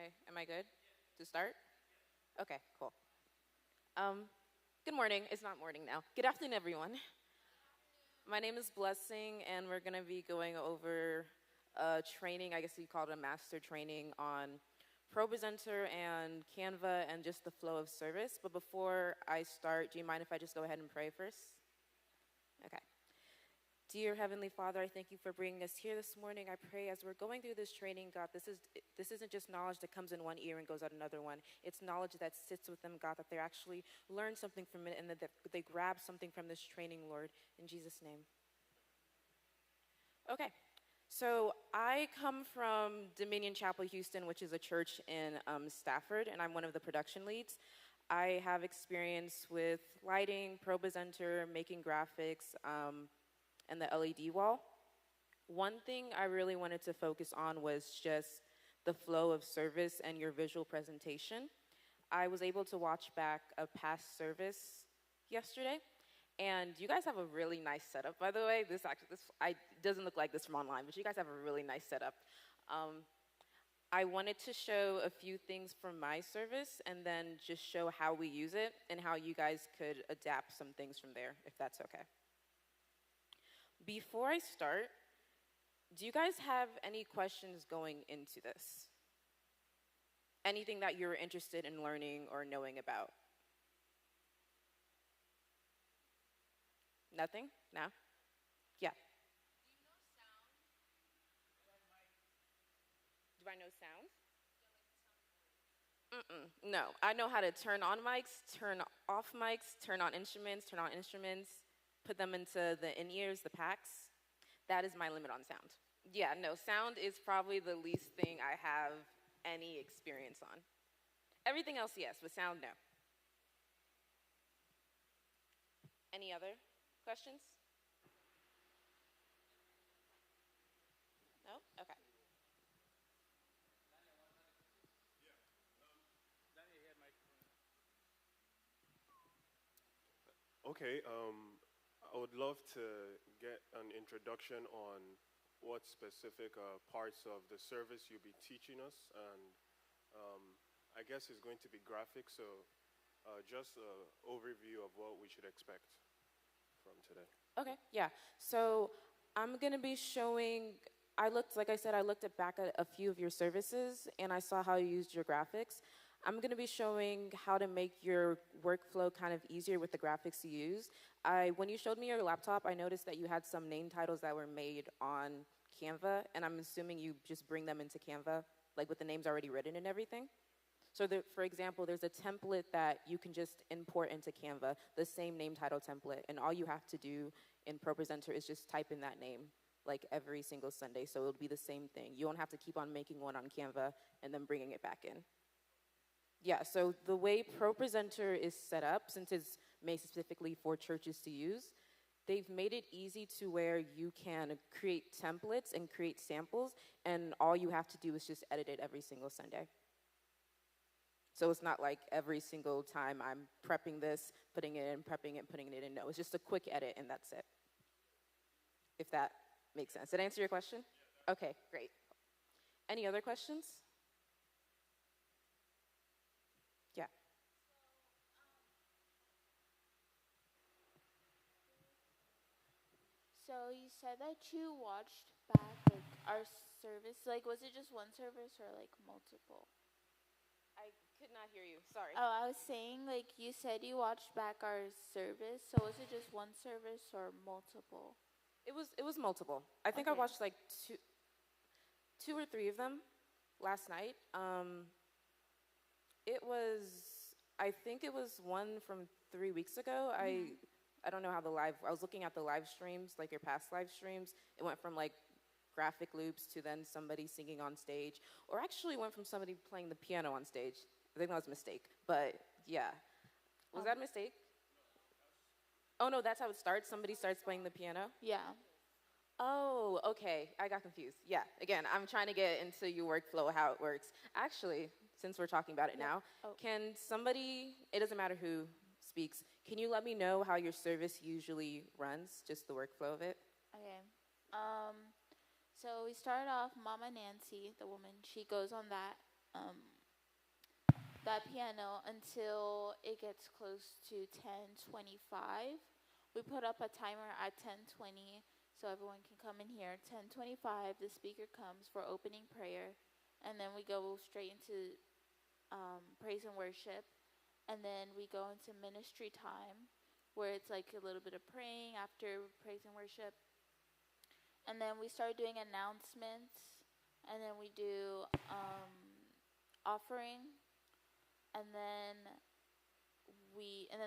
Am I good to start? Okay, cool. Um, Good morning. It's not morning now. Good afternoon, everyone. My name is Blessing, and we're gonna be going over training. I guess you call it a master training on ProPresenter and Canva and just the flow of service. But before I start, do you mind if I just go ahead and pray first? Okay. Dear Heavenly Father, I thank you for bringing us here this morning. I pray as we're going through this training, God, this isn't just knowledge that comes in one ear and goes out another one. It's knowledge that sits with them, God, that they actually learn something from it and that they grab something from this training, Lord. In Jesus' name. Okay. So I come from Dominion Chapel, Houston, which is a church in Stafford, and I'm one of the production leads. I have experience with lighting, ProPresenter, making graphics, and the LED wall. One thing I really wanted to focus on was just the flow of service and your visual presentation. I was able to watch back a past service yesterday, and you guys have a really nice setup, by the way. This doesn't look like this from online, but you guys have a really nice setup. Um, I wanted to show a few things from my service and then just show how we use it and how you guys could adapt some things from there, if that's okay. Before I start, do you guys have any questions going into this? Anything that you're interested in learning or knowing about? Nothing? No? Yeah. Do I know sound? Mm-mm. No. I know how to turn on mics, turn off mics, turn on instruments, put them into the in-ears, the packs. That is my limit on sound. Yeah, no, sound is probably the least thing I have any experience on. Everything else, yes, but sound, no. Any other questions? No? Okay. Okay, I would love to get an introduction on what specific parts of the service you'll be teaching us, and um, I guess it's going to be graphic, so just an overview of what we should expect from today. Okay, yeah. So I'm gonna be showing. Like I said, I looked at back at a few of your services, and I saw how you used your graphics. I'm gonna be showing how to make your workflow kind of easier with the graphics you use. When you showed me your laptop, I noticed that you had some name titles that were made on Canva, and I'm assuming you just bring them into Canva, like with the names already written and everything. So, for example, there's a template that you can just import into Canva, the same name title template, and all you have to do in ProPresenter is just type in that name, like every single Sunday. So it'll be the same thing. You won't have to keep on making one on Canva and then bringing it back in. Yeah, so the way ProPresenter is set up, since it's made specifically for churches to use, they've made it easy to where you can create templates and create samples, and all you have to do is just edit it every single Sunday. So it's not like every single time I'm prepping this, putting it in, prepping it, putting it in. No, it's just a quick edit and that's it. If that makes sense. Did I answer your question? Okay, great. Any other questions? Yeah. So you said that you watched back like our service. Like, was it just one service or like multiple? I could not hear you. Sorry. Oh, I was saying like you said you watched back our service. So was it just one service or multiple? It was multiple. I think I Okay. watched like two or three of them last night. It was I think it was one from 3 weeks ago. I don't know how I was looking at the live streams, like your past live streams. It went from like graphic loops to then somebody singing on stage, or actually went from somebody playing the piano on stage. I think that was a mistake, but yeah. Was that a mistake? Oh no, that's how it starts. Somebody starts playing the piano. Yeah. Oh, okay. I got confused. Yeah. Again, I'm trying to get into your workflow, how it works. Actually, since we're talking about it Yeah. now, Oh. can somebody, it doesn't matter who speaks, can you let me know how your service usually runs, just the workflow of it? Okay. So we started off Mama Nancy, the woman. She goes on that. that piano until it gets close to 10:25. We put up a timer at 10:20 so everyone can come in here. 10:25, the speaker comes for opening prayer, and then we go straight into praise and worship, and then we go into ministry time, where it's like a little bit of praying after praise and worship, and then we start doing announcements, and then we do offering, and then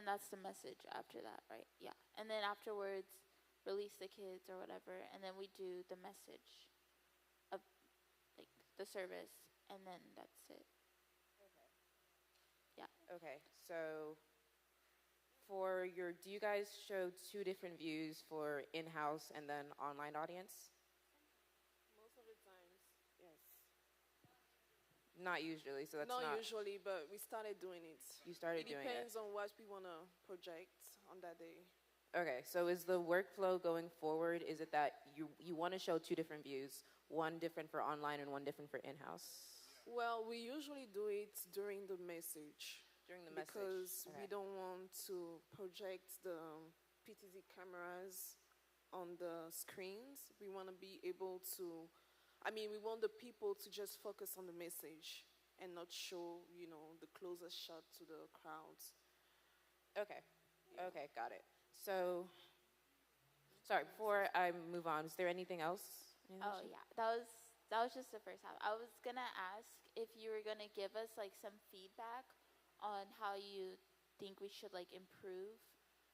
that's the message after that, right? Yeah, and then afterwards, release the kids or whatever, and then we do the message of like the service, and then that's it. Okay, so do you guys show two different views for in-house and then online audience? Most of the times, yes. Not usually, so that's Not not. usually, but we started doing it. You started doing It it. depends on what we want to project on that day. Okay, so is the workflow going forward, is it that you want to show two different views, one different for online and one different for in-house? Well, we usually do it during the message. During the message? Because Okay. we don't want to project the PTZ cameras on the screens. We want to be able to, we want the people to just focus on the message and not show, the closest shot to the crowds. Okay, okay, got it. So, sorry, before I move on, is there anything else? Oh yeah, that was just the first half. I was gonna ask if you were gonna give us like some feedback on how you think we should like improve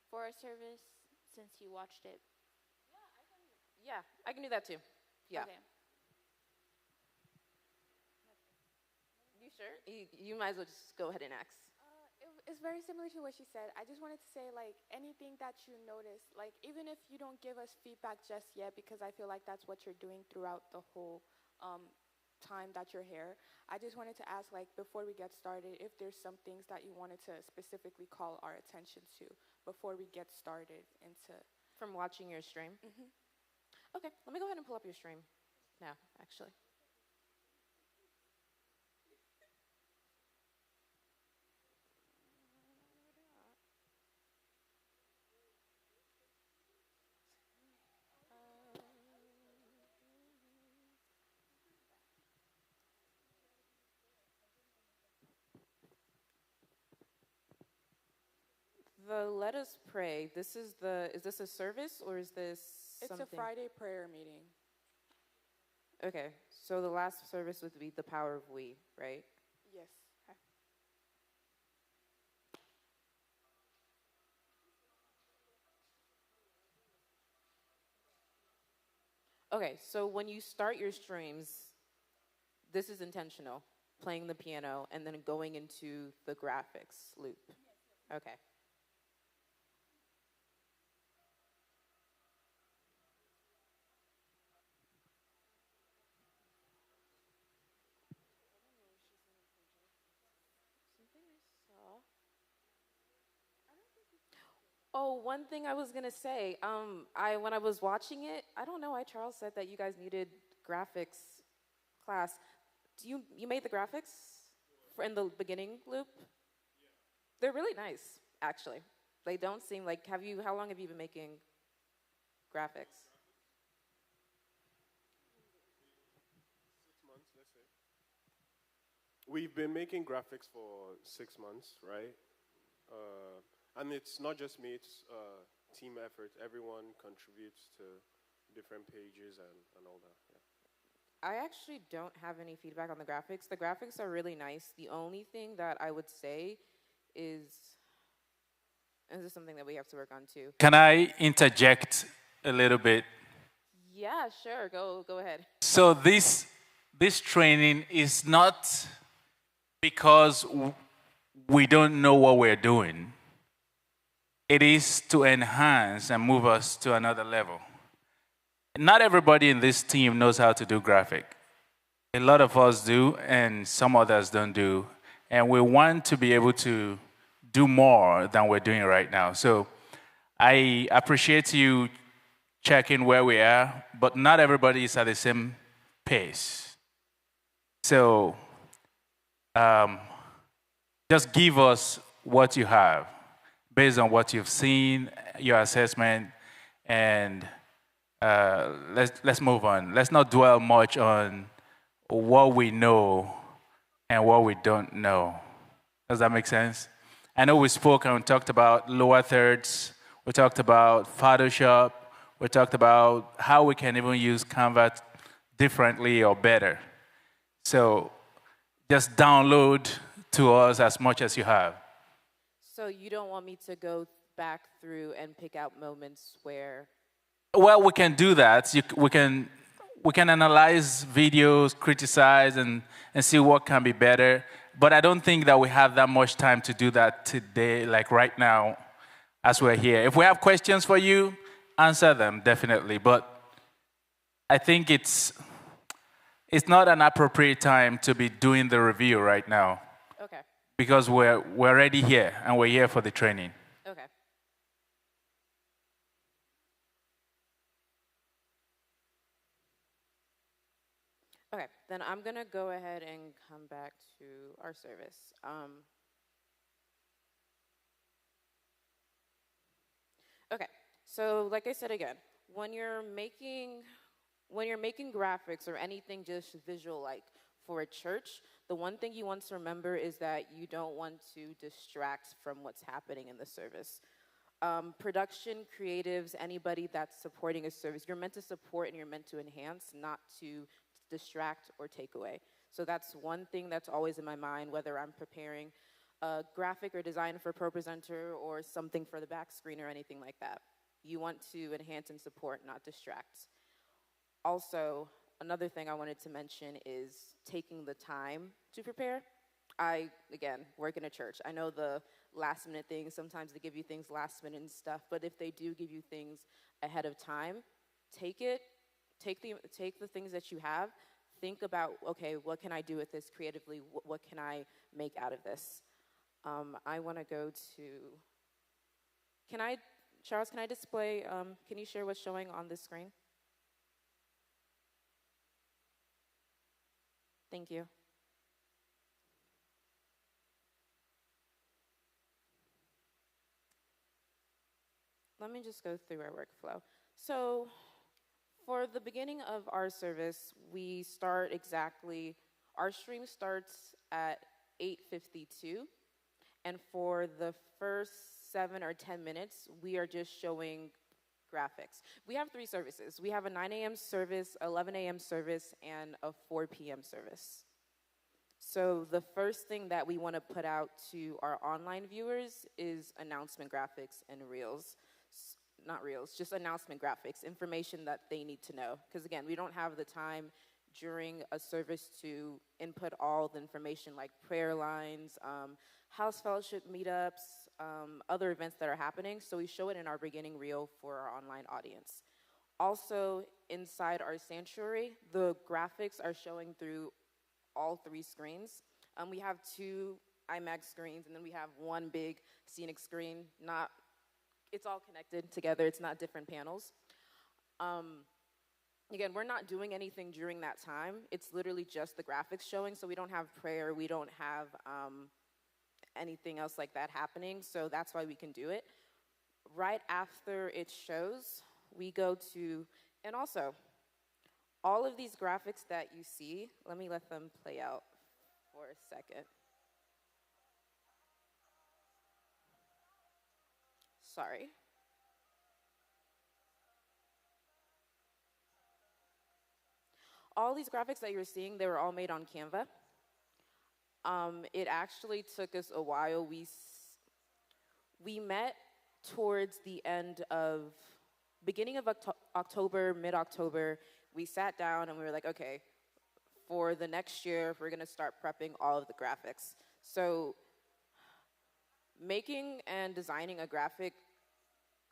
for our service since you watched it. Yeah, I can do that too. Yeah. Okay. You sure? You might as well just go ahead and ask. It's very similar to what she said. I just wanted to say, like, anything that you notice, like, even if you don't give us feedback just yet, because I feel like that's what you're doing throughout the whole time that you're here. I just wanted to ask, like, before we get started, if there's some things that you wanted to specifically call our attention to before we get started into. From watching your stream? Mhm. Okay, let me go ahead and pull up your stream now, actually. The Let Us Pray, is this a service or is this something? It's a Friday prayer meeting. Okay, so the last service would be the Power of We, right? Yes. Okay, so when you start your streams, this is intentional, playing the piano and then going into the graphics loop. Okay. Oh, one thing I was gonna say, when I was watching it, I don't know why Charles said that you guys needed graphics class. You made the graphics in the beginning loop? They're really nice, actually. They don't seem like, how long have you been making graphics? 6 months, let's say. We've been making graphics for 6 months, right? And it's not just me, it's team effort. Everyone contributes to different pages and all that. Yeah. I actually don't have any feedback on the graphics. The graphics are really nice. The only thing that I would say is, and this is something that we have to work on too. Can I interject a little bit? Yeah, sure. Go ahead. So this training is not because we don't know what we're doing. It is to enhance and move us to another level. Not everybody in this team knows how to do graphic. A lot of us do, and some others don't do. And we want to be able to do more than we're doing right now. So I appreciate you checking where we are, but not everybody is at the same pace. So just give us what you have based on what you've seen, your assessment, and let's move on. Let's not dwell much on what we know and what we don't know. Does that make sense? I know we spoke and we talked about lower thirds, we talked about Photoshop, we talked about how we can even use Canva differently or better. So just download to us as much as you have. So you don't want me to go back through and pick out moments where... Well, we can do that. We can analyze videos, criticize, and see what can be better. But I don't think that we have that much time to do that today, like right now, as we're here. If we have questions for you, answer them, definitely. But I think it's not an appropriate time to be doing the review right now. Okay. Because we're already here, and we're here for the training. Okay. Okay, then I'm going to go ahead and come back to our service. Okay, so like I said again, when you're making graphics or anything just visual like for a church, the one thing you want to remember is that you don't want to distract from what's happening in the service. Production, creatives, anybody that's supporting a service, you're meant to support and you're meant to enhance, not to distract or take away. So that's one thing that's always in my mind, whether I'm preparing a graphic or design for a ProPresenter or something for the back screen or anything like that. You want to enhance and support, not distract. Also, another thing I wanted to mention is taking the time to prepare. I, again, work in a church. I know the last minute things, sometimes they give you things last minute and stuff, but if they do give you things ahead of time, take the things that you have, think about, okay, what can I do with this creatively? What can I make out of this? I want to go to, Charles, can I display, can you share what's showing on this screen? Thank you. Let me just go through our workflow. So for the beginning of our service, we start our stream starts at 8:52. And for the first 7 or 10 minutes, we are just showing graphics. We have 3 services. We have a 9 a.m. service, 11 a.m. service, and a 4 p.m. service. So the first thing that we want to put out to our online viewers is announcement graphics and reels. Not reels, just announcement graphics, information that they need to know. Because again, we don't have the time during a service to input all the information like prayer lines, house fellowship meetups, other events that are happening. So we show it in our beginning reel for our online audience. Also, inside our sanctuary, the graphics are showing through all 3 screens. We have 2 IMAX screens, and then we have 1 big scenic screen. It's all connected together. It's not different panels. Again, we're not doing anything during that time. It's literally just the graphics showing, so we don't have prayer. We don't have anything else like that happening, so that's why we can do it. Right after it shows, we go to, and also, all of these graphics that you see, let me let them play out for a second. Sorry. All these graphics that you're seeing, they were all made on Canva. It actually took us a while. We met towards the beginning of October, mid-October. We sat down and we were like, okay, for the next year, we're gonna start prepping all of the graphics. So making and designing a graphic,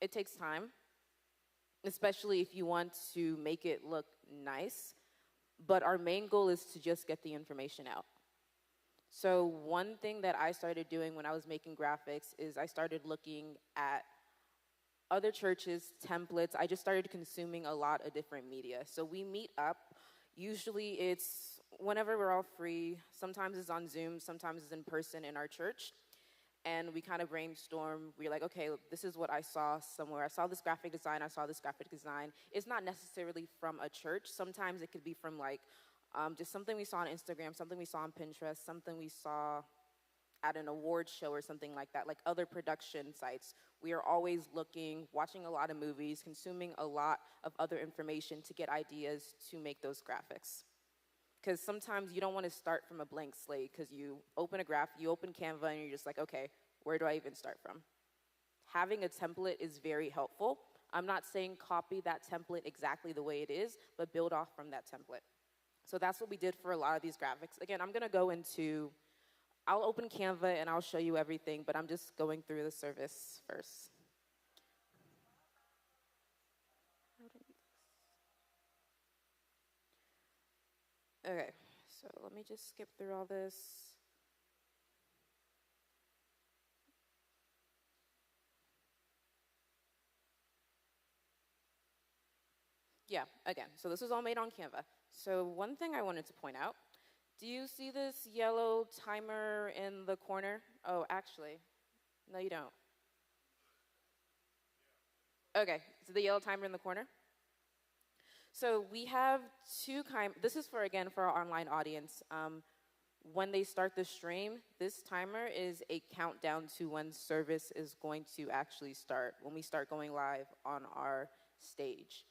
it takes time, especially if you want to make it look nice. But our main goal is to just get the information out. So one thing that I started doing when I was making graphics is I started looking at other churches' templates. I just started consuming a lot of different media. So we meet up. Usually it's whenever we're all free, sometimes it's on Zoom, sometimes it's in person in our church, and we kind of brainstorm. We're like, okay, this is what I saw somewhere. I saw this graphic design, I saw this graphic design. It's not necessarily from a church. Sometimes it could be from like just something we saw on Instagram, something we saw on Pinterest, something we saw at an award show or something like that, like other production sites. We are always looking, watching a lot of movies, consuming a lot of other information to get ideas to make those graphics. Because sometimes you don't want to start from a blank slate because you open a graph, you open Canva, and you're just like, okay, where do I even start from? Having a template is very helpful. I'm not saying copy that template exactly the way it is, but build off from that template. So that's what we did for a lot of these graphics. Again, I'm going to go into, I'll open Canva and I'll show you everything, but I'm just going through the service first. Okay, so let me just skip through all this. Yeah, again, so this was all made on Canva. So one thing I wanted to point out, do you see this yellow timer in the corner? Oh, actually, no you don't. Okay, so the yellow timer in the corner? So we have two kind, this is for, again, for our online audience. When they start the stream, this timer is a countdown to when service is going to actually start, when we start going live on our stage.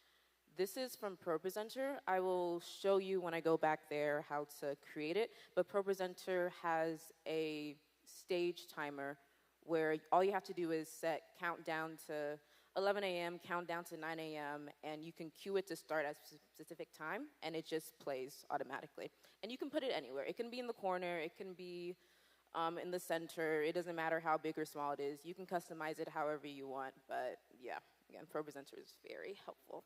This is from ProPresenter. I will show you when I go back there how to create it, but ProPresenter has a stage timer where all you have to do is set countdown to 11 a.m., countdown to 9 a.m., and you can cue it to start at a specific time, and it just plays automatically. And you can put it anywhere. It can be in the corner, it can be in the center. It doesn't matter how big or small it is. You can customize it however you want, but yeah, again, ProPresenter is very helpful.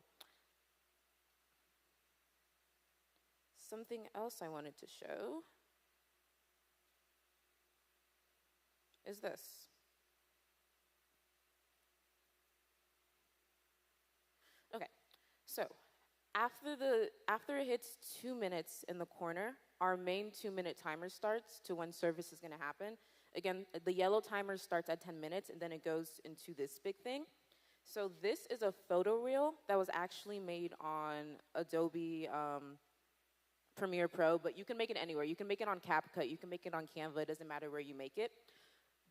Something else I wanted to show is this. Okay, so after it hits 2 minutes in the corner, our main 2-minute timer starts to when service is gonna happen. Again, the yellow timer starts at 10 minutes and then it goes into this big thing. So this is a photo reel that was actually made on Adobe Premiere Pro, but you can make it anywhere. You can make it on CapCut, you can make it on Canva, it doesn't matter where you make it.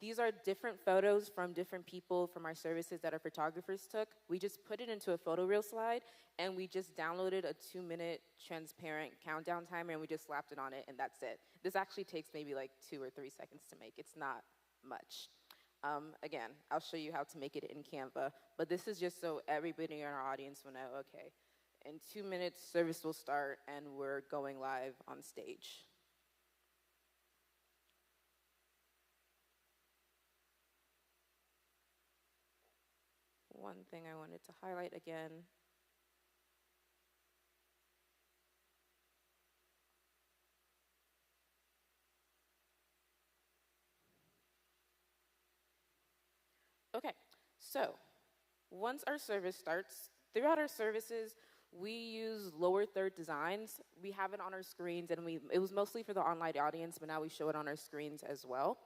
These are different photos from different people from our services that our photographers took. We just put it into a photo reel slide, and we just downloaded a 2-minute transparent countdown timer, and we just slapped it on it, and that's it. This actually takes maybe like 2 or 3 seconds to make. It's not much. Again, I'll show you how to make it in Canva, but this is just so everybody in our audience will know, okay, in 2 minutes, service will start, and we're going live on stage. One thing I wanted to highlight again. Okay, so once our service starts, throughout our services, we use lower third designs. We have it on our screens, and it was mostly for the online audience, but now we show it on our screens as well.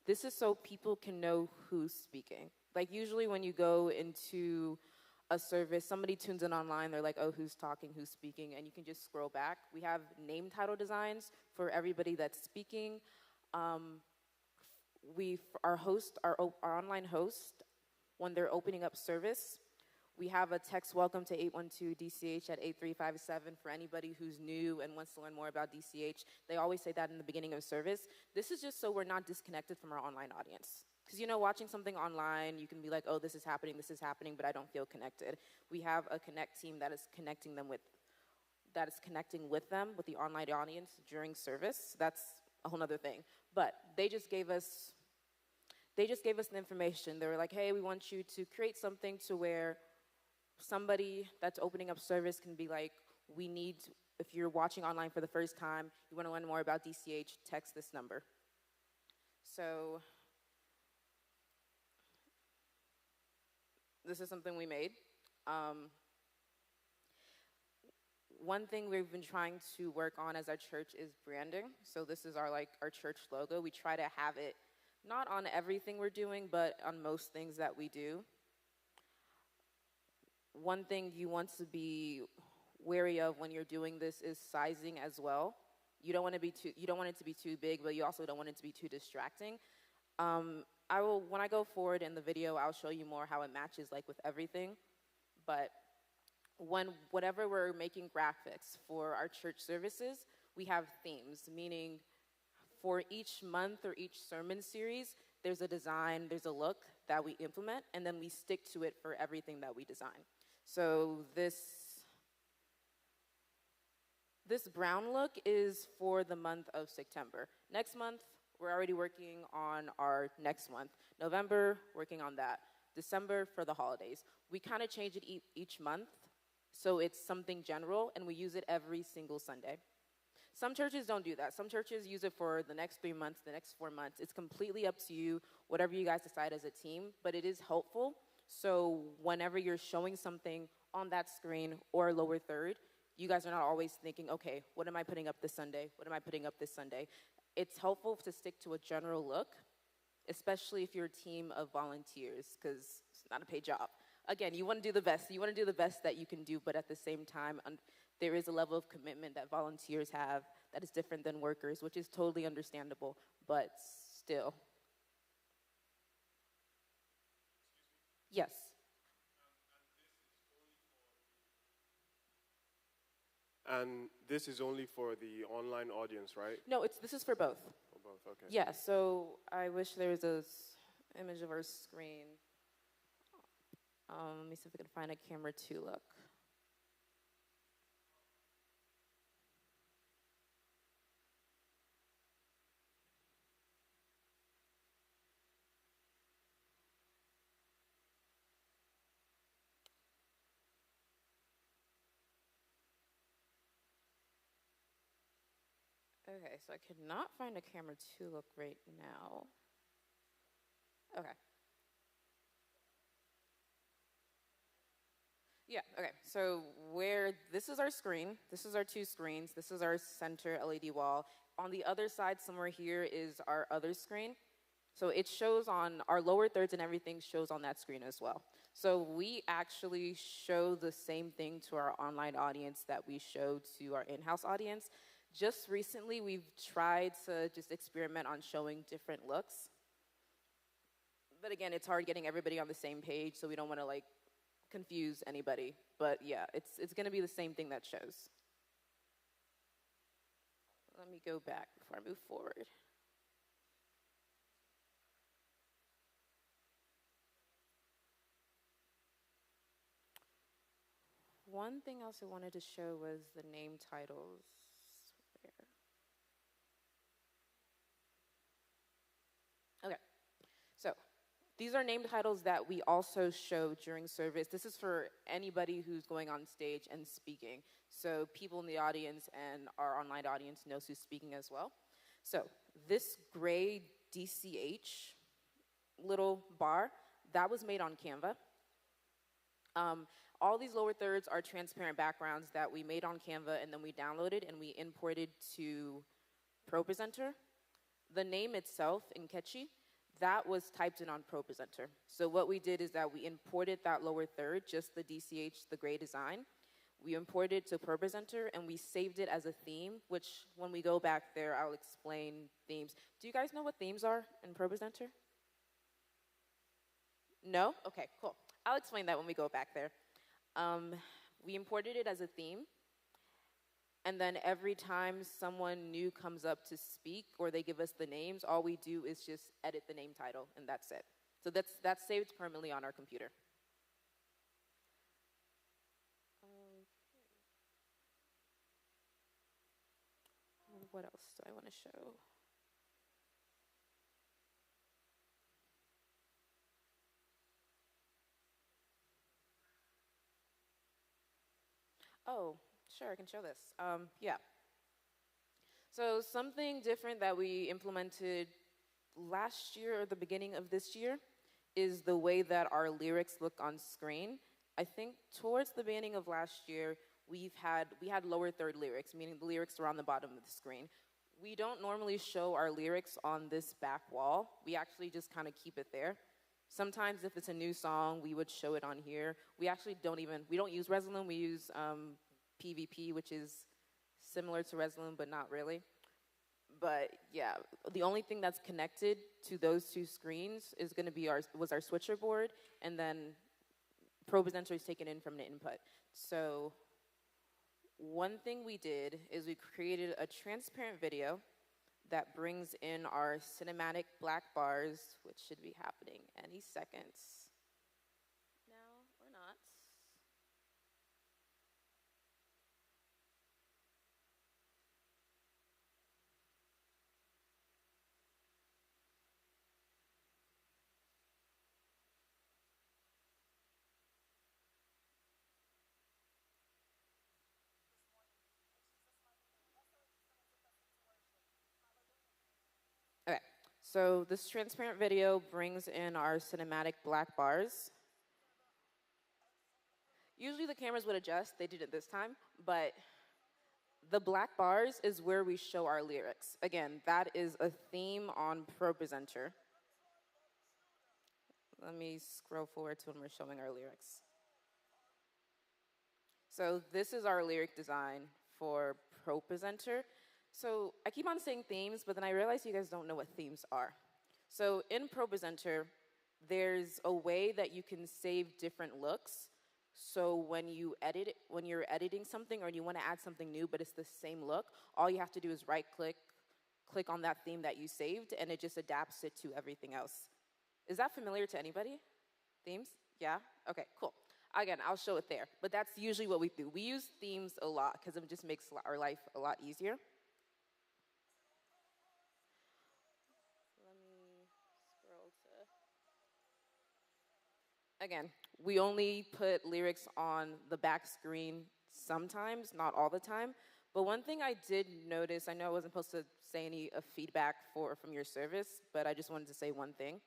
This is so people can know who's speaking. Like usually when you go into a service, somebody tunes in online, they're like, oh, who's talking, who's speaking, and you can just scroll back. We have name title designs for everybody that's speaking. Our online host, when they're opening up service, we have a text welcome to 812-DCH at 8357 for anybody who's new and wants to learn more about DCH. They always say that in the beginning of service. This is just so we're not disconnected from our online audience. Because, you know, watching something online, you can be like, oh, this is happening, but I don't feel connected. We have a Connect team that is connecting with them, with the online audience during service. That's a whole other thing. But they just gave us the information. They were like, hey, we want you to create something to where somebody that's opening up service can be like, if you're watching online for the first time, you want to learn more about DCH, text this number. So this is something we made. one thing we've been trying to work on as our church is branding. So this is our church logo. We try to have it not on everything we're doing, but on most things that we do. One thing you want to be wary of when you're doing this is sizing as well. You don't want it to be too big, but you also don't want it to be too distracting. When I go forward in the video, I'll show you more how it matches like with everything. But whatever we're making graphics for our church services, we have themes, meaning for each month or each sermon series, there's a design, there's a look that we implement, and then we stick to it for everything that we design. So this brown look is for the month of September. Next month, we're already working on our next month. November, working on that. December for the holidays. We kind of change it each month, so it's something general, and we use it every single Sunday. Some churches don't do that. Some churches use it for the next 3 months, the next 4 months. It's completely up to you, whatever you guys decide as a team, but it is helpful. So whenever you're showing something on that screen or lower third, you guys are not always thinking, okay, what am I putting up this Sunday? What am I putting up this Sunday? It's helpful to stick to a general look, especially if you're a team of volunteers, because it's not a paid job. Again, you want to do the best. You want to do the best that you can do, but at the same time, there is a level of commitment that volunteers have that is different than workers, which is totally understandable, but still. Yes. And this is only for the online audience, right? No, this is for both. For both, okay. Yeah, so I wish there was an image of our screen. Let me see if I can find a camera 2 look. Okay, so I could not find a camera 2 look right now. Okay. Yeah, okay, so this is our screen, this is our 2 screens, this is our center LED wall. On the other side, somewhere here, is our other screen. So it shows on our lower thirds, and everything shows on that screen as well. So we actually show the same thing to our online audience that we show to our in-house audience. Just recently, we've tried to just experiment on showing different looks. But again, it's hard getting everybody on the same page, so we don't want to confuse anybody. But yeah, it's going to be the same thing that shows. Let me go back before I move forward. One thing else I wanted to show was the name titles. Okay, so these are name titles that we also show during service. This is for anybody who's going on stage and speaking. So people in the audience and our online audience knows who's speaking as well. So this gray DCH little bar, that was made on Canva. All these lower thirds are transparent backgrounds that we made on Canva, and then we downloaded and we imported to ProPresenter. The name itself, Nkechi, that was typed in on ProPresenter. So what we did is that we imported that lower third, just the DCH, the gray design. We imported to ProPresenter, and we saved it as a theme, which when we go back there, I'll explain themes. Do you guys know what themes are in ProPresenter? No? Okay, cool. I'll explain that when we go back there. We imported it as a theme. And then every time someone new comes up to speak or they give us the names, all we do is just edit the name title, and that's it. So that's saved permanently on our computer. What else do I want to show? Oh, sure, I can show this. Yeah. So something different that we implemented last year or the beginning of this year is the way that our lyrics look on screen. I think towards the beginning of last year, we had lower third lyrics, meaning the lyrics were on the bottom of the screen. We don't normally show our lyrics on this back wall. We actually just kind of keep it there. Sometimes if it's a new song, we would show it on here. We actually don't use Resolume, we use PVP, which is similar to Resolume, but not really. But yeah, the only thing that's connected to those two screens is going to be our switcher board, and then ProPresenter is taken in from the input. So one thing we did is we created a transparent video that brings in our cinematic black bars, which should be happening any second. Now or not. Okay, so this transparent video brings in our cinematic black bars. Usually the cameras would adjust, they did it this time, but the black bars is where we show our lyrics. Again, that is a theme on ProPresenter. Let me scroll forward to when we're showing our lyrics. So this is our lyric design for ProPresenter. So I keep on saying themes, but then I realize you guys don't know what themes are. So in ProPresenter, there's a way that you can save different looks. So when you're editing something or you want to add something new, but it's the same look, all you have to do is right-click, click on that theme that you saved, and it just adapts it to everything else. Is that familiar to anybody? Themes? Yeah? Okay, cool. Again, I'll show it there. But that's usually what we do. We use themes a lot because it just makes our life a lot easier. Again, we only put lyrics on the back screen sometimes, not all the time. But one thing I did notice, I know I wasn't supposed to say any feedback from your service, but I just wanted to say one thing.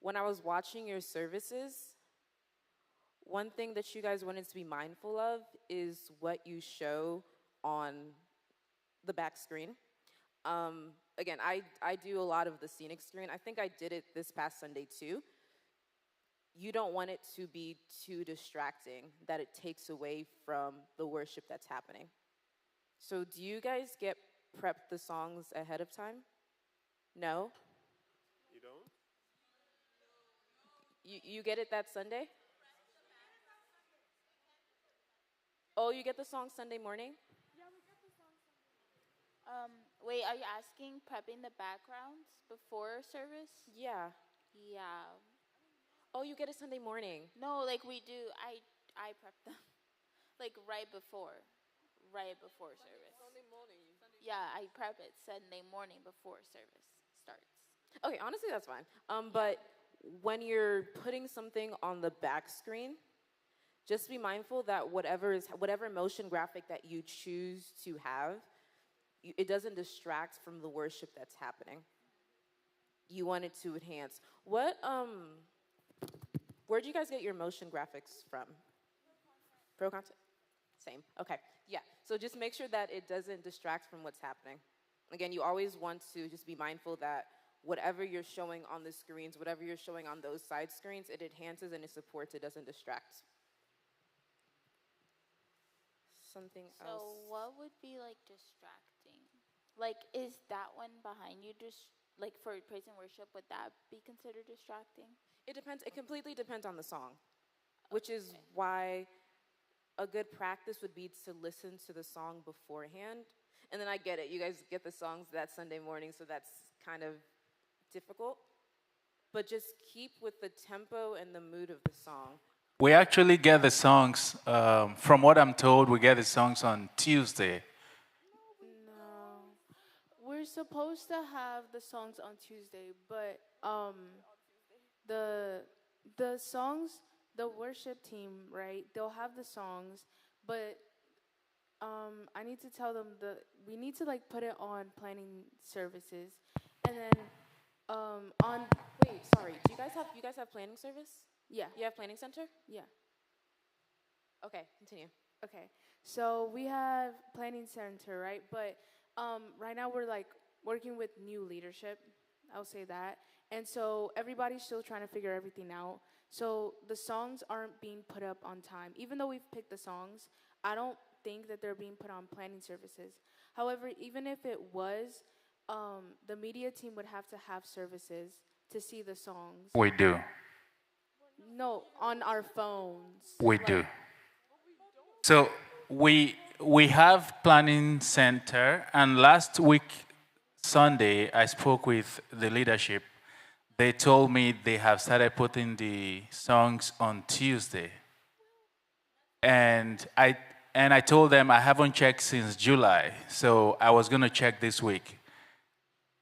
When I was watching your services, one thing that you guys wanted to be mindful of is what you show on the back screen. Again, I do a lot of the scenic screen. I think I did it this past Sunday too. You don't want it to be too distracting that it takes away from the worship that's happening. So do you guys get prepped the songs ahead of time? No? You don't? You get it that Sunday? Oh, you get the song Sunday morning? Wait, are you asking prepping the backgrounds before service? Yeah. Yeah. Oh, you get it Sunday morning. No, like we do. I prep them, like right before service. Sunday morning. Yeah, I prep it Sunday morning before service starts. Okay, honestly, that's fine. But when you're putting something on the back screen, just be mindful that whatever motion graphic that you choose to have, it doesn't distract from the worship that's happening. You want it to enhance. Where'd you guys get your motion graphics from? ProContent? Same, okay, yeah. So just make sure that it doesn't distract from what's happening. Again, you always want to just be mindful that whatever you're showing on the screens, whatever you're showing on those side screens, it enhances and it supports, it doesn't distract. Something else. So what would be like distracting? Like, is that one behind you just like for praise and worship? Would that be considered distracting? It depends. It completely depends on the song, which is why a good practice would be to listen to the song beforehand. And then I get it. You guys get the songs that Sunday morning, so that's kind of difficult. But just keep with the tempo and the mood of the song. We actually get the songs, from what I'm told, we get the songs on Tuesday. No. We're supposed to have the songs on Tuesday, but the songs, the worship team, right? They'll have the songs, but I need to tell them we need to like put it on planning services, and then Do you guys have planning service? Yeah. You have planning center? Yeah. Okay, continue. Okay. So we have planning center, right? But right now we're like working with new leadership. I'll say that. And so everybody's still trying to figure everything out. So the songs aren't being put up on time. Even though we've picked the songs, I don't think that they're being put on planning services. However, even if it was, the media team would have to have services to see the songs. We do. No, on our phones. We do. So we have planning center, and last week Sunday I spoke with the leadership. They told me they have started putting the songs on Tuesday, and I told them I haven't checked since July, so I was gonna check this week.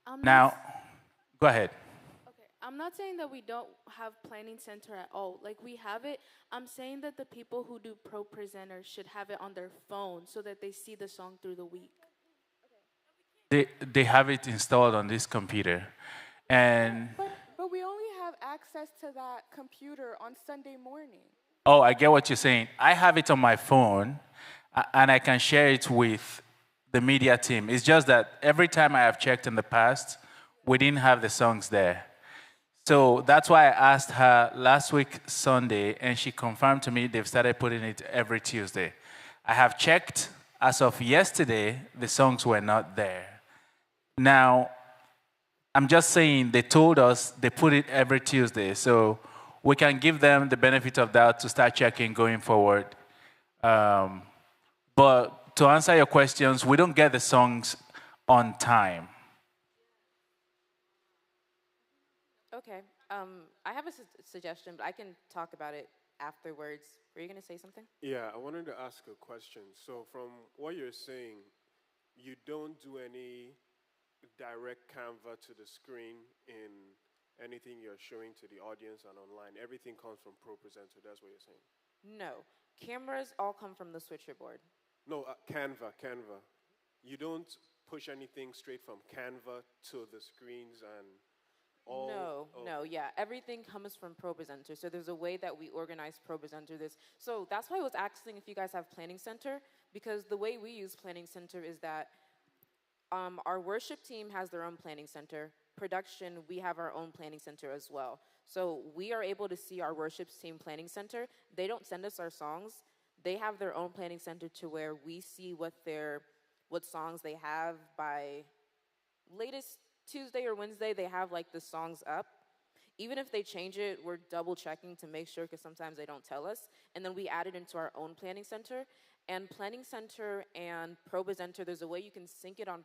I'm Now, not, go ahead. okay, I'm not saying that we don't have planning center at all. Like we have it. I'm saying that the people who do pro presenters should have it on their phone so that they see the song through the week. They have it installed on this computer, and But we only have access to that computer on Sunday morning. oh, I get what you're saying. I have it on my phone, and I can share it with the media team. It's just that every time I have checked in the past, we didn't have the songs there. So that's why I asked her last week Sunday, and she confirmed to me they've started putting it every Tuesday. I have checked. As of yesterday, the songs were not there. Now, I'm just saying they told us they put it every Tuesday, so we can give them the benefit of that to start checking going forward. But to answer your questions, we don't get the songs on time. Okay. I have a suggestion, but I can talk about it afterwards. Were you going to say something? Yeah, I wanted to ask a question. So, from what you're saying, you don't do any direct Canva to the screen in anything you're showing to the audience and online. Everything comes from ProPresenter. That's what you're saying. No. Cameras all come from the switcher board. No, Canva. You don't push anything straight from Canva to the screens and all. No, yeah. Everything comes from ProPresenter. So there's a way that we organize ProPresenter this. So that's why I was asking if you guys have Planning Center, because the way we use Planning Center is that our worship team has their own Planning Center. Production, we have our own Planning Center as well. So we are able to see our worship team Planning Center. They don't send us our songs. They have their own Planning Center to where we see what songs they have by latest Tuesday or Wednesday. They have like the songs up. Even if they change it, we're double checking to make sure, because sometimes they don't tell us. And then we add it into our own Planning Center. And Planning Center and ProPresenter, there's a way you can sync it on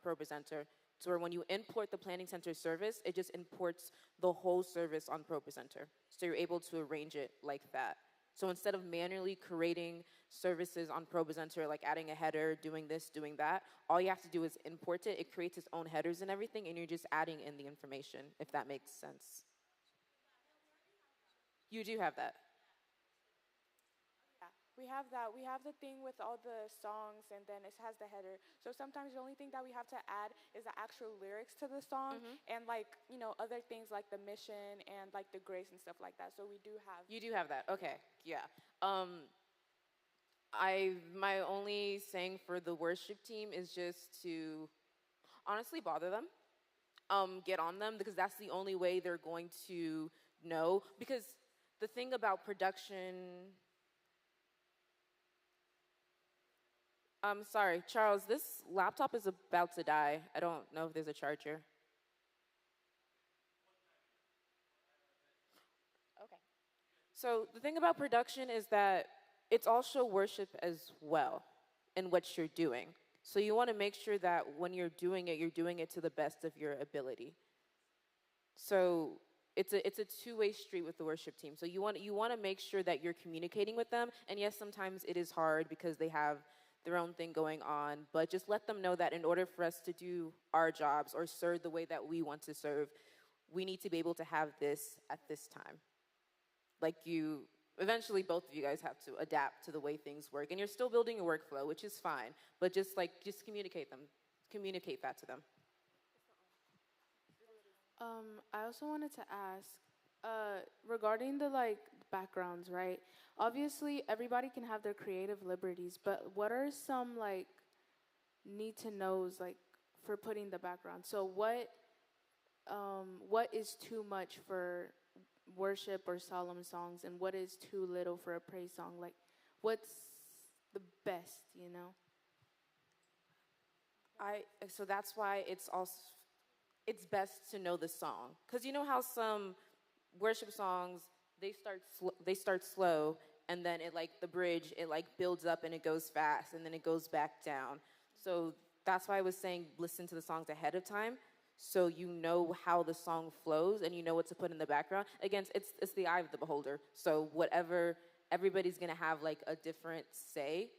ProPresenter to where when you import the Planning Center service, it just imports the whole service on ProPresenter. So you're able to arrange it like that. So instead of manually creating services on ProPresenter, like adding a header, doing this, doing that, all you have to do is import it. It creates its own headers and everything, and you're just adding in the information, if that makes sense. You do have that. Yeah, we have that. We have the thing with all the songs, and then it has the header. So sometimes the only thing that we have to add is the actual lyrics to the song, and like, other things like the mission and like the grace and stuff like that. So we do have. You do have that. Okay. Yeah. My only saying for the worship team is just to honestly bother them. Get on them, because that's the only way they're going to know. Because the thing about production. Sorry, Charles, this laptop is about to die. I don't know if there's a charger. Okay. So the thing about production is that it's also worship as well in what you're doing. So you want to make sure that when you're doing it to the best of your ability. So it's a two-way street with the worship team. So you want to make sure that you're communicating with them. And yes, sometimes it is hard because they have their own thing going on, but just let them know that in order for us to do our jobs or serve the way that we want to serve, we need to be able to have this at this time. Like eventually both of you guys have to adapt to the way things work, and you're still building a workflow, which is fine, but just communicate that to them. I also wanted to ask, Regarding the like backgrounds, right? Obviously, everybody can have their creative liberties, but what are some like need to knows like for putting the background? So what is too much for worship or solemn songs, and what is too little for a praise song? Like, what's the best, you know? So that's why it's best to know the song, because you know how some worship songs they start slow, and then it like the bridge it like builds up and it goes fast and then it goes back down. So that's why I was saying listen to the songs ahead of time, so you know how the song flows and you know what to put in the background. Again, it's the eye of the beholder. So whatever, everybody's gonna have like a different say,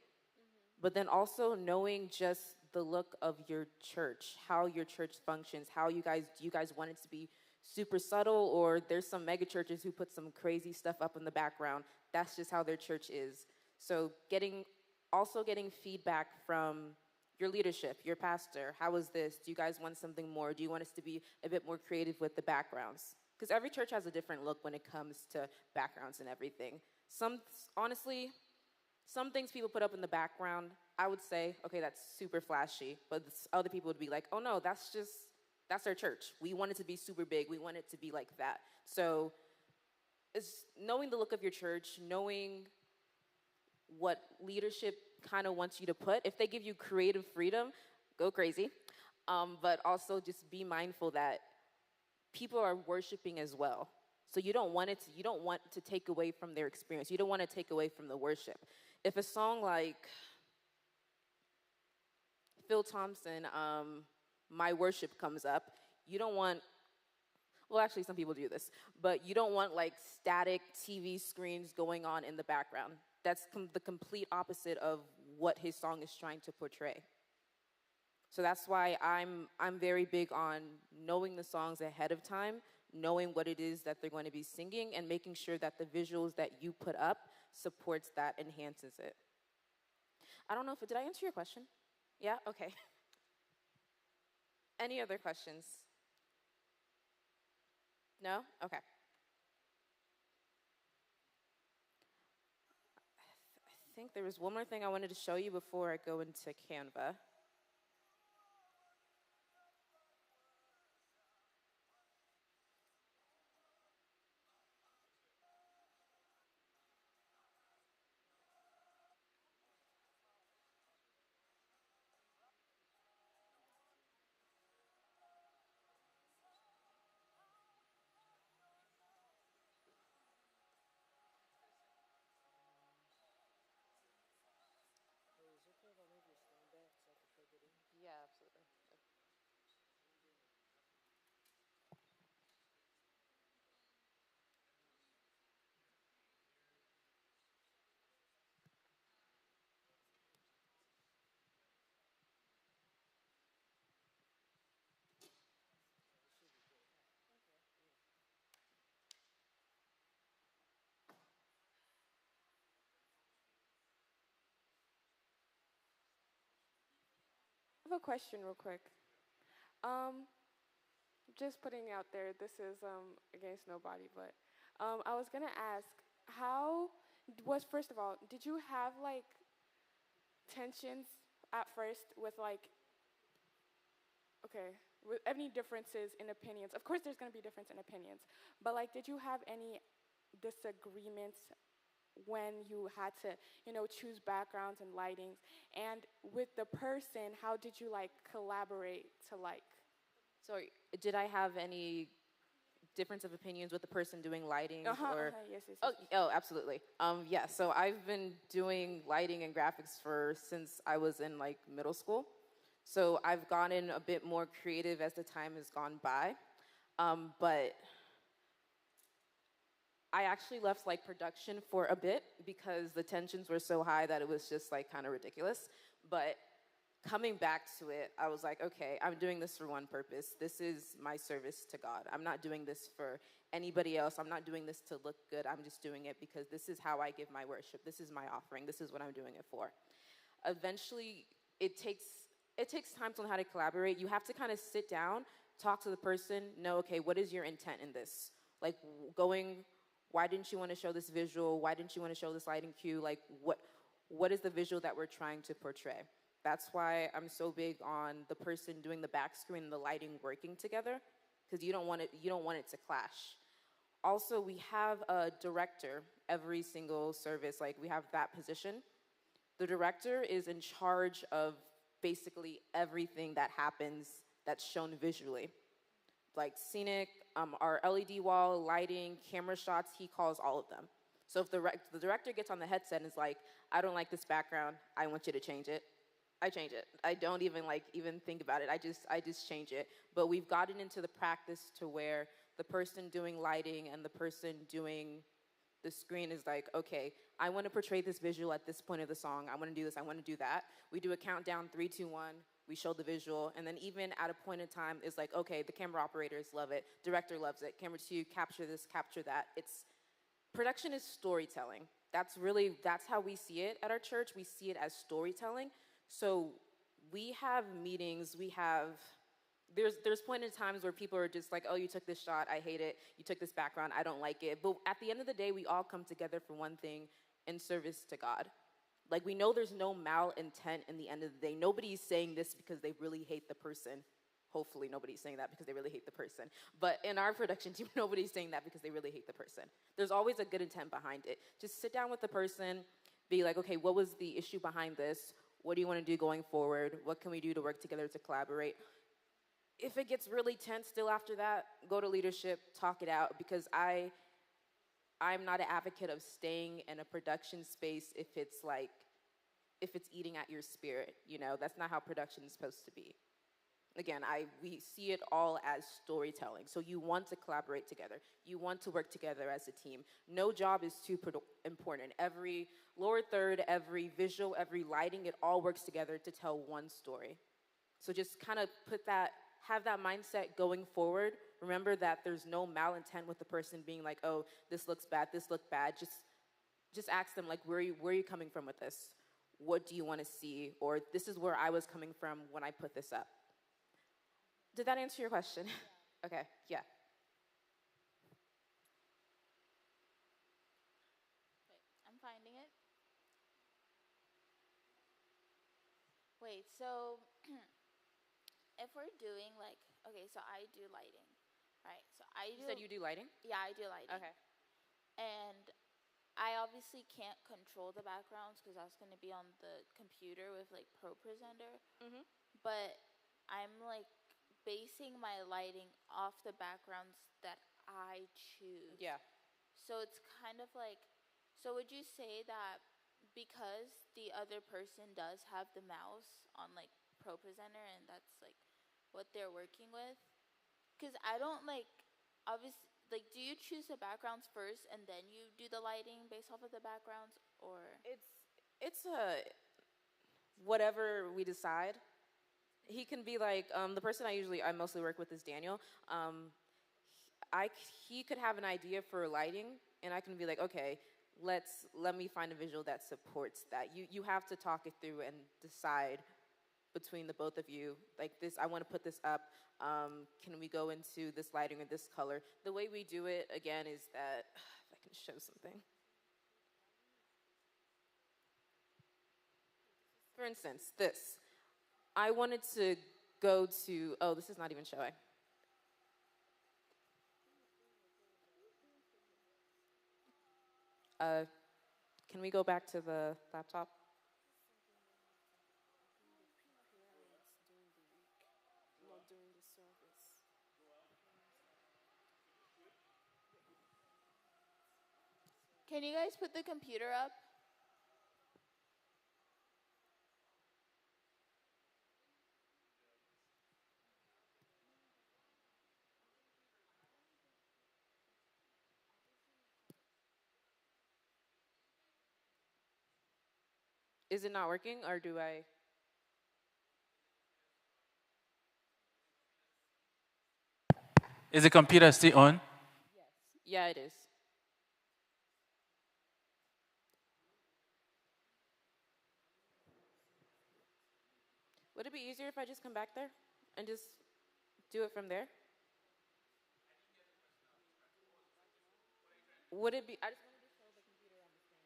but then also knowing just the look of your church, how your church functions, how you guys want it to be super subtle, or there's some mega churches who put some crazy stuff up in the background. That's just how their church is. So getting feedback from your leadership, your pastor. How is this? Do you guys want something more? Do you want us to be a bit more creative with the backgrounds? Because every church has a different look when it comes to backgrounds and everything. Honestly, some things people put up in the background, I would say, okay, that's super flashy. But other people would be like, oh no, that's our church. We want it to be super big. We want it to be like that. So it's knowing the look of your church, knowing what leadership kind of wants you to put. If they give you creative freedom, go crazy. But also just be mindful that people are worshiping as well. So you don't want to take away from their experience. You don't want to take away from the worship. If a song like Phil Thompson, My Worship comes up, you don't want, well, actually some people do this, but you don't want like static TV screens going on in the background. That's the complete opposite of what his song is trying to portray. So that's why I'm very big on knowing the songs ahead of time, knowing what it is that they're going to be singing, and making sure that the visuals that you put up supports that, enhances it. I don't know did I answer your question? Yeah? Okay. Any other questions? No? Okay. I think there was one more thing I wanted to show you before I go into Canva. Yeah, absolutely. I have a question real quick. Um, just putting out there, this is against nobody, but I was gonna ask, how was first of all, did you have like tensions at first with like, okay, with any differences in opinions? Of course, there's gonna be difference in opinions, but like, did you have any disagreements when you had to, choose backgrounds and lightings? And with the person, how did you like collaborate to like? Sorry, did I have any difference of opinions with the person doing lighting? Yes. Oh, absolutely. Yeah, so I've been doing lighting and graphics since I was in like middle school. So I've gotten a bit more creative as the time has gone by. But I actually left like production for a bit because the tensions were so high that it was just like kind of ridiculous. But coming back to it, I was like, okay, I'm doing this for one purpose. This is my service to God. I'm not doing this for anybody else. I'm not doing this to look good. I'm just doing it because this is how I give my worship. This is my offering. This is what I'm doing it for. Eventually, it takes time to learn how to collaborate. You have to kind of sit down, talk to the person, know, okay, what is your intent in this? Like going, why didn't you want to show this visual? Why didn't you want to show this lighting cue? Like what is the visual that we're trying to portray? That's why I'm so big on the person doing the back screen and the lighting working together, because you don't want it to clash. Also, we have a director every single service, like we have that position. The director is in charge of basically everything that happens that's shown visually. Like scenic, our LED wall, lighting, camera shots, he calls all of them. So if the director gets on the headset and is like, I don't like this background, I want you to change it, I change it. I don't even think about it. I just change it. But we've gotten into the practice to where the person doing lighting and the person doing the screen is like, okay, I want to portray this visual at this point of the song. I want to do this. I want to do that. We do a countdown, 3, 2, 1. We show the visual, and then even at a point in time, it's like, okay, the camera operators love it, director loves it, camera 2, capture this, capture that. Production is storytelling. That's how we see it at our church. We see it as storytelling. So we have meetings, there's point in times where people are just like, oh, you took this shot, I hate it. You took this background, I don't like it. But at the end of the day, we all come together for one thing, in service to God. Like, we know there's no malintent in the end of the day. Nobody's saying this because they really hate the person. Hopefully nobody's saying that because they really hate the person. But in our production team, nobody's saying that because they really hate the person. There's always a good intent behind it. Just sit down with the person, be like, okay, what was the issue behind this? What do you want to do going forward? What can we do to work together to collaborate? If it gets really tense still after that, go to leadership, talk it out, because I'm not an advocate of staying in a production space if it's eating at your spirit, that's not how production is supposed to be. Again, we see it all as storytelling. So you want to collaborate together. You want to work together as a team. No job is too important. Every lower third, every visual, every lighting, it all works together to tell one story. So just kind of have that mindset going forward. Remember that there's no malintent with the person being like, oh, this looks bad, this looked bad. Just ask them, like, where are you coming from with this? What do you want to see? Or this is where I was coming from when I put this up. Did that answer your question? Yeah. Okay, yeah. Wait, I'm finding it. Wait, so if we're doing okay, so I do lighting, right? So You said you do lighting? Yeah, I do lighting. Okay. And I obviously can't control the backgrounds because that's going to be on the computer with ProPresenter. Mm-hmm. But I'm basing my lighting off the backgrounds that I choose. Yeah. So it's kind of so would you say that because the other person does have the mouse on ProPresenter and that's what they're working with? Because I don't obviously, do you choose the backgrounds first and then you do the lighting based off of the backgrounds, or? It's whatever we decide. He can be the person I mostly work with is Daniel. He could have an idea for lighting, and I can be like, okay, let me find a visual that supports that. You have to talk it through and decide between the both of you. Like this, I want to put this up. Can we go into this lighting or this color? The way we do it, again, is that, if I can show something. For instance, this. I wanted to go to, oh, this is not even showing. Can we go back to the laptop? Can you guys put the computer up? Is it not working, or do I? Is the computer still on? Yeah, it is. Would it be easier if I just come back there and just do it from there? Would it be? I just wanted to show the computer on the screen.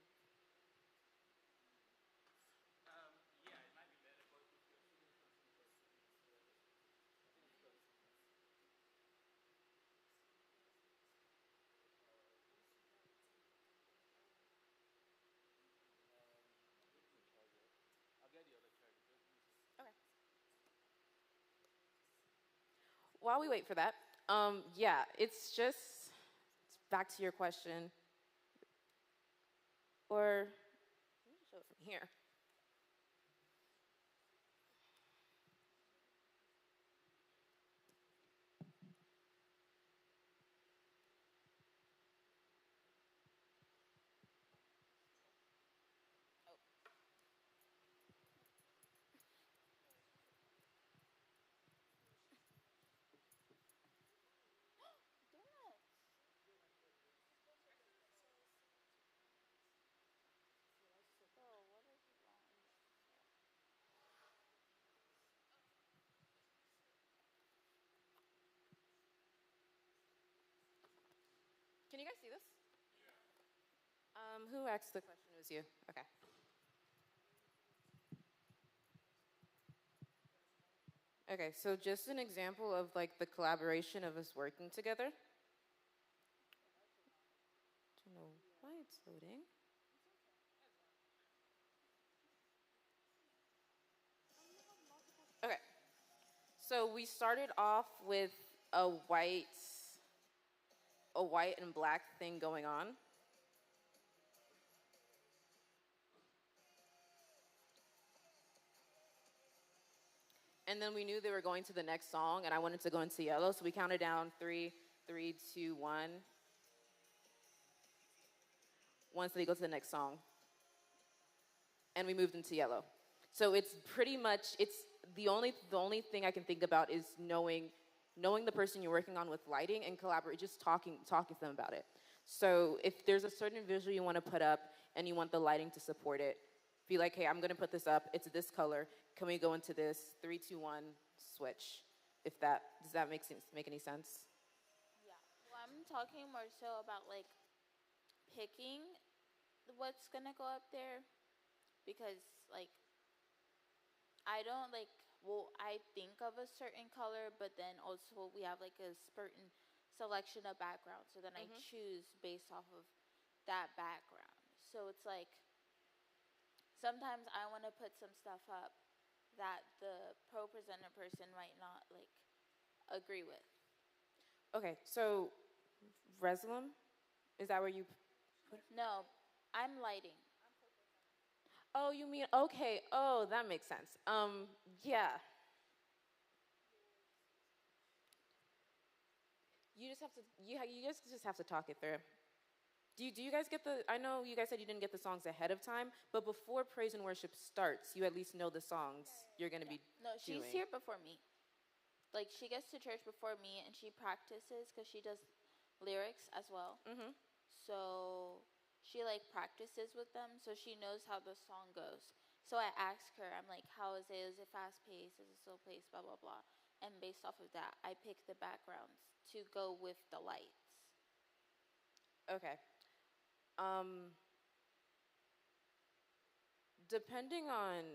Okay. While we wait for that, yeah, it's just back to your question, or let me show it from here. Donuts. Oh, what is wrong? Can you guys see this? Who asked the question? It was you. Okay. Okay, so just an example of like the collaboration of us working together. Don't know why it's loading. Okay, so we started off with a white and black thing going on. And then we knew they were going to the next song, and I wanted to go into yellow, so we counted down 3, 3, 2, 1. Once they go to the next song, and we moved into yellow. So it's pretty much the only thing I can think about is knowing the person you're working on with lighting and collaborate, just talking to them about it. So if there's a certain visual you want to put up and you want the lighting to support it, be like, hey, I'm going to put this up. It's this color. Can we go into this? 3, 2, 1, switch. Does that make any sense? Yeah. Well, I'm talking more so about like picking what's gonna go up there, because like I don't like. Well, I think of a certain color, but then also we have like a certain selection of background. So then I choose based off of that background. So it's like sometimes I want to put some stuff up that the pro presenter person might not like agree with. Okay, so Reslam, is that where you put? No, I'm lighting. Oh, you mean, okay. Oh, that makes sense. Yeah. You guys just have to talk it through. Do you guys get I know you guys said you didn't get the songs ahead of time, but before praise and worship starts, you at least know the songs you're going to be No, she's doing. here before me. Like, she gets to church before me, and she practices because she does lyrics as well. Mm-hmm. So she, like, practices with them, so she knows how the song goes. So I ask her, I'm like, how is it? Is it fast-paced? Is it slow-paced? Blah, blah, blah. And based off of that, I pick the backgrounds to go with the lights. Okay. Depending on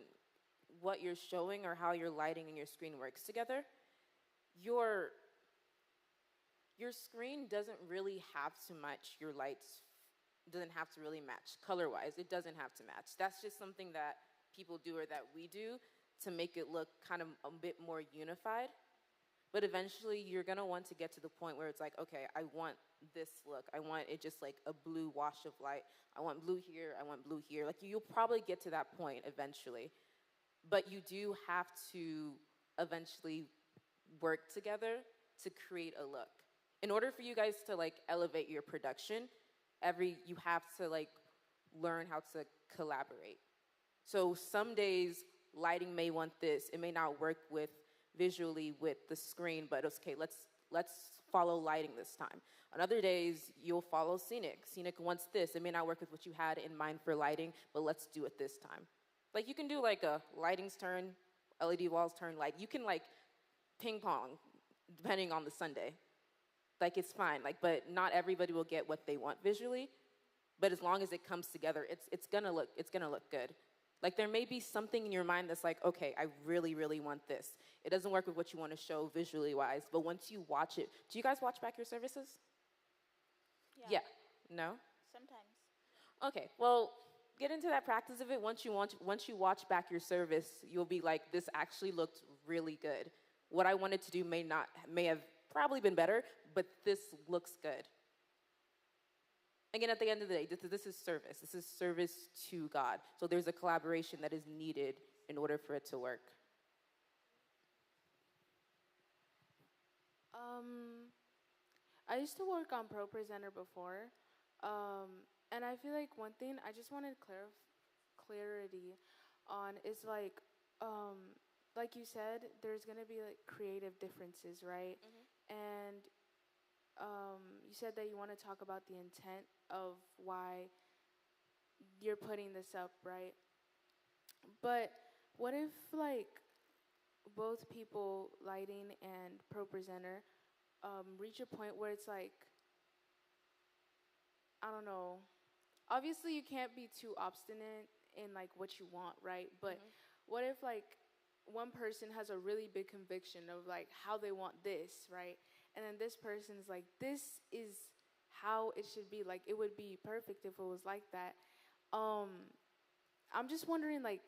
what you're showing or how your lighting and your screen works together, your screen doesn't really have to match your lights, doesn't have to really match color-wise. It doesn't have to match. That's just something that people do or that we do to make it look kind of a bit more unified. But eventually, you're going to want to get to the point where it's like, okay, I want this look. I want it just like a blue wash of light. I want blue here. I want blue here. Like, you'll probably get to that point eventually. But you do have to eventually work together to create a look. In order for you guys to, like, elevate your production, you have to, like, learn how to collaborate. So some days, lighting may want this. It may not work visually with the screen, but it's okay, let's follow lighting this time. On other days, you'll follow scenic. Scenic wants this. It may not work with what you had in mind for lighting, but let's do it this time. Like, you can do like a lighting's turn, LED walls turn, like you can like ping pong depending on the Sunday. like it's fine. Like, but not everybody will get what they want visually. But as long as it comes together, it's gonna look good. Like there may be something in your mind that's like, okay, I really, really want this. It doesn't work with what you want to show visually wise, but once you watch it, do you guys watch back your services? Yeah. No? Sometimes. Okay, well, get into that practice of it. Once you watch back your service, you'll be like, this actually looked really good. What I wanted to do may have probably been better, but this looks good. Again, at the end of the day, this is service. This is service to God. So there's a collaboration that is needed in order for it to work. I used to work on ProPresenter before, and I feel like one thing I just wanted clarity on is like you said, there's gonna be like creative differences, right? And you said that you want to talk about the intent of why you're putting this up, right? But what if like both people, lighting and ProPresenter, reach a point where it's like, I don't know, obviously you can't be too obstinate in like what you want, right? But what if like one person has a really big conviction of like how they want this, right? And then this person's like, this is how it should be. Like, it would be perfect if it was like that. I'm just wondering, like,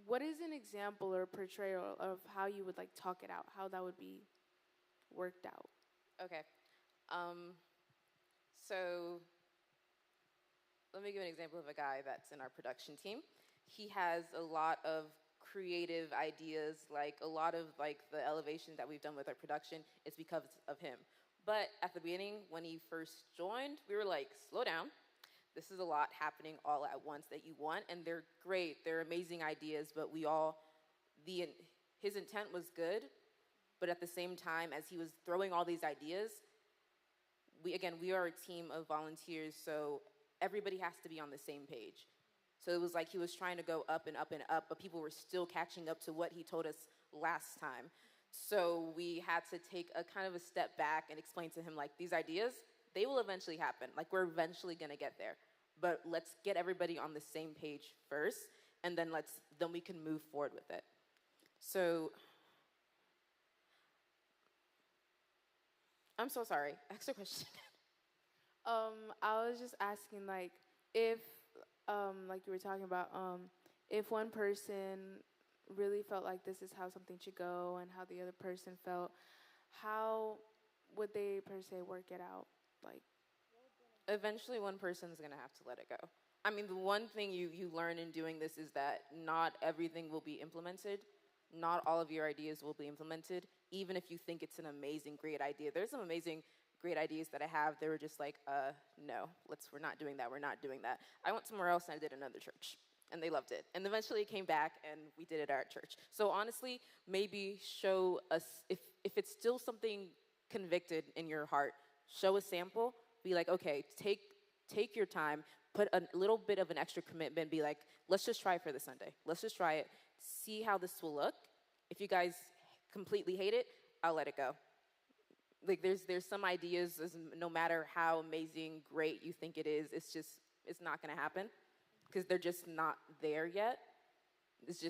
what is an example or portrayal of how you would, like, talk it out, how that would be worked out? Okay. So let me give an example of a guy that's in our production team. He has a lot of creative ideas, like a lot of like the elevation that we've done with our production is because of him. But at the beginning, when he first joined, we were like, slow down. This is a lot happening all at once that you want, and they're great. They're amazing ideas, but his intent was good, but at the same time, as he was throwing all these ideas, we are a team of volunteers, so everybody has to be on the same page. So it was like he was trying to go up and up and up, but people were still catching up to what he told us last time. So we had to take a kind of a step back and explain to him, like, these ideas, they will eventually happen. Like, we're eventually gonna get there. But let's get everybody on the same page first, and then we can move forward with it. So, I'm so sorry. Ask the question. I was just asking, like, if, like you were talking about, if one person really felt like this is how something should go and how the other person felt, how would they, per se, work it out? Like, eventually one person's gonna have to let it go. I mean, the one thing you learn in doing this is that not everything will be implemented. Not all of your ideas will be implemented, even if you think it's an amazing, great idea. There's some amazing, great ideas that I have. They were just like, no, we're not doing that. We're not doing that. I went somewhere else and I did another church, and they loved it. And eventually it came back, and we did it at our church. So honestly, maybe show us, if it's still something convicted in your heart, show a sample. Be like, okay, take your time, put a little bit of an extra commitment, be like, let's just try it for the Sunday. Let's just try it, see how this will look. If you guys completely hate it, I'll let it go. Like, there's some ideas, no matter how amazing, great you think it is, it's not gonna happen, because they're just not there yet. It's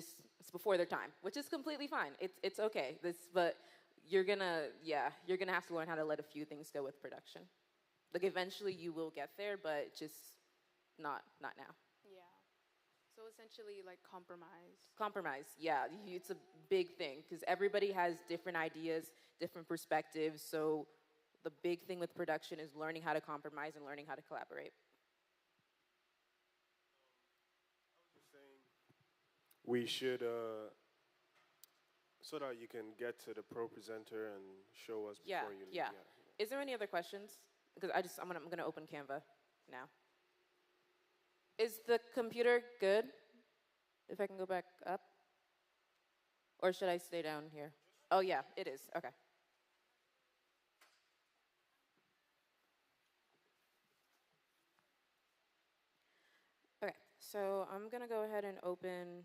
before their time, which is completely fine. It's okay. But you're gonna have to learn how to let a few things go with production. Like, eventually you will get there, but just not now. yeah. So essentially, like, compromise. Compromise, yeah, it's a big thing, because everybody has different ideas, different perspectives, so the big thing with production is learning how to compromise and learning how to collaborate. We should, so that you can get to the ProPresenter and show us Yeah, before you leave. yeah. Is there any other questions? Because I'm gonna open Canva now. Is the computer good? If I can go back up? Or should I stay down here? Oh yeah, it is, okay. Okay, so I'm gonna go ahead and open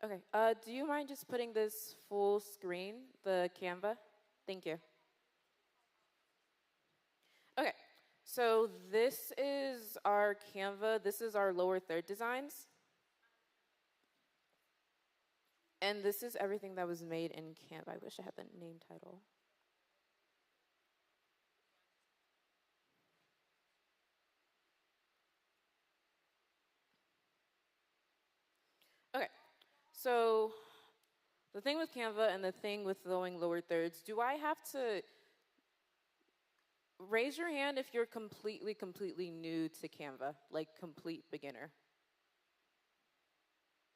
Okay. Do you mind just putting this full screen, the Canva? Thank you. Okay. So this is our Canva. This is our lower third designs. And this is everything that was made in Canva. I wish I had the name title. Okay. So the thing with Canva and the thing with going lower thirds, do I have to raise your hand if you're completely new to Canva, like complete beginner?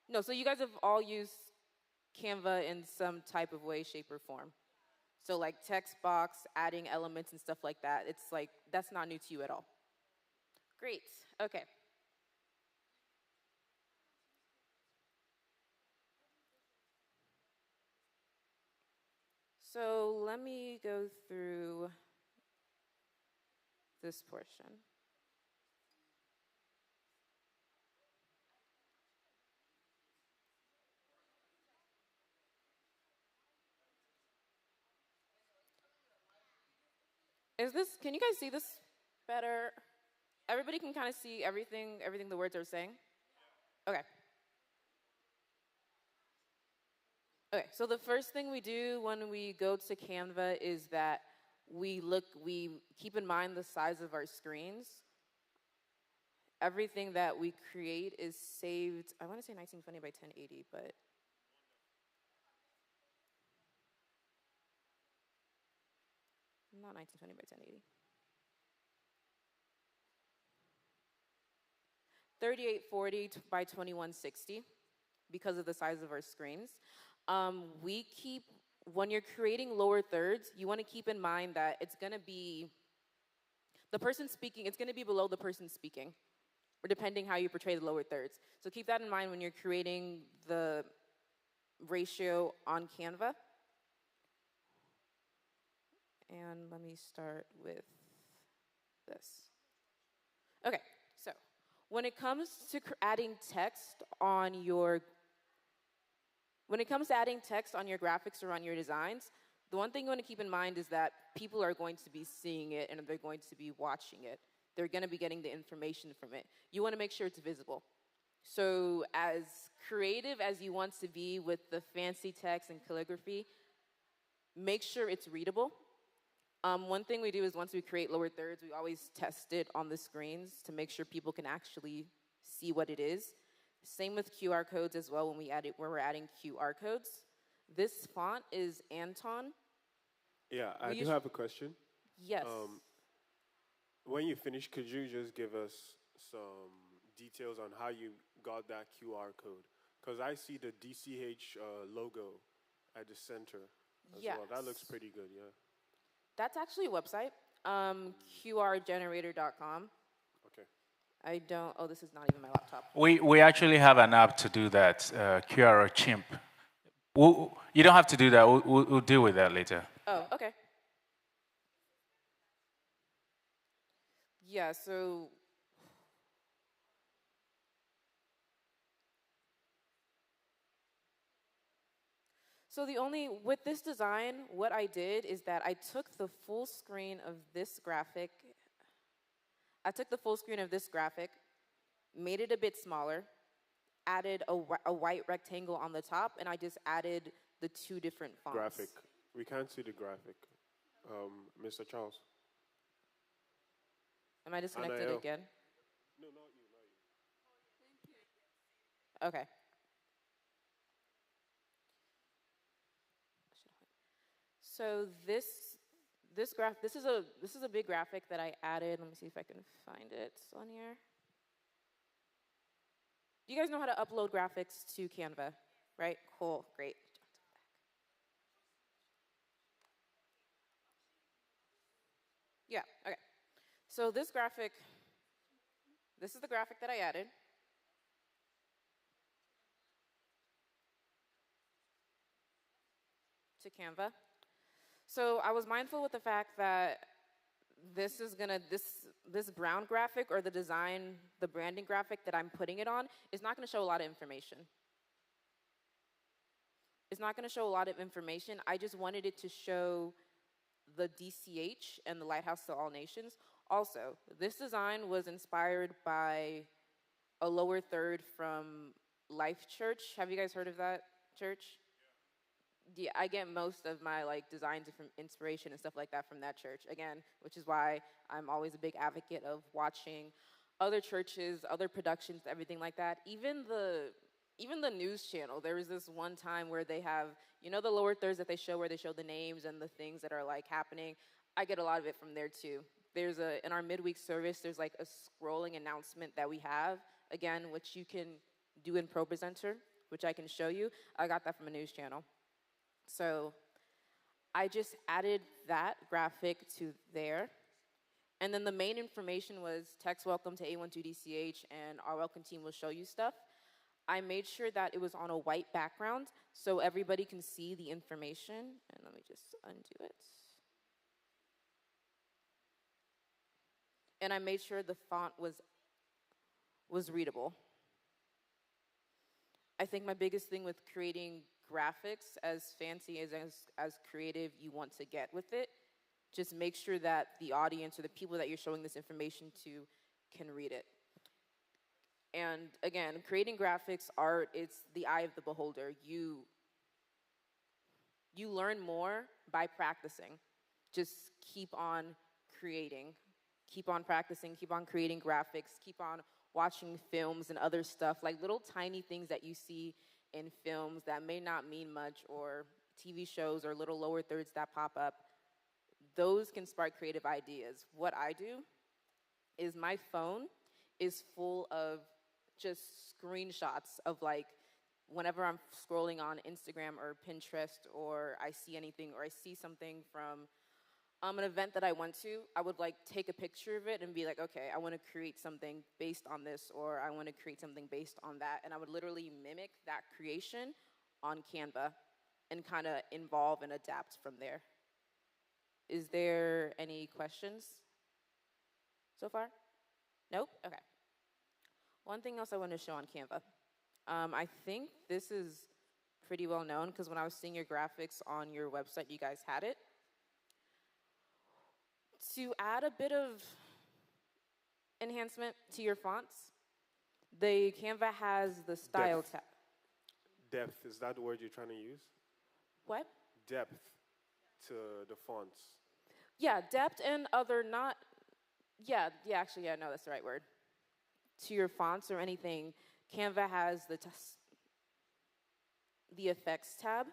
No, so you guys have all used Canva in some type of way, shape, or form. So like text box, adding elements and stuff like that. It's like, that's not new to you at all. Great, okay. So let me go through this portion. Can you guys see this better? Everybody can kind of see everything the words are saying? Okay. Okay, so the first thing we do when we go to Canva is that we keep in mind the size of our screens. Everything that we create is saved, I want to say 1920 by 1080, but not 1920 by 1080. 3840 by 2160 because of the size of our screens. When you're creating lower thirds, you want to keep in mind that it's going to be, the person speaking, it's going to be below the person speaking, or depending how you portray the lower thirds. So keep that in mind when you're creating the ratio on Canva. And let me start with this. Okay, so when it comes to adding text on your graphics or on your designs, the one thing you want to keep in mind is that people are going to be seeing it and they're going to be watching it. They're going to be getting the information from it. You want to make sure it's visible. So as creative as you want to be with the fancy text and calligraphy, make sure it's readable. One thing we do is once we create lower thirds, we always test it on the screens to make sure people can actually see what it is. Same with QR codes as well when we're adding QR codes. This font is Anton. Yeah, I do have a question. Yes. When you finish, could you just give us some details on how you got that QR code? Because I see the DCH logo at the center as well. That looks pretty good, yeah. That's actually a website, qrgenerator.com. This is not even my laptop. We actually have an app to do that, QR Chimp. You don't have to do that. We'll deal with that later. Oh, okay. Yeah, so with this design, what I did is that I took the full screen of this graphic, made it a bit smaller, added a white rectangle on the top, and I just added the two different fonts. Graphic. We can't see the graphic. Mr. Charles. Am I disconnected again? No, not you. Okay. So this is a big graphic that I added. Let me see if I can find it on here. You guys know how to upload graphics to Canva, right? Cool, great. Yeah, okay. So this is the graphic that I added. To Canva. So I was mindful with the fact that this brown graphic or the design, the branding graphic that I'm putting it on is not gonna show a lot of information. It's not going to show a lot of information. I just wanted it to show the DCH and the Lighthouse to All Nations. Also, this design was inspired by a lower third from Life Church. Have you guys heard of that church? Yeah, I get most of my like designs from inspiration and stuff like that from that church. Again, which is why I'm always a big advocate of watching other churches, other productions, everything like that. Even the news channel. There was this one time where they have, you know, the lower thirds that they show where they show the names and the things that are like happening. I get a lot of it from there too. There's in our midweek service, there's like a scrolling announcement that we have, again, which you can do in ProPresenter, which I can show you. I got that from a news channel. So I just added that graphic to there. And then the main information was text welcome to A12DCH and our welcome team will show you stuff. I made sure that it was on a white background so everybody can see the information. And let me just undo it. And I made sure the font was readable. I think my biggest thing with creating graphics, as fancy as creative you want to get with it, just make sure that the audience or the people that you're showing this information to can read it. And again, creating graphics, art, it's the eye of the beholder. You learn more by practicing. Just keep on creating. Keep on practicing, keep on creating graphics, keep on watching films and other stuff, like little tiny things that you see in films that may not mean much, or TV shows or little lower thirds that pop up. Those can spark creative ideas. What I do is my phone is full of just screenshots of like whenever I'm scrolling on Instagram or Pinterest or I see anything or I see something from an event that I went to, I would like take a picture of it and be like, okay, I want to create something based on this, or I want to create something based on that. And I would literally mimic that creation on Canva and kind of involve and adapt from there. Is there any questions so far? Nope? Okay. One thing else I want to show on Canva. I think this is pretty well known because when I was seeing your graphics on your website, you guys had it. To add a bit of enhancement to your fonts, the Canva has the style tab. Depth, is that the word you're trying to use? What? Depth to the fonts. Yeah, depth and other not, actually, no, that's the right word. To your fonts or anything, Canva has the effects tab.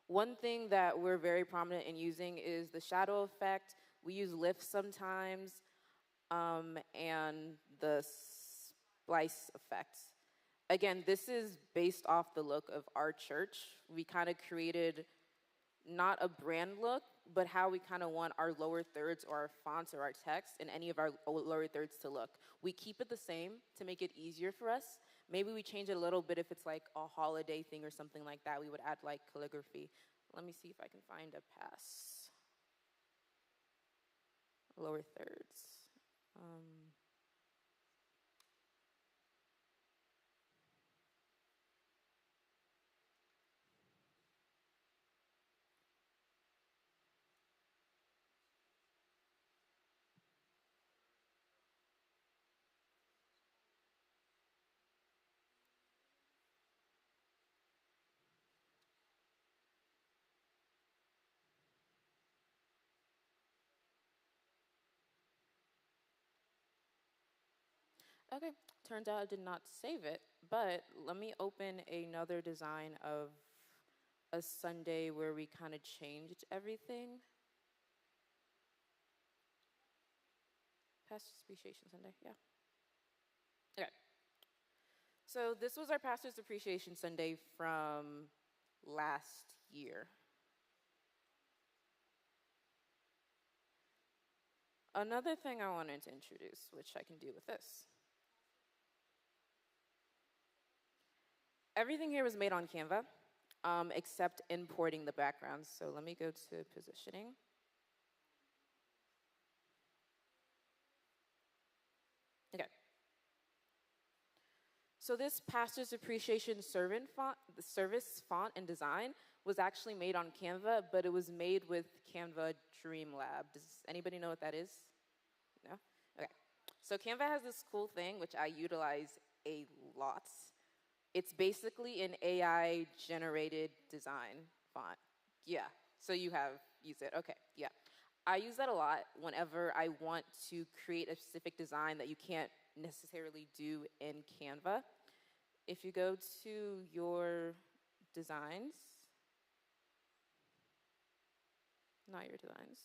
One thing that we're very prominent in using is the shadow effect. We use lift sometimes, and the splice effect. Again, this is based off the look of our church. We kind of created not a brand look, but how we kind of want our lower thirds or our fonts or our text and any of our lower thirds to look. We keep it the same to make it easier for us. Maybe we change it a little bit if it's like a holiday thing or something like that. We would add like calligraphy. Let me see if I can find a pass. Lower thirds. Okay, turns out I did not save it, but let me open another design of a Sunday where we kind of changed everything. Pastor's Appreciation Sunday, yeah. Okay. So this was our Pastor's Appreciation Sunday from last year. Another thing I wanted to introduce, which I can do with this. Everything here was made on Canva, except importing the backgrounds. So let me go to positioning. Okay. So this Pastor's Appreciation servant font, the service font and design was actually made on Canva, but it was made with Canva Dreamlab. Does anybody know what that is? No? Okay. So Canva has this cool thing, which I utilize a lot. It's basically an AI-generated design font. Yeah, so you have used it. Okay, yeah. I use that a lot whenever I want to create a specific design that you can't necessarily do in Canva. If you go to your designs, not your designs.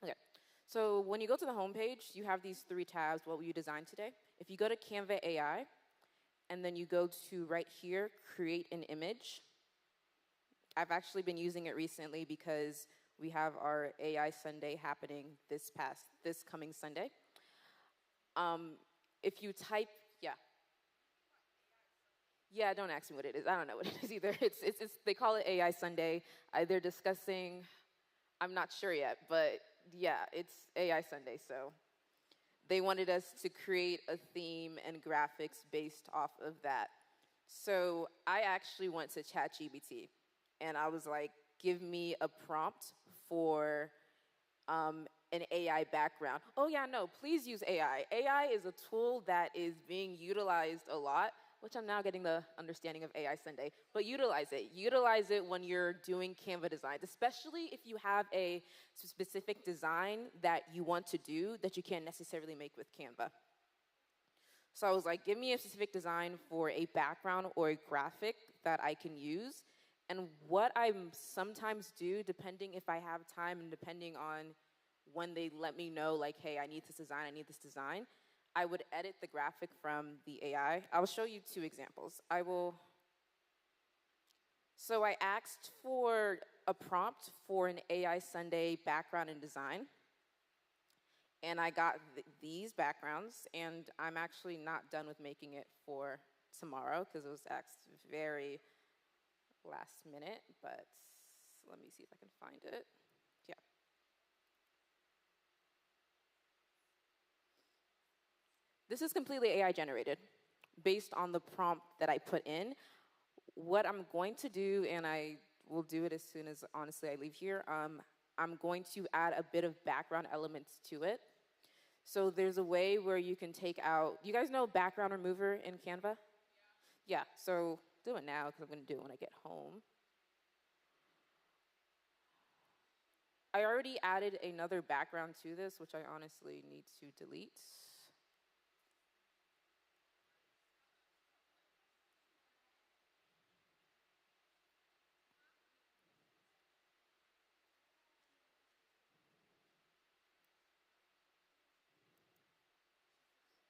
Okay, so when you go to the home page, you have these 3 tabs, what will you design today? If you go to Canva AI, and then you go to right here, create an image. I've actually been using it recently because we have our AI Sunday happening this coming Sunday. If you type, yeah, don't ask me what it is. I don't know what it is either. They call it AI Sunday. They're discussing, I'm not sure yet, but yeah, it's AI Sunday, so they wanted us to create a theme and graphics based off of that. So I actually went to ChatGPT, and I was like, give me a prompt for an AI background. Oh yeah, no, please use AI. AI is a tool that is being utilized a lot, which I'm now getting the understanding of AI Sunday, but utilize it. Utilize it when you're doing Canva designs, especially if you have a specific design that you want to do that you can't necessarily make with Canva. So I was like, give me a specific design for a background or a graphic that I can use. And what I sometimes do, depending if I have time and depending on when they let me know, like, hey, I need this design, I would edit the graphic from the AI. I'll show you 2 examples. So I asked for a prompt for an AI Sunday background and design. And I got these backgrounds, and I'm actually not done with making it for tomorrow because it was asked very last minute, but let me see if I can find it. Yeah. This is completely AI generated based on the prompt that I put in. What I'm going to do, and I will do it as soon as, honestly, I leave here, I'm going to add a bit of background elements to it. So there's a way where you can take out, you guys know background remover in Canva? Yeah, so do it now because I'm going to do it when I get home. I already added another background to this, which I honestly need to delete.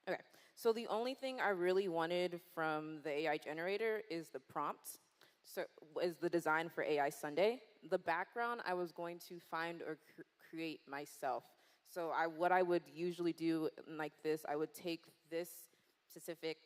Okay, so the only thing I really wanted from the AI generator is the prompt. So is the design for AI Sunday. The background I was going to find or create myself. So what I would usually do like this, I would take this specific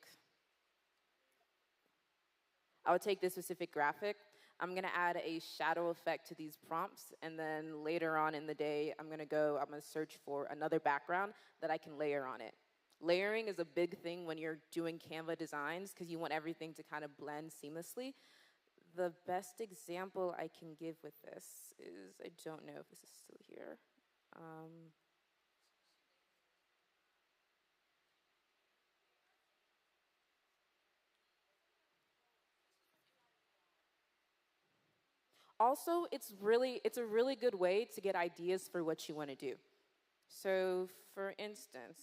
graphic. I'm gonna add a shadow effect to these prompts, and then later on in the day, I'm gonna search for another background that I can layer on it. Layering is a big thing when you're doing Canva designs because you want everything to kind of blend seamlessly. The best example I can give with this is, I don't know if this is still here. Also, it's a really good way to get ideas for what you want to do. So, for instance,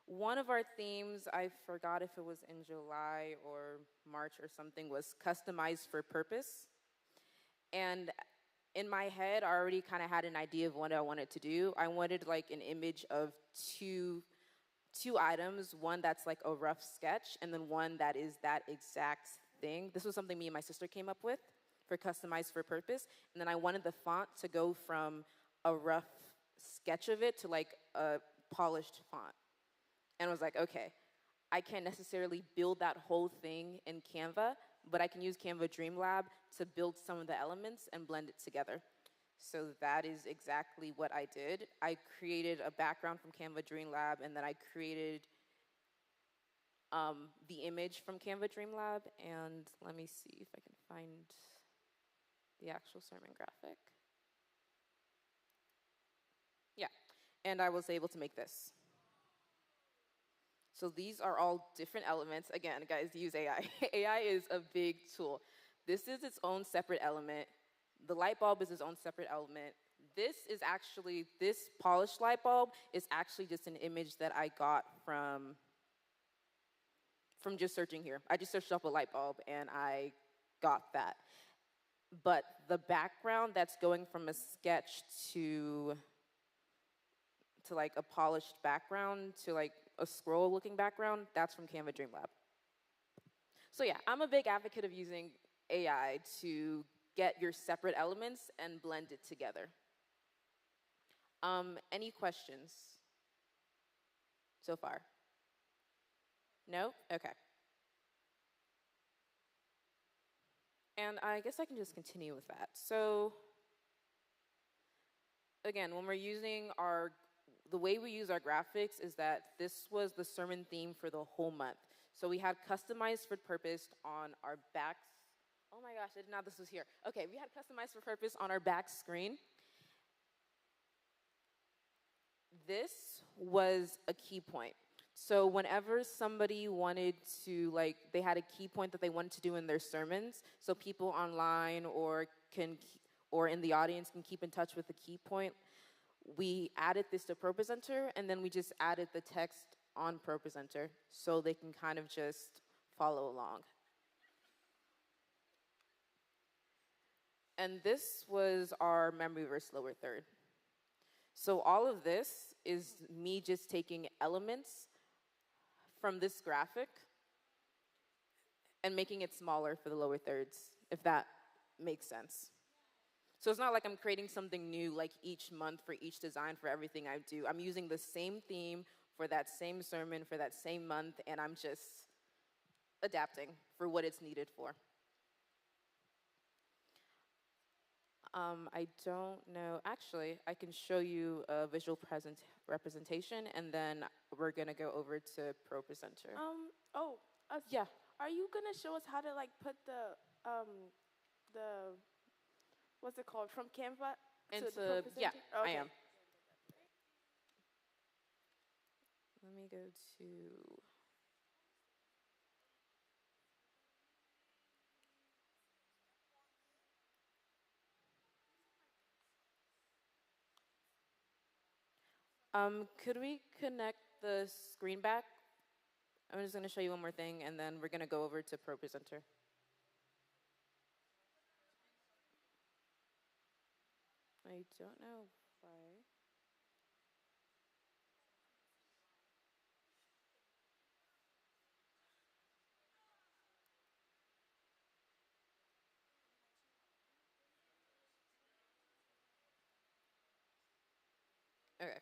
one of our themes, I forgot if it was in July or March or something, was customized for purpose. And in my head, I already kind of had an idea of what I wanted to do. I wanted like an image of two items, one that's like a rough sketch, and then one that is that exact thing. This was something me and my sister came up with for customized for purpose. And then I wanted the font to go from a rough sketch of it to like a polished font. And I was like, okay, I can't necessarily build that whole thing in Canva, but I can use Canva Dreamlab to build some of the elements and blend it together. So that is exactly what I did. I created a background from Canva Dreamlab, and then I created the image from Canva Dreamlab. And let me see if I can find the actual sermon graphic. Yeah, and I was able to make this. So these are all different elements. Again, guys, use AI. AI is a big tool. This is its own separate element. The light bulb is its own separate element. This polished light bulb is actually just an image that I got from just searching here. I just searched up a light bulb and I got that. But the background that's going from a sketch to like a polished background to like a scroll looking background, that's from Canva Dreamlab. So yeah, I'm a big advocate of using AI to get your separate elements and blend it together. Any questions so far? No? Okay. And I guess I can just continue with that. So again, when we're using the way we use our graphics is that this was the sermon theme for the whole month. So we had customized for purpose on our backs. Oh my gosh, I didn't know this was here. Okay, we had customized for purpose on our back screen. This was a key point. So whenever somebody wanted to, like, they had a key point that they wanted to do in their sermons, so people online or in the audience can keep in touch with the key point, we added this to ProPresenter, and then we just added the text on ProPresenter so they can kind of just follow along. And this was our memory verse lower third. So all of this is me just taking elements from this graphic and making it smaller for the lower thirds, if that makes sense. So it's not like I'm creating something new like each month for each design for everything I do. I'm using the same theme for that same sermon for that same month, and I'm just adapting for what it's needed for. I don't know. Actually, I can show you a visual representation, and then we're gonna go over to ProPresenter. Yeah. Are you gonna show us how to like put the what's it called from Canva to the ProPresenter? Yeah, okay. I am. Let me go to. Could we connect the screen back? I'm just going to show you one more thing, and then we're going to go over to ProPresenter. I don't know why. Okay.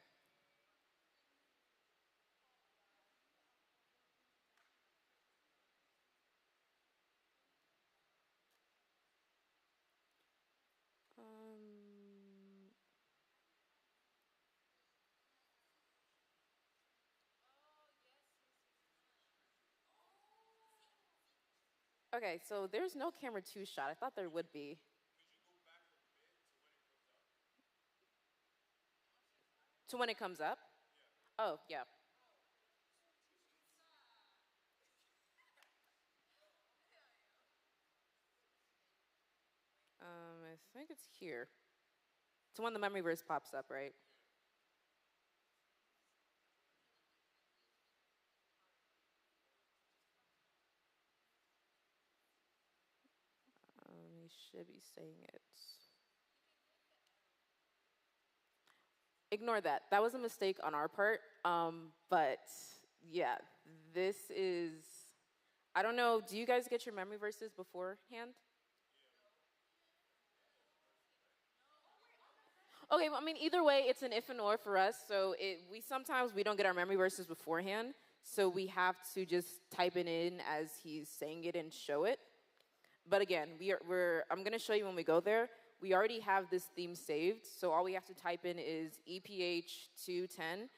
Okay, so there's no camera 2 shot. I thought there would be. To when it comes up? Oh, yeah. I think it's here. To when the memory verse pops up, right? He should be saying it. Ignore that. That was a mistake on our part. But yeah, this is. I don't know. Do you guys get your memory verses beforehand? Okay, well, I mean, either way, it's an if and or for us. So we sometimes we don't get our memory verses beforehand. So we have to just type it in as he's saying it and show it. But again, I'm going to show you when we go there. We already have this theme saved, so all we have to type in is EPH 210,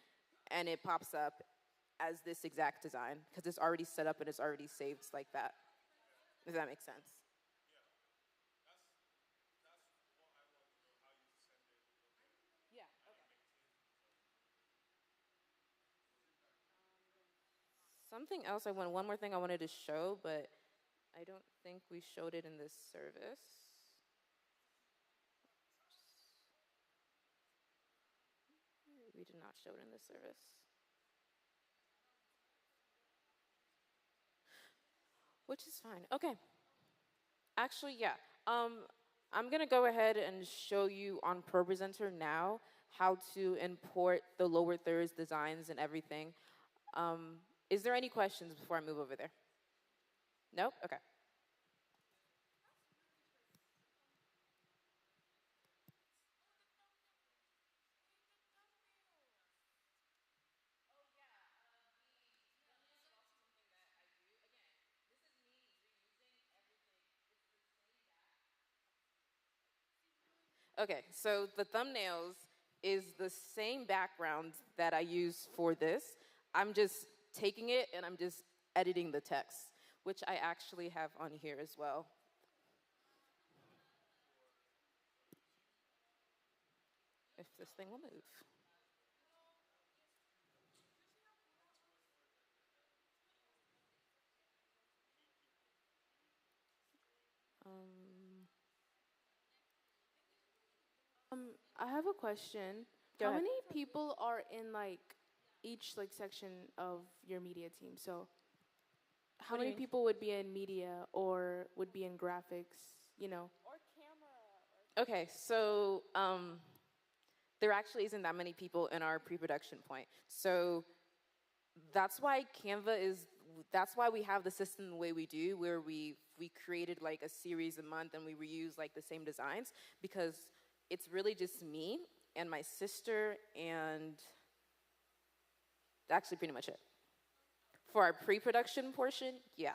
and it pops up as this exact design, because it's already set up and it's already saved like that. Does that make sense? Something else one more thing I wanted to show, but I don't think we showed it in this service. We did not show it in this service. Which is fine. Okay. Actually, yeah. I'm gonna go ahead and show you on ProPresenter now how to import the lower thirds designs and everything. Is there any questions before I move over there? Nope? Okay. Okay, so the thumbnails is the same background that I use for this. I'm just taking it and I'm just editing the text, which I actually have on here as well. If this thing will move. I have a question. Go How ahead. many people are in like each like section of your media team? So how What do you many mean? people would be in media or would be in graphics, you know? Okay, so there actually isn't that many people in our pre-production point. So that's why that's why we have the system the way we do, where we created like a series a month and we reuse like the same designs, because it's really just me and my sister and actually pretty much it. For our pre-production portion, yeah.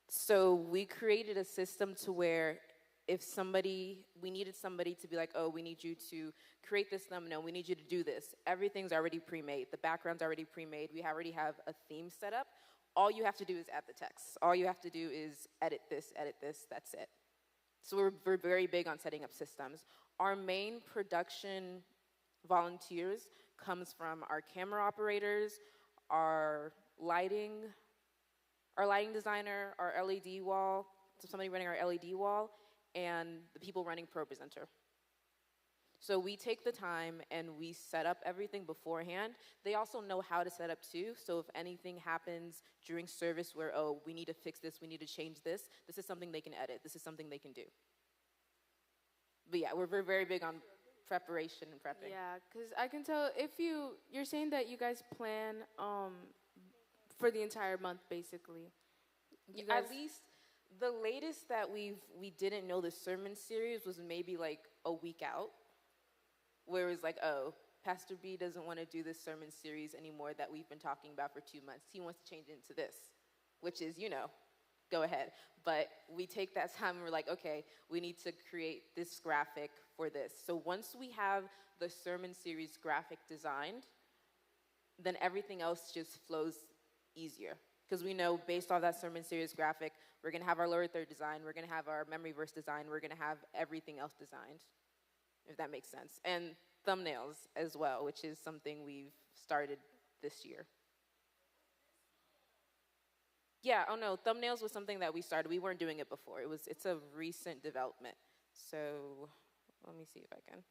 So we created a system to where if we needed somebody to be like, oh, we need you to create this thumbnail, we need you to do this. Everything's already pre-made. The background's already pre-made. We already have a theme set up. All you have to do is add the text. All you have to do is edit this, that's it. So we're very big on setting up systems. Our main production volunteers comes from our camera operators, our lighting designer, our LED wall, so somebody running our LED wall, and the people running ProPresenter. So we take the time and we set up everything beforehand. They also know how to set up too, so if anything happens during service where, oh, we need to fix this, we need to change this is something they can edit, this is something they can do. But yeah, we're very big on preparation and prepping. Yeah, because I can tell if you're saying that you guys plan for the entire month basically. You guys, At least the latest that we didn't know the sermon series was maybe like a week out, where it was like, oh, Pastor B doesn't want to do this sermon series anymore that we've been talking about for 2 months. He wants to change it into this, which is, go ahead. But we take that time and we're like, okay, we need to create this graphic for this. So once we have the sermon series graphic designed, then everything else just flows easier. Because we know based on that sermon series graphic, we're going to have our lower third design, we're going to have our memory verse design, we're going to have everything else designed, if that makes sense. And thumbnails as well, which is something we've started this year. Yeah, oh no, thumbnails was something that we started. We weren't doing it before. It's a recent development. So let me see if I can.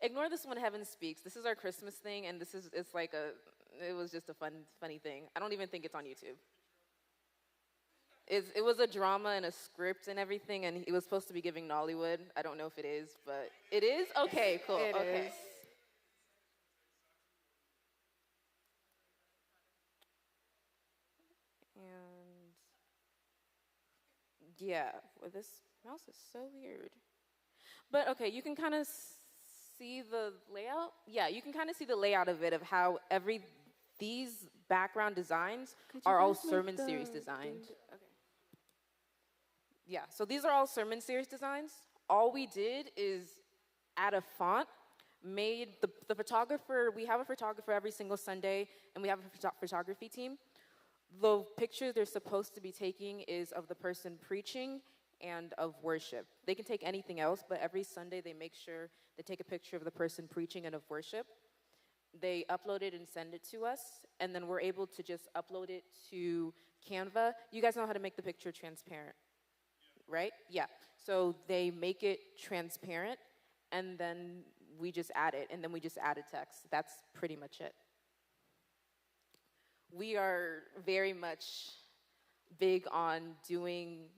Ignore this when Heaven Speaks. This is our Christmas thing, and it was just a funny thing. I don't even think it's on YouTube. It was a drama and a script and everything, and it was supposed to be giving Nollywood. I don't know if it is, but it is? Okay, cool. It okay. is. And yeah, well, this mouse is so weird. But okay, you can kind of see the layout. Yeah, you can kind of see the layout of it, of how these background designs Could you are all guys make sermon the- series designed. Okay. Yeah, so these are all sermon series designs. All we did is add a font, made the photographer, we have a photographer every single Sunday, and we have a photography team. The picture they're supposed to be taking is of the person preaching and of worship. They can take anything else, but every Sunday they make sure they take a picture of the person preaching and of worship. They upload it and send it to us, and then we're able to just upload it to Canva. You guys know how to make the picture transparent, right? Yeah. So they make it transparent, and then we just add it, and then we just add a text. That's pretty much it. We are very much big on doing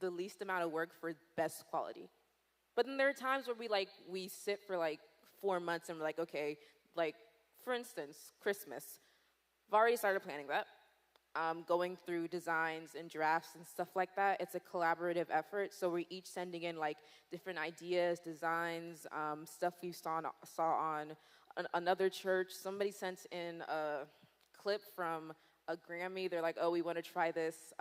the least amount of work for best quality. But then there are times where we sit for 4 months and we're like, okay, for instance, Christmas. I've already started planning that. Going through designs and drafts and stuff like that. It's a collaborative effort, so we're each sending in different ideas, designs, stuff we saw on another church. Somebody sent in a clip from a Grammy. They're like, oh, we want to try this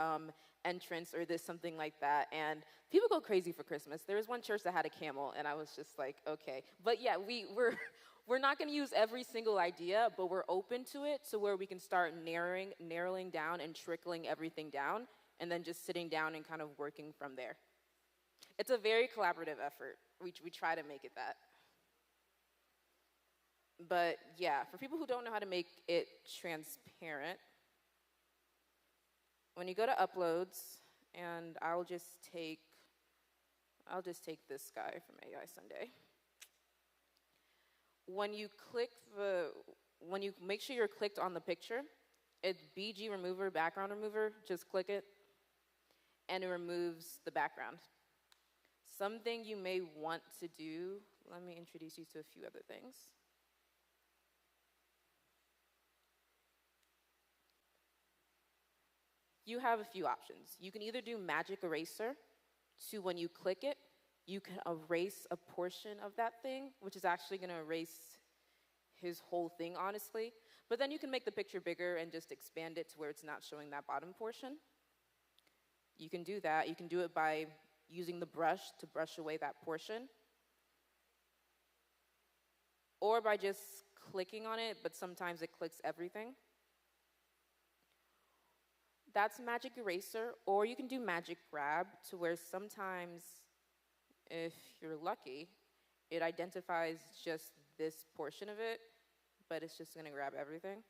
entrance or this something like that. And people go crazy for Christmas. There was one church that had a camel, and I was just like, okay. But yeah, we're not going to use every single idea, but we're open to it to where we can start narrowing down and trickling everything down, and then just sitting down and kind of working from there. It's a very collaborative effort. We try to make it that. But yeah, for people who don't know how to make it transparent, when you go to uploads, and I'll just take this guy from AI Sunday. When you make sure you're clicked on the picture, it's BG remover, background remover, just click it, and it removes the background. Something you may want to do, let me introduce you to a few other things. You have a few options. You can either do magic eraser, to when you click it, you can erase a portion of that thing, which is actually going to erase his whole thing, honestly. But then you can make the picture bigger and just expand it to where it's not showing that bottom portion. You can do that. You can do it by using the brush to brush away that portion, or by just clicking on it, but sometimes it clicks everything. That's magic eraser, or you can do magic grab, to where sometimes, if you're lucky, it identifies just this portion of it, but it's just gonna grab everything.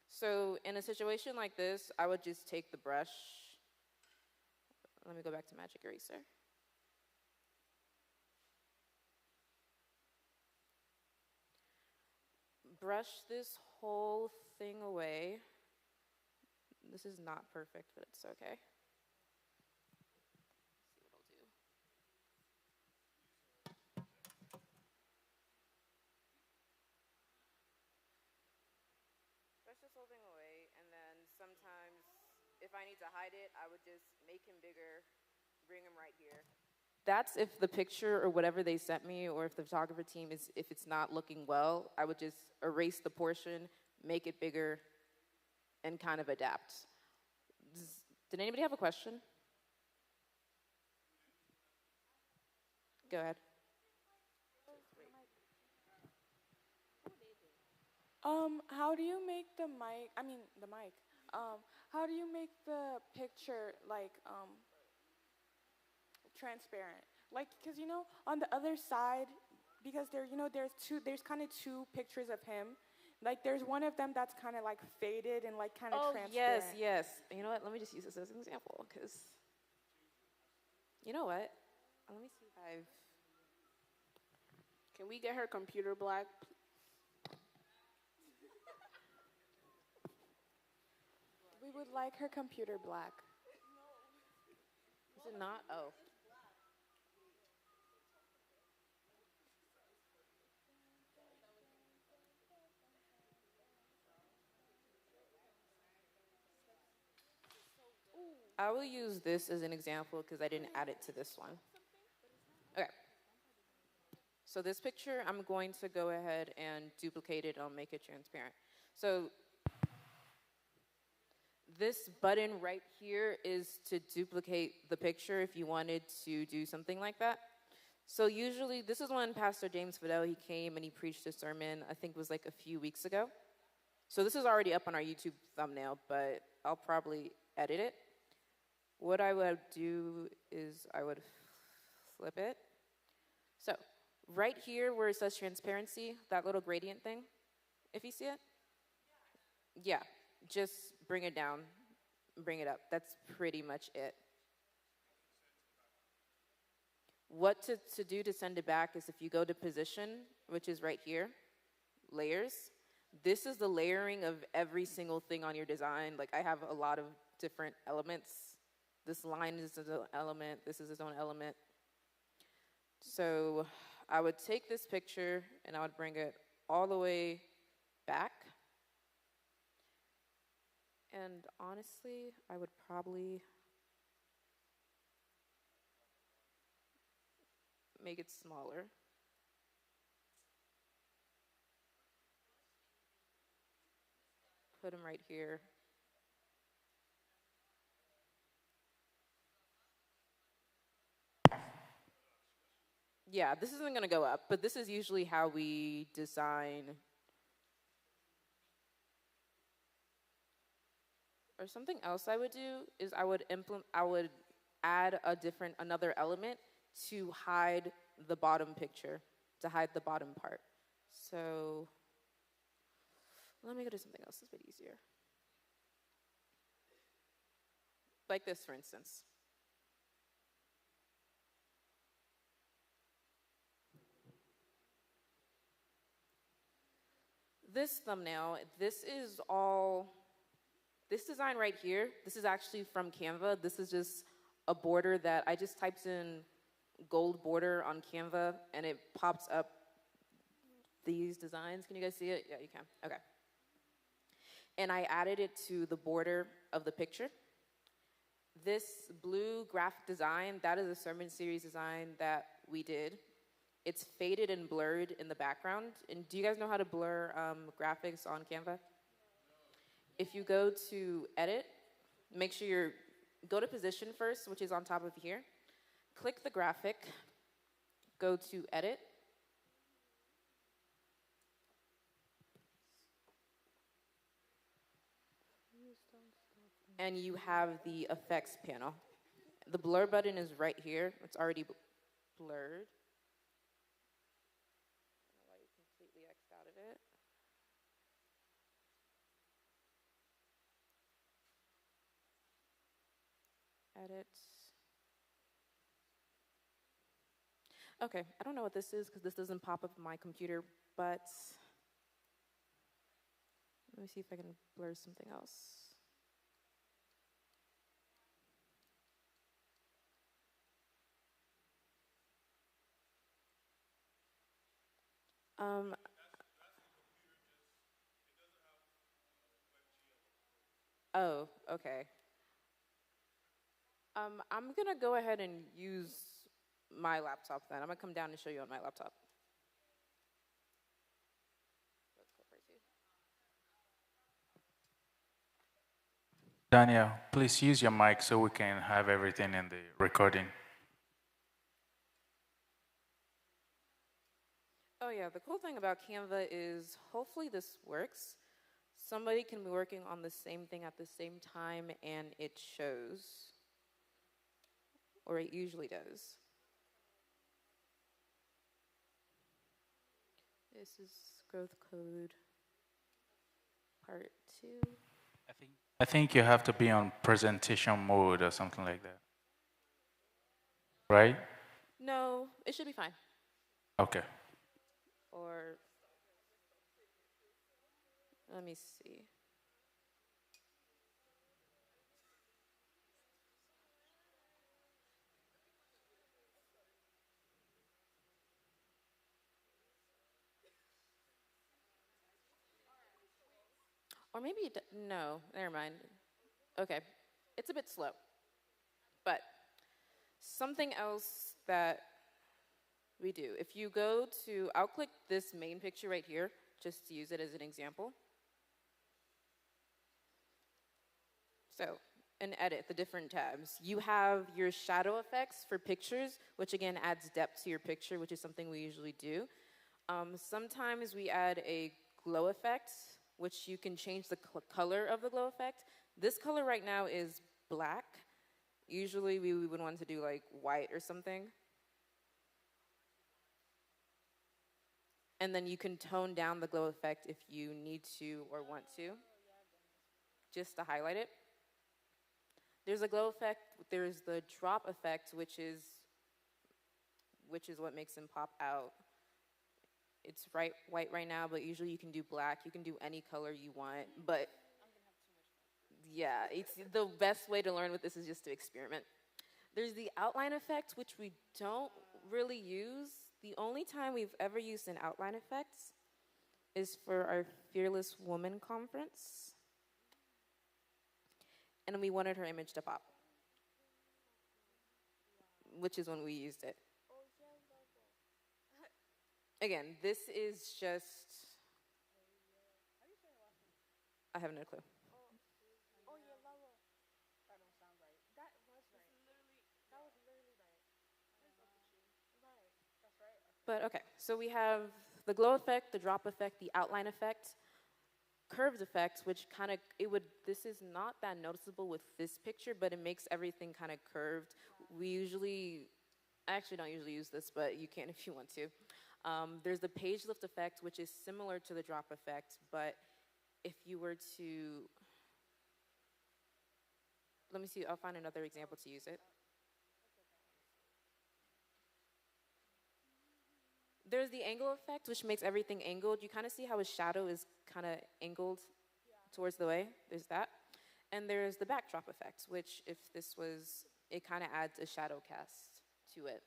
So in a situation like this, I would just take the brush. Let me go back to magic eraser. Brush this whole thing away. This is not perfect, but it's okay. Let's see what I'll do. Brush this whole thing away, and then sometimes, if I need to hide it, I would just make him bigger, bring him right here. That's if the picture or whatever they sent me, or if the photographer team if it's not looking well, I would just erase the portion, make it bigger, and kind of adapt. Did anybody have a question? Go ahead. How do you make the mic? How do you make the picture transparent? Because on the other side, because there's kind of two pictures of him. There's one of them that's kind of faded and kind of transparent. Yes. You know what? Let me just use this as an example, because you know what? Let me see if I've. Can we get her computer black? We would like her computer black. Is it not? Oh. I will use this as an example because I didn't add it to this one. Okay. So this picture, I'm going to go ahead and duplicate it. I'll make it transparent. So this button right here is to duplicate the picture if you wanted to do something like that. So usually, this is when Pastor James Fidel, he came and he preached a sermon, I think it was like a few weeks ago. So this is already up on our YouTube thumbnail, but I'll probably edit it. What I would do is I would flip it. So right here where it says transparency, that little gradient thing, if you see it? Yeah, just bring it down, bring it up. That's pretty much it. What to do to send it back is if you go to position, which is right here, layers. This is the layering of every single thing on your design. Like I have a lot of different elements. This line is its own element. This is its own element. So I would take this picture and I would bring it all the way back. And honestly, I would probably make it smaller. Put them right here. Yeah, this isn't going to go up, but this is usually how we design. Or something else I would do is I would add another element to hide the bottom picture, to hide the bottom part. So let me go to something else that's a bit easier. Like this, for instance. This thumbnail, this design right here, this is actually from Canva. This is just a border that I just typed in gold border on Canva, and it pops up these designs. Can you guys see it? Yeah, you can. Okay. And I added it to the border of the picture. This blue graphic design, that is a sermon series design that we did. It's faded and blurred in the background. And do you guys know how to blur graphics on Canva? If you go to edit, make sure go to position first, which is on top of here. Click the graphic, go to edit. And you have the effects panel. The blur button is right here. It's already blurred. I don't know why you completely X'd out of it. Edit. Okay, I don't know what this is because this doesn't pop up on my computer, but let me see if I can blur something else. Oh, okay. I'm gonna go ahead and use my laptop then. I'm gonna come down and show you on my laptop. Daniel, please use your mic so we can have everything in the recording. Oh yeah, the cool thing about Canva is hopefully this works. Somebody can be working on the same thing at the same time and it shows. Or it usually does. This is growth code part 2. I think you have to be on presentation mode or something like that. Right? No, it should be fine. Okay. Or let me see. Or maybe, no, never mind. Okay, it's a bit slow. But something else that we do, if you go to, I'll click this main picture right here, just to use it as an example. So, and edit the different tabs. You have your shadow effects for pictures, which again adds depth to your picture, which is something we usually do. Sometimes we add a glow effect, which you can change the color of the glow effect. This color right now is black. Usually we would want to do like white or something. And then you can tone down the glow effect if you need to or want to, just to highlight it. There's a glow effect, there's the drop effect, which is what makes them pop out. It's white right now, but usually you can do black, you can do any color you want, but yeah, it's the best way to learn with this is just to experiment. There's the outline effect, which we don't really use. The only time we've ever used an outline effect is for our Fearless Woman conference. And we wanted her image to pop, which is when we used it. Again, this is just, I have no clue. But okay, so we have the glow effect, the drop effect, the outline effect, curved effect, which kind of, this is not that noticeable with this picture, but it makes everything kind of curved. I actually don't usually use this, but you can if you want to. There's the page lift effect, which is similar to the drop effect, but if you were to, let me see, I'll find another example to use it. There's the angle effect, which makes everything angled. You kind of see how his shadow is kind of angled towards the way. There's that. And there's the backdrop effect, which if this was, it kind of adds a shadow cast to it.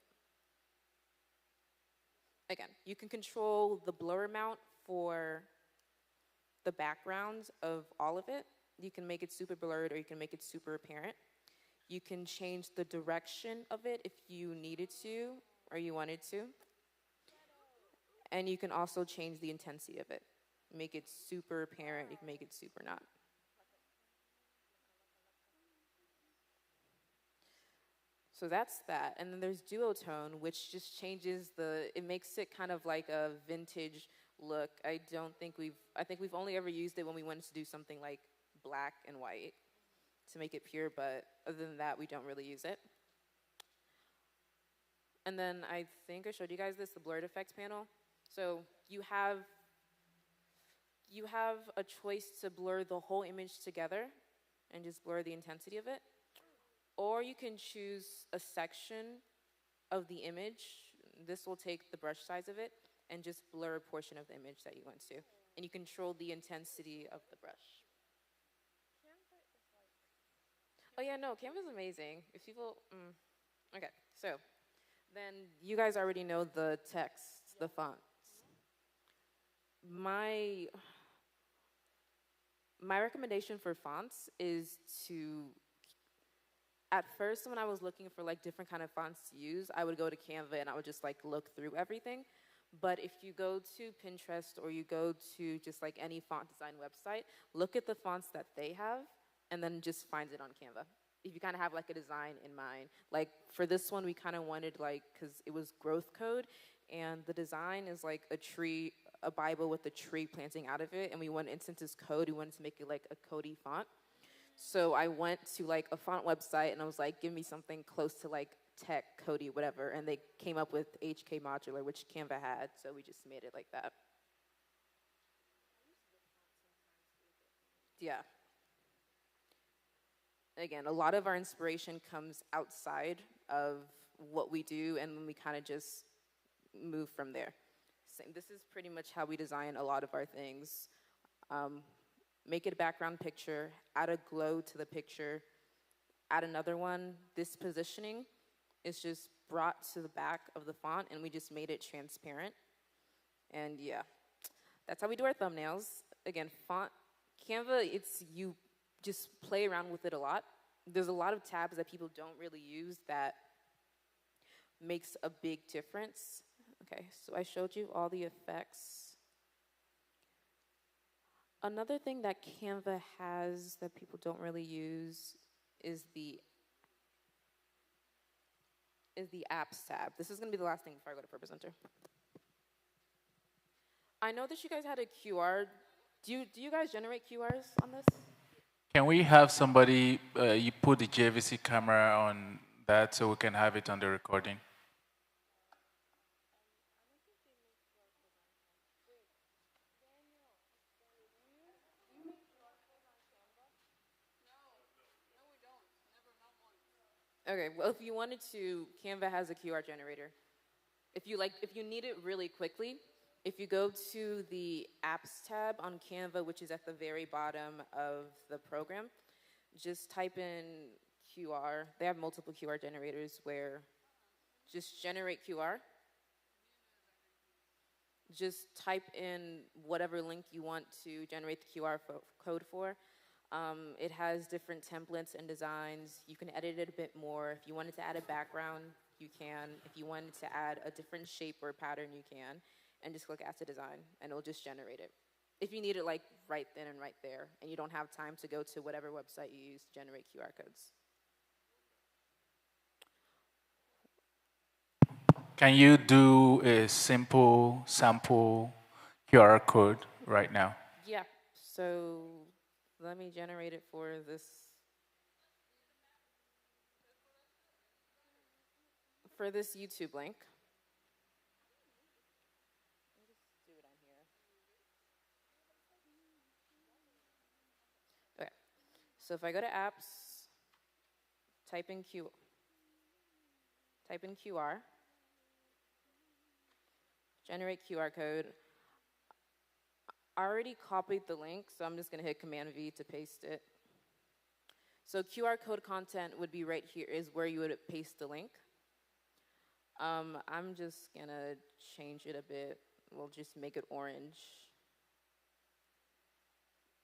Again, you can control the blur amount for the background of all of it. You can make it super blurred or you can make it super apparent. You can change the direction of it if you needed to or you wanted to. And you can also change the intensity of it. Make it super apparent, you can make it super not. So that's that. And then there's duotone, which just changes it makes it kind of like a vintage look. I think we've only ever used it when we wanted to do something like black and white to make it pure, but other than that, we don't really use it. And then I think I showed you guys the blurred effects panel. So you have a choice to blur the whole image together and just blur the intensity of it. Or you can choose a section of the image. This will take the brush size of it and just blur a portion of the image that you want to. And you control the intensity of the brush. Oh yeah, no, Canva's amazing. If people, okay, so then you guys already know the text, the fonts. My recommendation for fonts is to, at first when I was looking for like different kind of fonts to use, I would go to Canva and I would just like look through everything. But if you go to Pinterest or you go to just like any font design website, look at the fonts that they have and then just find it on Canva. If you kind of have like a design in mind. Like for this one, we kind of wanted like, because it was growth code and the design is like a tree, a Bible with a tree planting out of it, and we wanted, and since it's code, we wanted to make it like a Cody font. So I went to like a font website and I was like, give me something close to like Tech, Cody, whatever, and they came up with HK Modular, which Canva had, so we just made it like that. Yeah. Again, a lot of our inspiration comes outside of what we do, and then we kind of just move from there. This is pretty much how we design a lot of our things. Make it a background picture, add a glow to the picture, add another one. This positioning is just brought to the back of the font, and we just made it transparent. And yeah, that's how we do our thumbnails. Again, font, Canva, you just play around with it a lot. There's a lot of tabs that people don't really use that makes a big difference. Okay, so I showed you all the effects. Another thing that Canva has that people don't really use is the apps tab. This is going to be the last thing before I go to ProPresenter. I know that you guys had a QR. Do you guys generate QRs on this? Can we have somebody, you put the JVC camera on that so we can have it on the recording? Okay, well, if you wanted to, Canva has a QR generator. If you need it really quickly, if you go to the apps tab on Canva, which is at the very bottom of the program, just type in QR. They have multiple QR generators where just generate QR. Just type in whatever link you want to generate the QR code for. It has different templates and designs. You can edit it a bit more. If you wanted to add a background, you can. If you wanted to add a different shape or pattern, you can. And just click Add to Design, and it'll just generate it. If you need it like right then and right there, and you don't have time to go to whatever website you use to generate QR codes. Can you do a simple sample QR code right now? Yeah, so let me generate it for this. For this YouTube link. Okay, so if I go to apps, type in QR, generate QR code. I already copied the link, so I'm just gonna hit Command V to paste it. So QR code content would be right here, is where you would paste the link. I'm just gonna change it a bit. We'll just make it orange.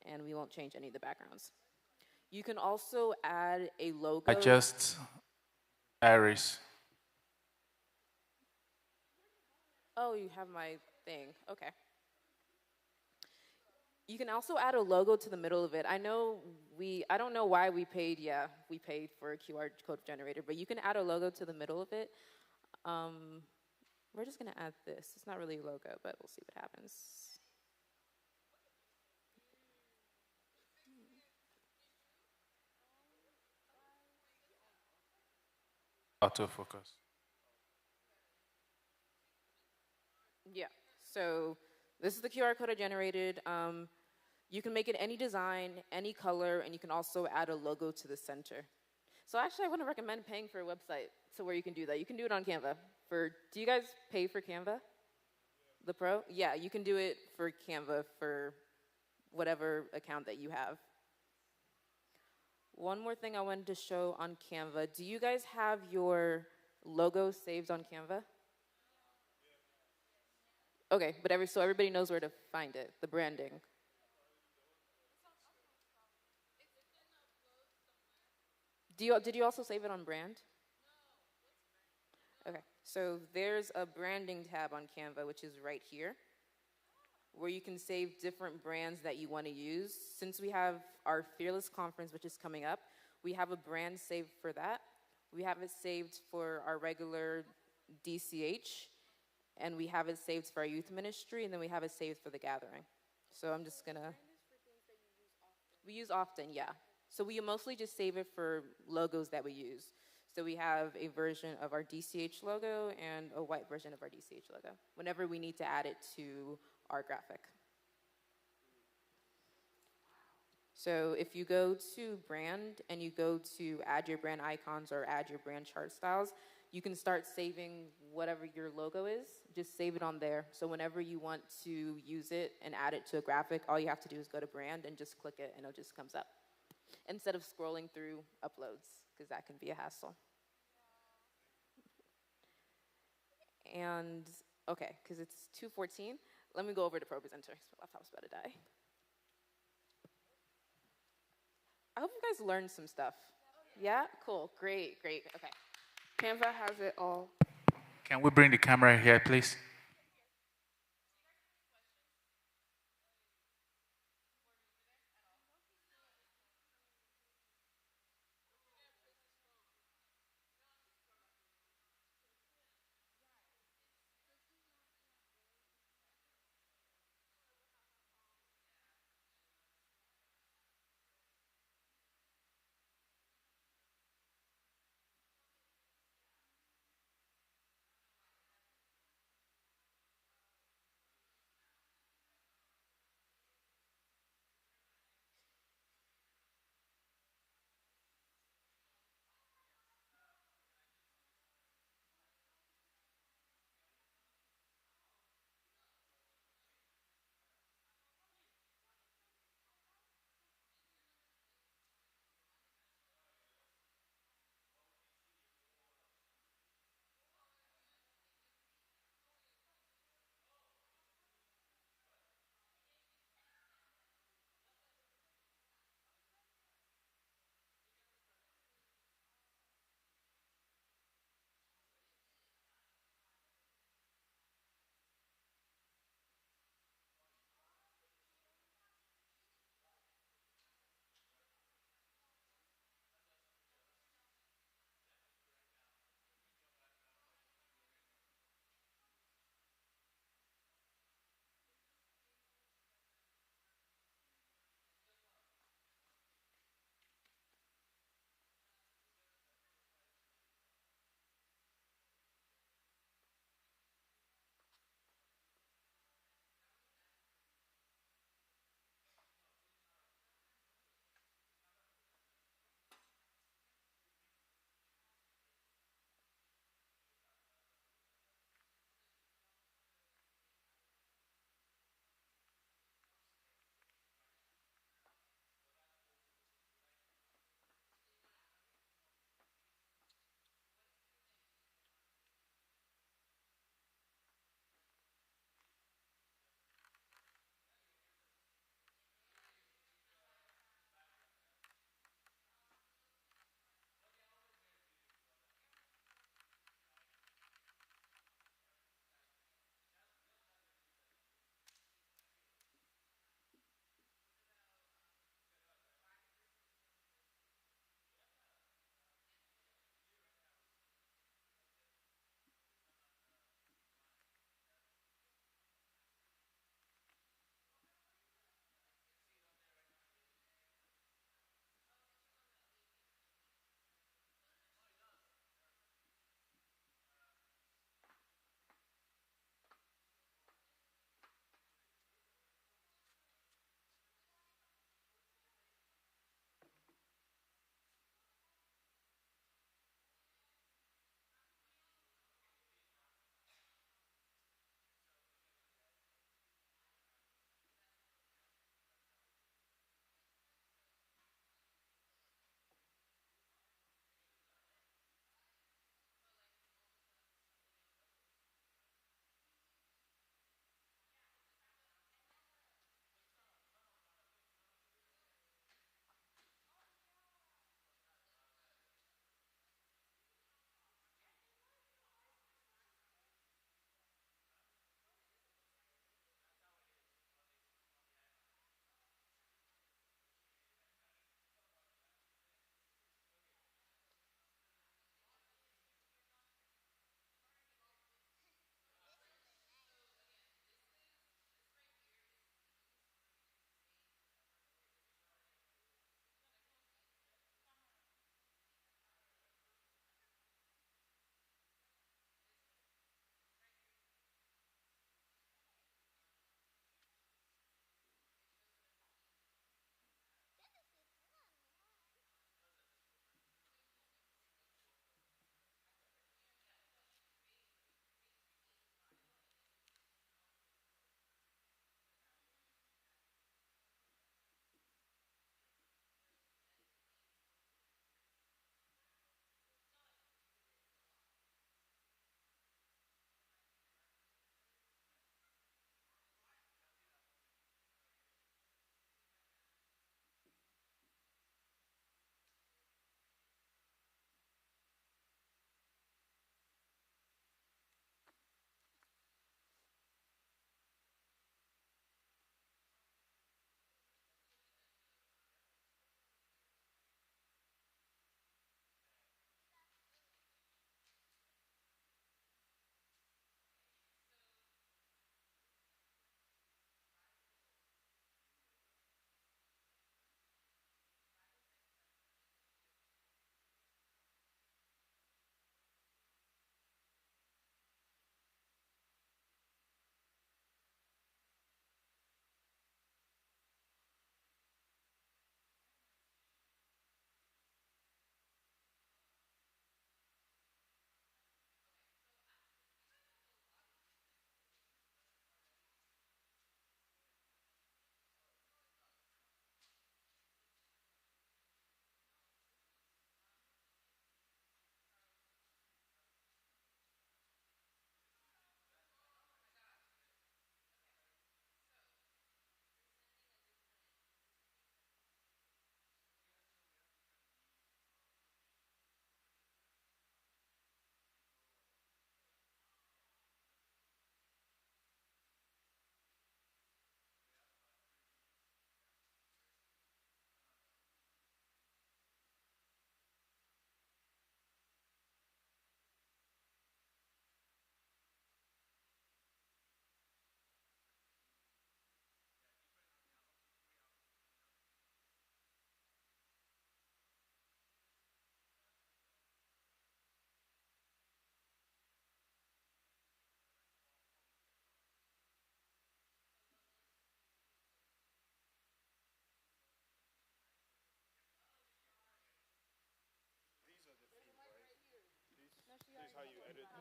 And we won't change any of the backgrounds. You can also add a logo. Adjust Iris. Oh, you have my thing. Okay. You can also add a logo to the middle of it. I don't know why we paid for a QR code generator, but you can add a logo to the middle of it. We're just gonna add this. It's not really a logo, but we'll see what happens. Autofocus. Yeah, so this is the QR code I generated. You can make it any design, any color, and you can also add a logo to the center. So actually, I want to recommend paying for a website to where you can do that. You can do it on Canva. Do you guys pay for Canva? The Pro? Yeah, you can do it for Canva for whatever account that you have. One more thing I wanted to show on Canva. Do you guys have your logo saved on Canva? Okay, but so everybody knows where to find it, the branding. Did you also save it on brand? Okay, so there's a branding tab on Canva, which is right here, where you can save different brands that you want to use. Since we have our Fearless conference, which is coming up, we have a brand saved for that. We have it saved for our regular DCH, and we have it saved for our youth ministry, and then we have it saved for the gathering. So I'm just gonna. We use often, yeah. So we mostly just save it for logos that we use. So we have a version of our DCH logo and a white version of our DCH logo whenever we need to add it to our graphic. So if you go to brand and you go to add your brand icons or add your brand chart styles, you can start saving whatever your logo is. Just save it on there. So whenever you want to use it and add it to a graphic, all you have to do is go to brand and just click it and it just comes up. Instead of scrolling through uploads, because that can be a hassle. And, okay, because it's 2:14, let me go over to ProPresenter, because my laptop's about to die. I hope you guys learned some stuff. Yeah? Cool, great, okay. Canva has it all. Can we bring the camera here, please?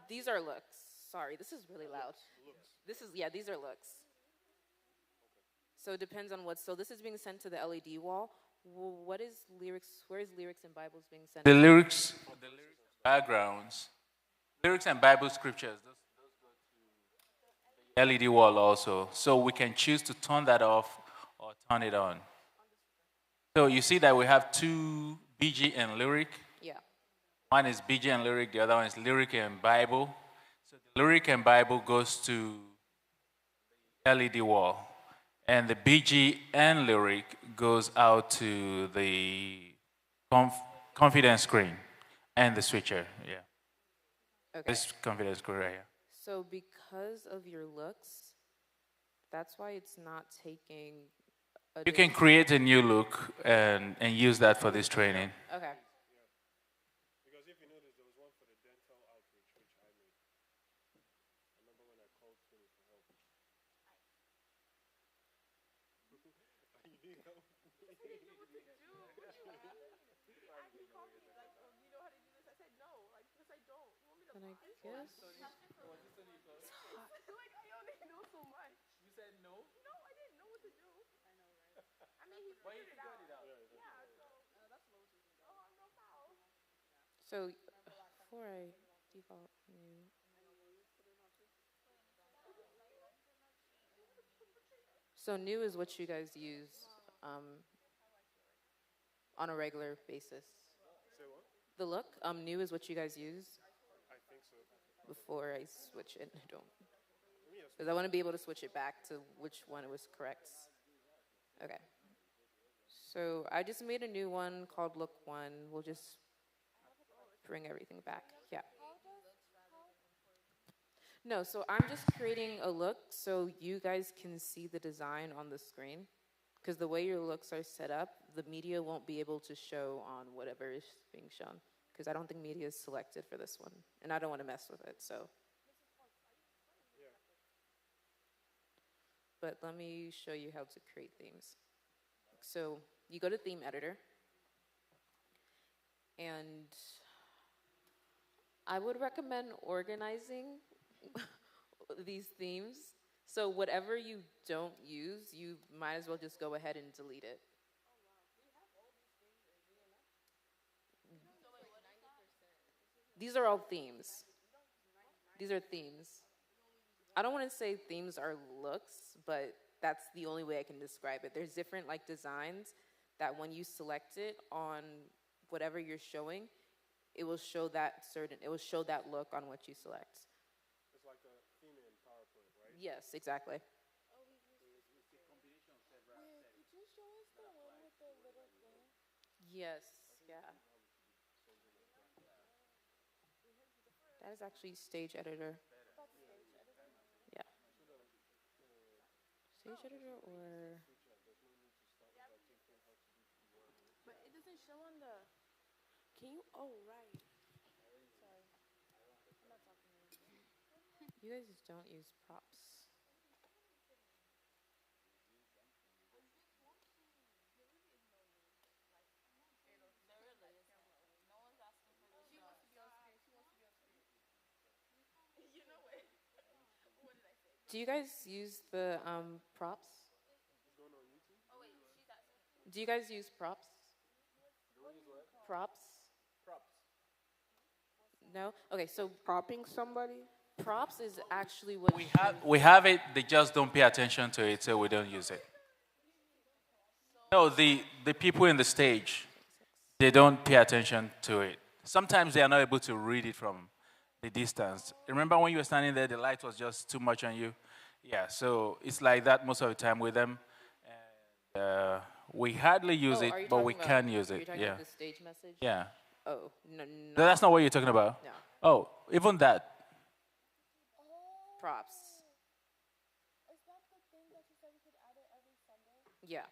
These are looks. Sorry, this is really loud. This is, yeah, these are looks. So it depends on what. So this is being sent to the LED wall. What is lyrics? Where is lyrics and Bibles being sent? The lyrics, backgrounds, lyrics and Bible scriptures, those LED wall also. So we can choose to turn that off or turn it on. So you see that we have two BG and lyric. Yeah. One is BG and lyric, the other one is lyric and Bible. So the lyric and Bible goes to LED wall. And the BG and lyric goes out to the confidence screen and the switcher. Yeah. Okay. This confidence screen right here. So because of your looks, that's why it's not taking. You can create a new look and use that for this training. Okay. Because if you notice, there was one for the dental outreach, which I made. I remember when I called Tony for help. You need help? Then I guess. So before I default new. So new is what you guys use on a regular basis. Say what? The look, new is what you guys use I think so. before I switch it. I don't, because I want to be able to switch it back to which one it was correct. Okay. So I just made a new one called Look One. We'll just bring everything back. Yeah. No, so I'm just creating a look so you guys can see the design on the screen. Because the way your looks are set up, the media won't be able to show on whatever is being shown. Because I don't think media is selected for this one. And I don't want to mess with it, so. But let me show you how to create themes. So you go to Theme Editor. And I would recommend organizing these themes. So whatever you don't use, you might as well just go ahead and delete it. These are all themes. These are themes. I don't want to say themes are looks, but that's the only way I can describe it. There's different like designs that when you select it on whatever you're showing, it will show that look on what you select. It's like a theme in PowerPoint, right? Yes, exactly. Yes, yeah. That is actually Stage Editor. Yeah. Stage Editor or... But it doesn't show on the. Can you? Oh, right. Sorry. I'm not talking to you. You guys just don't use props. Do you guys use the props? Do you guys use props? Props? No? Okay, so Propping somebody? props is actually what We have it, they just don't pay attention to it, so we don't use it. No, the people in the stage, they don't pay attention to it. Sometimes they are not able to read it from the distance. Remember when you were standing there, the light was just too much on you? Yeah, so it's like that most of the time with them. And, we hardly use it, but we can use You're it. talking Yeah. about the stage message? Yeah. Oh, no, No, that's not what you're talking about. No. Oh, even that. Props. Yeah.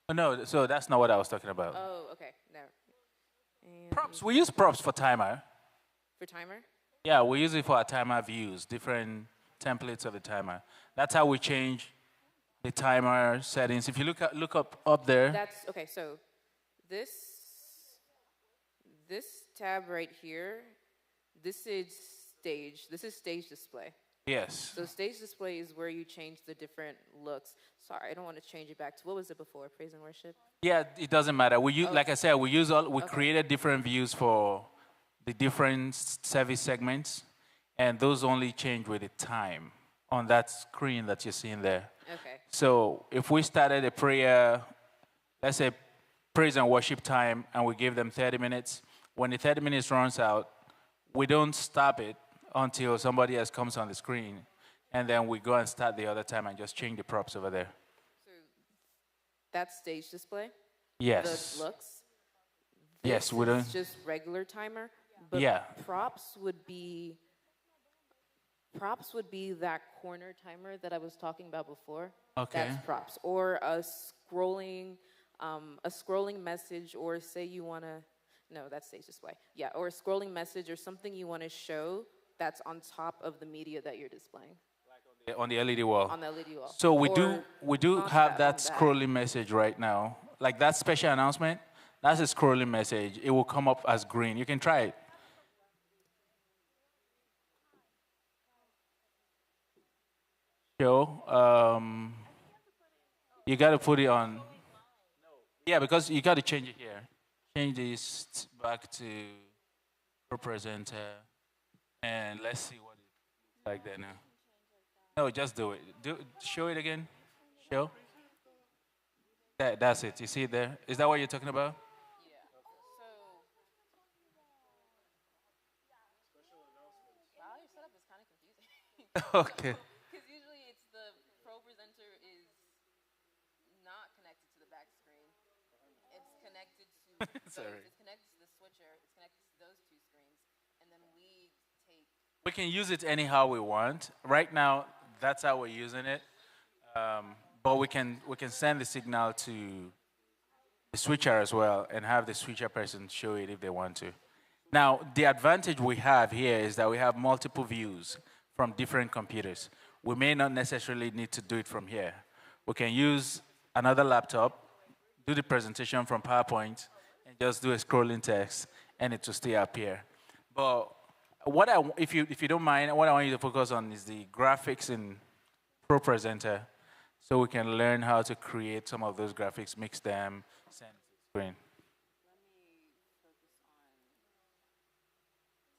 Oh, no, so that's not what I was talking about. Oh, okay. No. And Props. We use props for timer. for timer? Yeah, we use it for our timer views, different templates of the timer. That's how we change the timer settings. If you look up there. That's okay. So this tab right here, this is stage. This is stage display. Yes. So stage display is where you change the different looks. Sorry, I don't want to change it back to what was it before? Praise and worship. Yeah, it doesn't matter. We use, like I said, we Okay. created different views for the different service segments, and those only change with the time on that screen that you're seeing there. Okay. So if we started a prayer, let's say praise and worship time, and we give them 30 minutes, when the 30 minutes runs out, we don't stop it until somebody else comes on the screen, and then we go and start the other time and just change the props over there. That's stage display. Yes. The looks. Yes, This we don't. is just regular timer. But Yeah. props would be that corner timer that I was talking about before. Okay. That's props. Or a scrolling message, or say you wanna that's stage display. Yeah, or a scrolling message or something you wanna show that's on top of the media that you're displaying On the LED wall. on the LED wall. So we Or do not have on that scrolling message right now. Like that special announcement, that's a scrolling message. It will come up as green. You can try it. Show. You got to put it on. Yeah, because you got to change it here. Change this back to presenter, and let's see what it looks like there now. No, just do it. Show it again. Show. That's it. You see it there? Is that what you're talking about? Wow, your setup is kind of confusing. Okay. Because usually it's the pro presenter is not connected to the back screen. It's connected to Sorry. it's connected to the switcher. It's connected to those two screens, and then we take. We can use it anyhow we want. Right now, that's how we're using it. But we can send the signal to the switcher as well and have the switcher person show it if they want to. Now, the advantage we have here is that we have multiple views from different computers. We may not necessarily need to do it from here. We can use another laptop, do the presentation from PowerPoint, and just do a scrolling text, and it will still appear. But if you don't mind, what I want you to focus on is the graphics in Pro Presenter, so we can learn how to create some of those graphics, mix them, send it to the screen.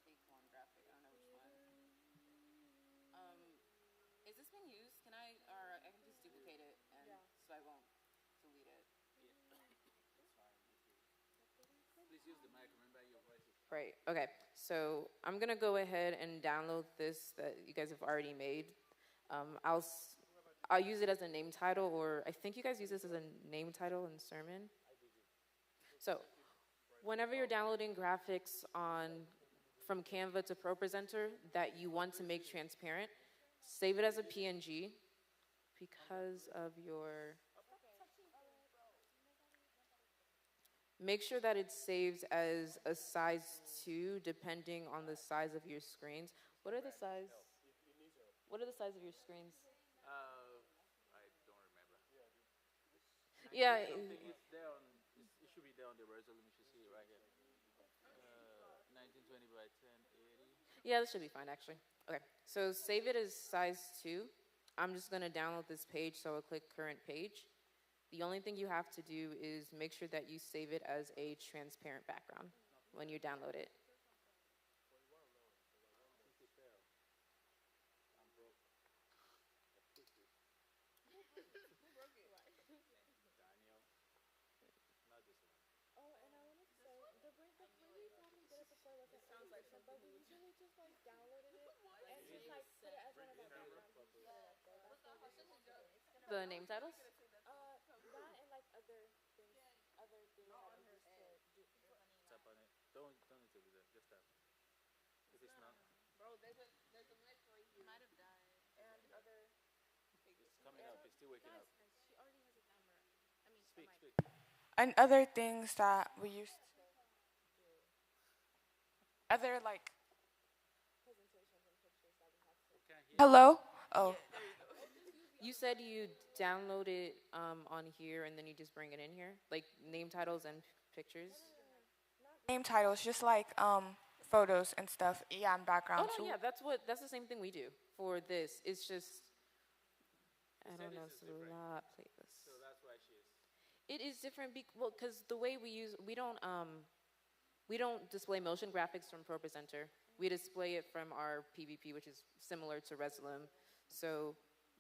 Take one graphic. I don't know which one. Is this being used? Can I, or I can just duplicate it, and so I won't delete it. Please use the mic. Remember your voice is. Right. Okay. So I'm gonna go ahead and download this that you guys have already made. I'll use it as a name title, or I think you guys use this as a name title in sermon. So whenever you're downloading graphics from Canva to Pro Presenter that you want to make transparent, save it as a PNG because of your. Make sure that it saves as a size 2, depending on the size of your screens. What are the size? What are the size of your screens? I don't remember. Yeah. It should be there on the resolution. You should see it right here. 1920 by 1080. Yeah, this should be fine, actually. Okay, so save it as size 2. I'm just going to download this page, so I'll click current page. The only thing you have to do is make sure that you save it as a transparent background when you download it. The name titles? Tap on it. Don't need to do that. Just tap. If it's not, it's coming up. It's still waking up. Speak. And other things that we used to do. Other like presentations and pictures that we have to. Hello? Oh. You said you download it on here and then you just bring it in here? Like name titles and pictures? Name titles, just like photos and stuff, yeah, and Oh backgrounds. no, yeah, that's the same thing we do for this. It's just I don't know, it's a lot playlist. So that's why it is different. Well, because the way we don't display motion graphics from ProPresenter. We display it from our PVP, which is similar to Reslim. So,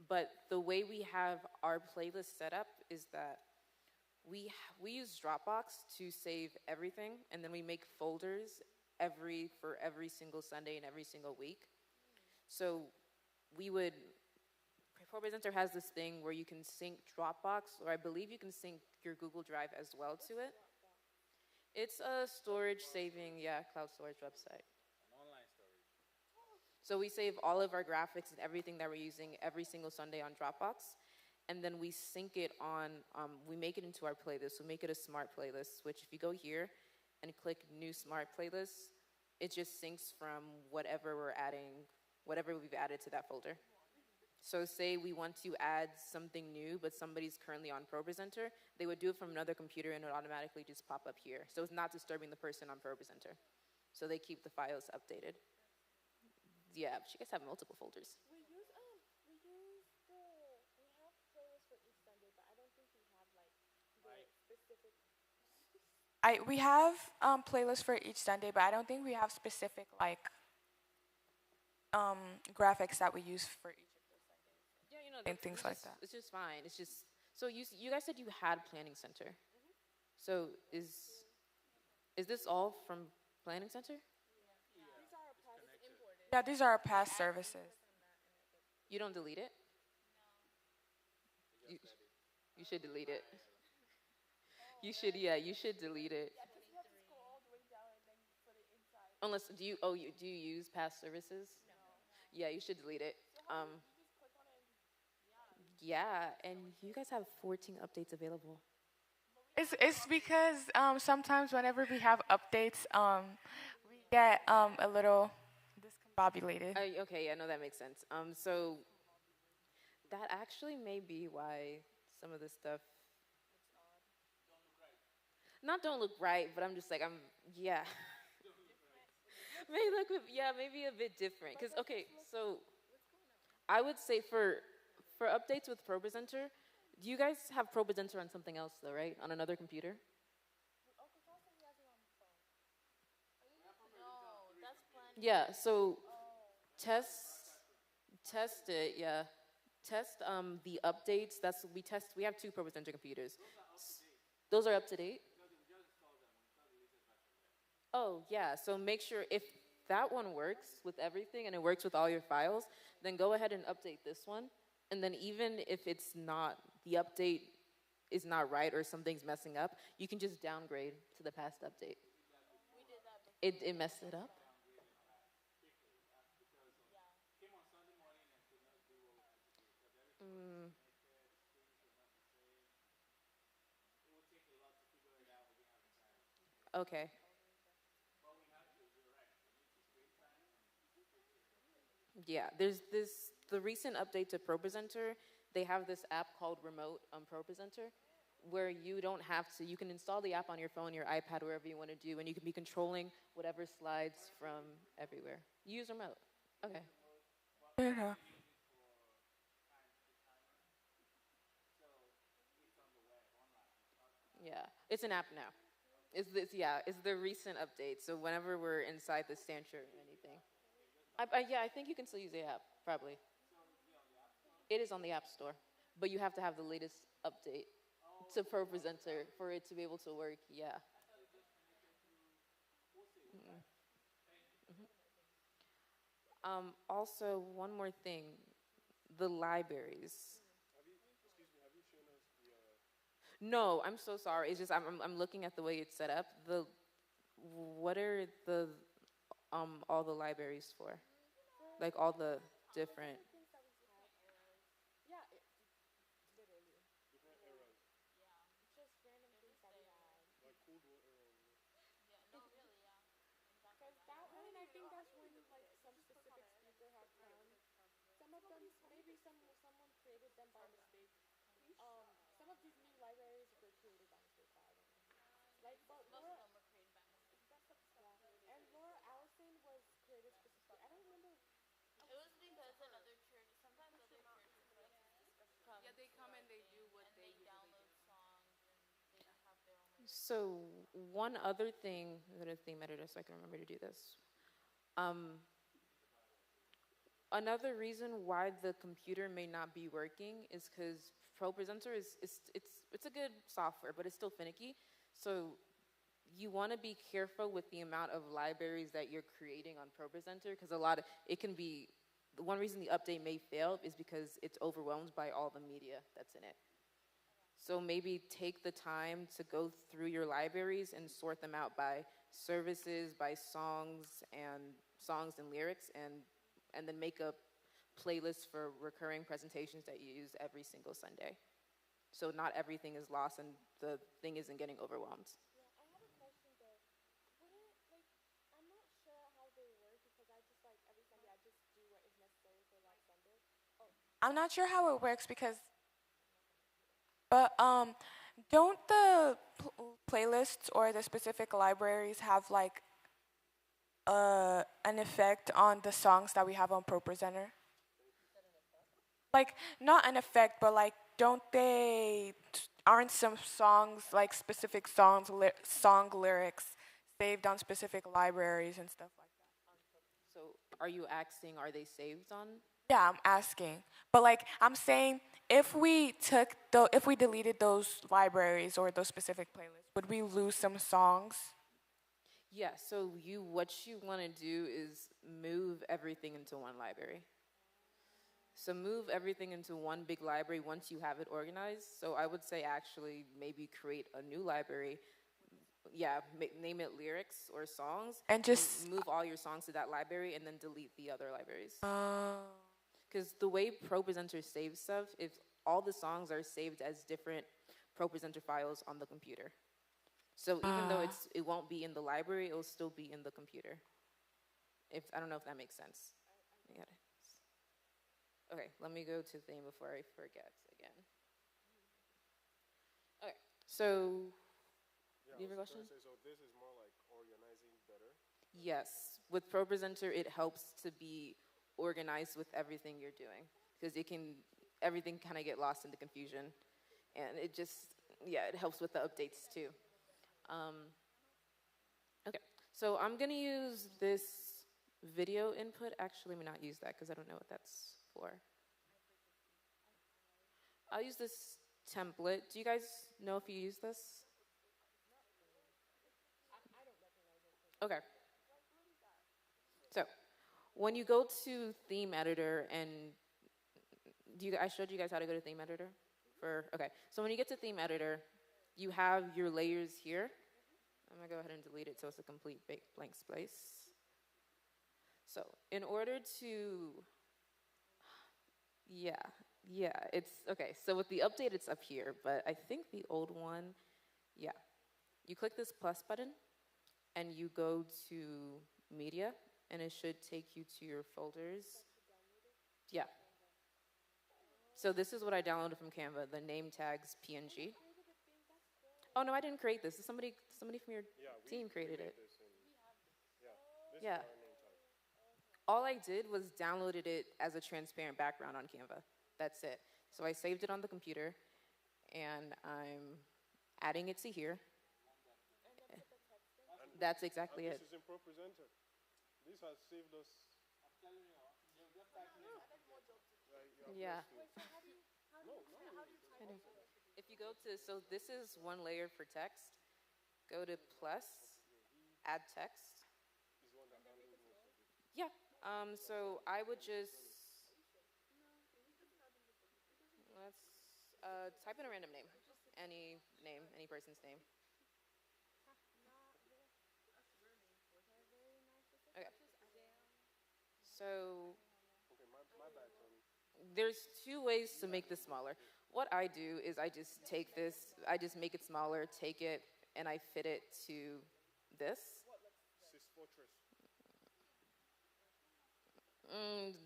but the way we have our playlist set up is that we use Dropbox to save everything, and then we make folders for every single Sunday and every single week. So we would. ProPresenter has this thing where you can sync Dropbox, or I believe you can sync your Google Drive as well to it. It's a storage saving, cloud storage website. So we save all of our graphics and everything that we're using every single Sunday on Dropbox, and then we sync it on, we make it into our playlist. We make it a smart playlist, which if you go here and click new smart playlist, it just syncs from whatever we've added to that folder. So say we want to add something new, but somebody's currently on ProPresenter, they would do it from another computer and it would automatically just pop up here. So it's not disturbing the person on ProPresenter. So they keep the files updated. Yeah, but you guys have multiple folders. We have playlists for each Sunday, but I don't think we have like the specific. We have playlists for each Sunday, but I don't think we have specific like graphics that we use for each of those Sundays. Yeah, you know, and things like that. It's just fine. It's just so you guys said you had Planning Center. So is this all from Planning Center? Yeah, these are our past services. You don't delete it? You should delete it. You should delete it. Unless do you use past services? No. Yeah, you should delete it. Yeah, and you guys have 14 updates available. It's because sometimes whenever we have updates, we get a little discombobulated. Okay, yeah, no, that makes sense. So that actually may be why some of this stuff don't look right, but I'm just like yeah. Maybe a bit different. Cause okay, so I would say for updates with ProPresenter, do you guys have ProPresenter on something else though, right? On another computer? Yeah, so test it, yeah. Test the updates. We have 2 ProPresenter computers. Those are up to date? Oh, yeah, so make sure if that one works with everything and it works with all your files, then go ahead and update this one. And then even if it's not, the update is not right or something's messing up, you can just downgrade to the past update. We did that before. It messed it up? Okay. Yeah, there's the recent update to ProPresenter, they have this app called Remote ProPresenter, where you don't have to, you can install the app on your phone, your iPad, wherever you want to do, and you can be controlling whatever slides from everywhere. You use Remote. Okay. Yeah. Yeah, it's an app now. It's the recent update. So whenever we're inside the stanchion or anything, I think you can still use the app probably. It is on the App Store, but you have to have the latest update to ProPresenter for it to be able to work. Yeah. Also, one more thing, the libraries. No, I'm so sorry. It's just I'm looking at the way it's set up. What are the all the libraries for? Like all the different. So one other thing, I'm gonna theme editor so I can remember to do this. Another reason why the computer may not be working is because ProPresenter it's a good software, but it's still finicky. So you want to be careful with the amount of libraries that you're creating on ProPresenter because it can be the one reason the update may fail is because it's overwhelmed by all the media that's in it. So maybe take the time to go through your libraries and sort them out by services, by songs and lyrics, and then make a playlist for recurring presentations that you use every single Sunday. So not everything is lost and the thing isn't getting overwhelmed. I'm not sure how it works because, but don't the playlists or the specific libraries have like an effect on the songs that we have on ProPresenter? Like not an effect, but like aren't some songs like specific song lyrics saved on specific libraries and stuff like that? So are you asking, are they saved on? Yeah, I'm asking. But like I'm saying if we deleted those libraries or those specific playlists, would we lose some songs? Yeah, so what you want to do is move everything into one library. So move everything into one big library once you have it organized. So I would say actually maybe create a new library. Yeah, name it lyrics or songs. And just move all your songs to that library and then delete the other libraries. Because the way ProPresenter saves stuff, if all the songs are saved as different ProPresenter files on the computer. So even though it won't be in the library, it'll still be in the computer. I don't know if that makes sense. Okay, let me go to theme before I forget again. Okay, so do you have a question? So this is more like organizing better? Yes, with ProPresenter, it helps to be organized with everything you're doing because everything kind of get lost in the confusion, and it helps with the updates too. Okay, so I'm gonna use this video input. Actually, let me not use that because I don't know what that's for. I'll use this template. Do you guys know if you use this? Okay. So, when you go to theme editor and I showed you guys how to go to theme editor? Okay, so when you get to theme editor, you have your layers here. I'm gonna go ahead and delete it so it's a complete blank space. So in order to, it's, okay, so with the update it's up here, but I think the old one, you click this plus button and you go to media and it should take you to your folders. Yeah. So this is what I downloaded from Canva, the name tags PNG. Oh no, I didn't create this. Somebody from your team created it. Yeah. All I did was downloaded it as a transparent background on Canva. That's it. So I saved it on the computer, and I'm adding it to here. That's exactly it. This is in ProPresenter. This has saved us. Yeah. If you go to, so this is one layer for text. Go to plus, add text. Yeah. So I would just let's type in a random name, any person's name. Okay. So there's two ways to make this smaller. What I do is I just take this, I just make it smaller, take it, and I fit it to this.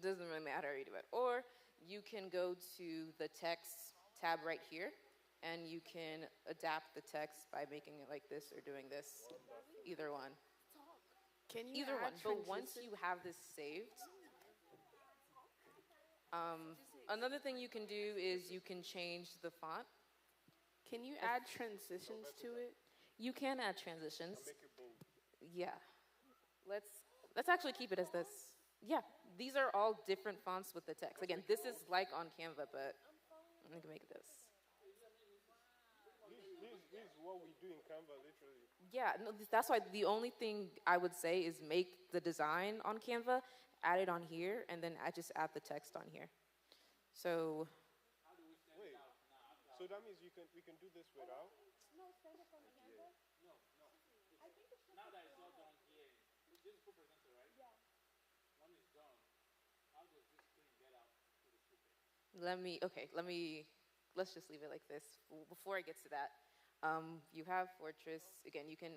Doesn't really matter how you do it. Or you can go to the text tab right here, and you can adapt the text by making it like this or doing this. Either one. Can you Either one. But once you have this saved, Another thing you can do is you can change the font. Can you add transitions to it? You can add transitions. Make it bold. Yeah. Let's actually keep it as this. Yeah. These are all different fonts with the text. Again, this is like on Canva, but I'm gonna make this. This is what we do in Canva, literally. Yeah, no, that's why the only thing I would say is make the design on Canva, add it on here, and then I just add the text on here. So Wait. So that means we can do this without? No, send it from Canva. I think it's just Now that it's all done here, this is co-presenter, right? yeah. When it's done, how does this screen get out to the super? let's just leave it like this. Before I get to that, you have Fortress. Again, you can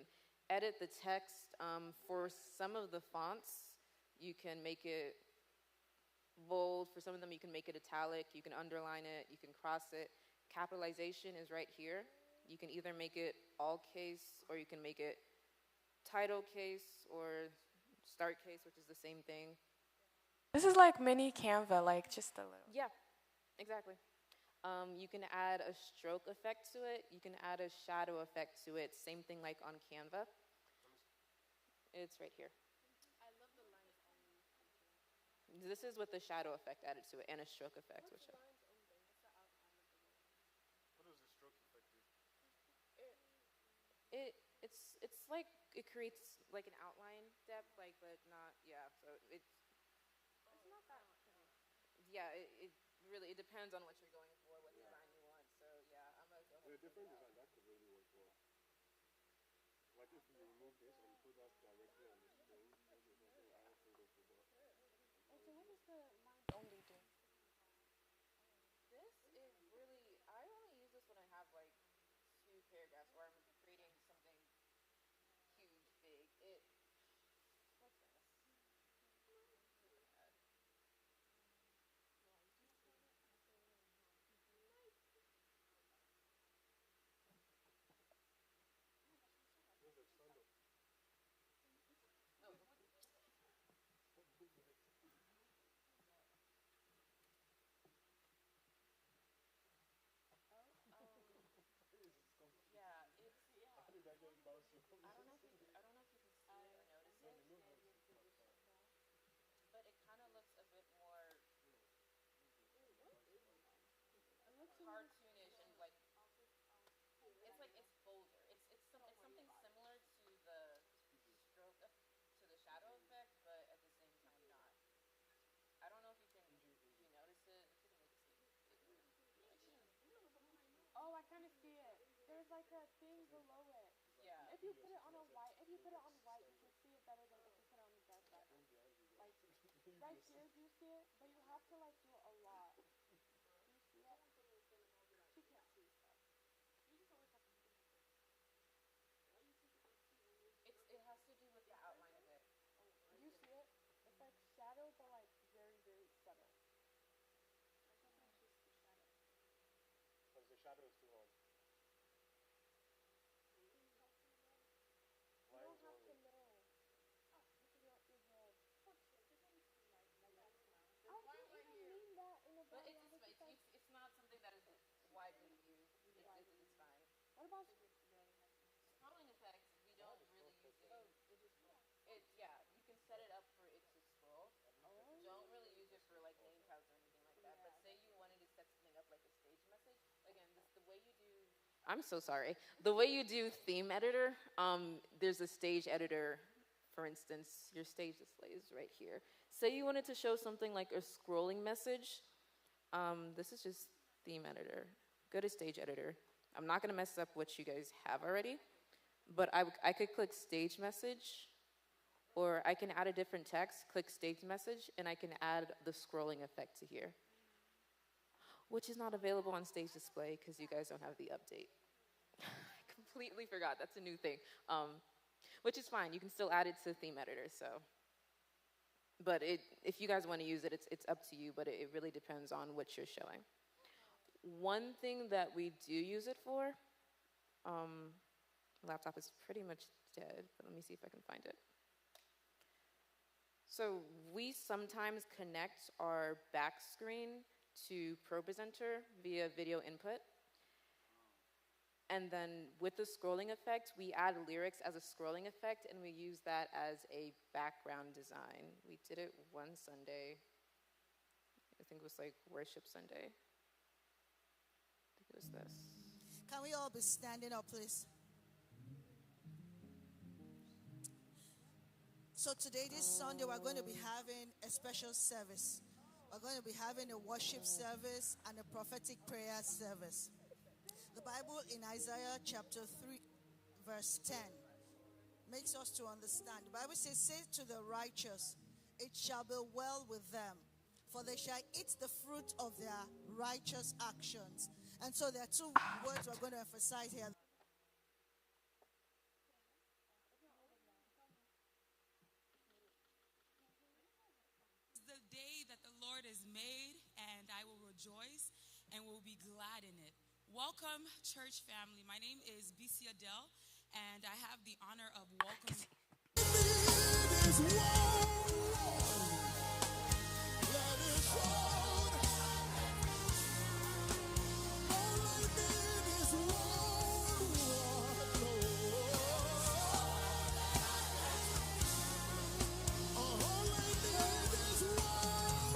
edit the text. For some of the fonts, you can make it bold. For some of them, you can make it italic. You can underline it. You can cross it. Capitalization is right here. You can either make it all case, or you can make it title case or start case, which is the same thing. This is like mini Canva, like just a little. Yeah, exactly. You can add a stroke effect to it. You can add a shadow effect to it. Same thing like on Canva. It's right here. I love the lines only. This is with the shadow effect added to it and a stroke effect. Which What does the stroke effect do? it's like it creates like an outline depth, like but not So it's not that much. it really it depends on what you're going for, what design you want. So yeah, I'm gonna go ahead. The different design that could really work well. Like if you remove this and put that directly on the screen, maybe something I don't think of before. Oh, so what does the lines only do? This is really, I only use this when I have like 2 paragraphs or I'm creating something huge, big. What's this? I don't know if you can see it or notice it, but it kind of looks a bit more cartoonish and like it's bolder. It's something similar to the stroke to the shadow effect, but at the same time not. I don't know if you notice it. Oh, I kind of see it. There's like a thing below it. Yeah. If you put it on white, you can see it better than if you put it on the dark side. Like right here, do you see it? But you have to like do a lot. Do you see it? She can't see stuff. It has to do with the outline of it. Do you see it? It's like shadow, but like very, very subtle. Because the shadow is too hard. You don't have to know. Look at your head. I didn't even mean that in a But bad way. it's not something that is widely used. It's fine. What about Scrolling effects, we don't really use it. You can set it up for it to scroll. Don't really use it for like name tags or anything like that. But say you wanted to set something up like a stage message. Again, the way you do. I'm so sorry. The way you do theme editor, there's a stage editor. For instance, your stage display is right here. Say you wanted to show something like a scrolling message. This is just theme editor. Go to stage editor. I'm not going to mess up what you guys have already, but I could click stage message, or I can add a different text, click stage message, and I can add the scrolling effect to here, which is not available on stage display because you guys don't have the update. I completely forgot. That's a new thing, which is fine. You can still add it to theme editor. So, but if you guys want to use it, it's up to you. But it really depends on what you're showing. One thing that we do use it for, laptop is pretty much dead, but let me see if I can find it. So we sometimes connect our back screen to ProPresenter via video input. And then with the scrolling effect, we add lyrics as a scrolling effect, and we use that as a background design. We did it one Sunday. I think it was like Worship Sunday. I think it was this. Can we all be standing up, please? So today, this Sunday, we're going to be having a special service. We're going to be having a worship service and a prophetic prayer service. The Bible in Isaiah chapter 3, verse 10 makes us to understand. The Bible says, "Say to the righteous, it shall be well with them, for they shall eat the fruit of their righteous actions." And so there are two words we're going to emphasize here. The day that the Lord has made, and I will rejoice and will be glad in it. Welcome, church family. My name is BC Adele, and I have the honor of welcoming.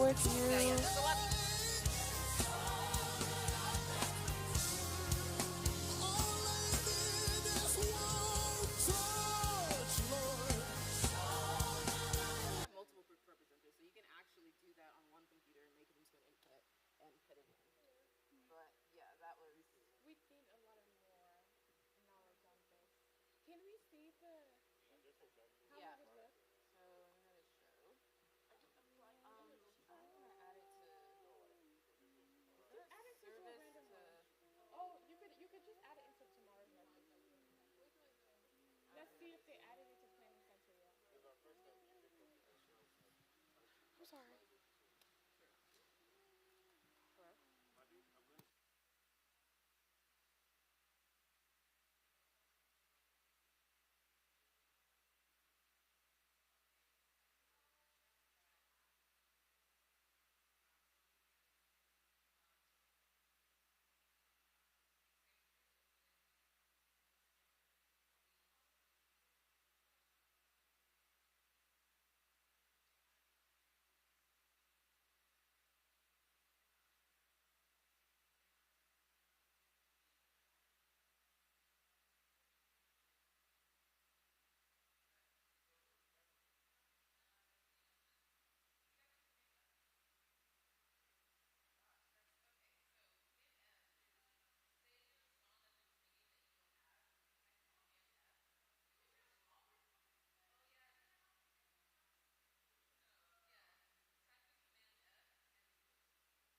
With you. Multiple representatives, so you can actually do that on one computer and make it into an input and put it in. But yeah, that was. We need a lot of more knowledge on this. Can we see the? Yeah. So I'm gonna show. I'm gonna add it to. Just add it to a random one. Oh, you could just add it into tomorrow's message. Let's see if they added it to Planning Center yet. I'm sorry.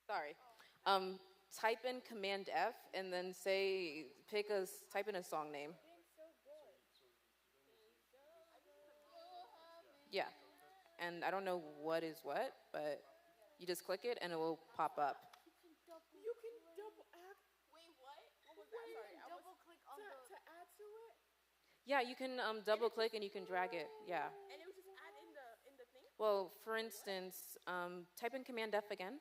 Sorry. Type in Command F and then type in a song name. Yeah. And I don't know what is what, but you just click it and it will pop up. You can double add. Wait, what? What was that? Sorry, double click on to add to it. Yeah, you can double click and you can drag it. Yeah. and it would just add in the thing. Well, for instance, type in Command F again.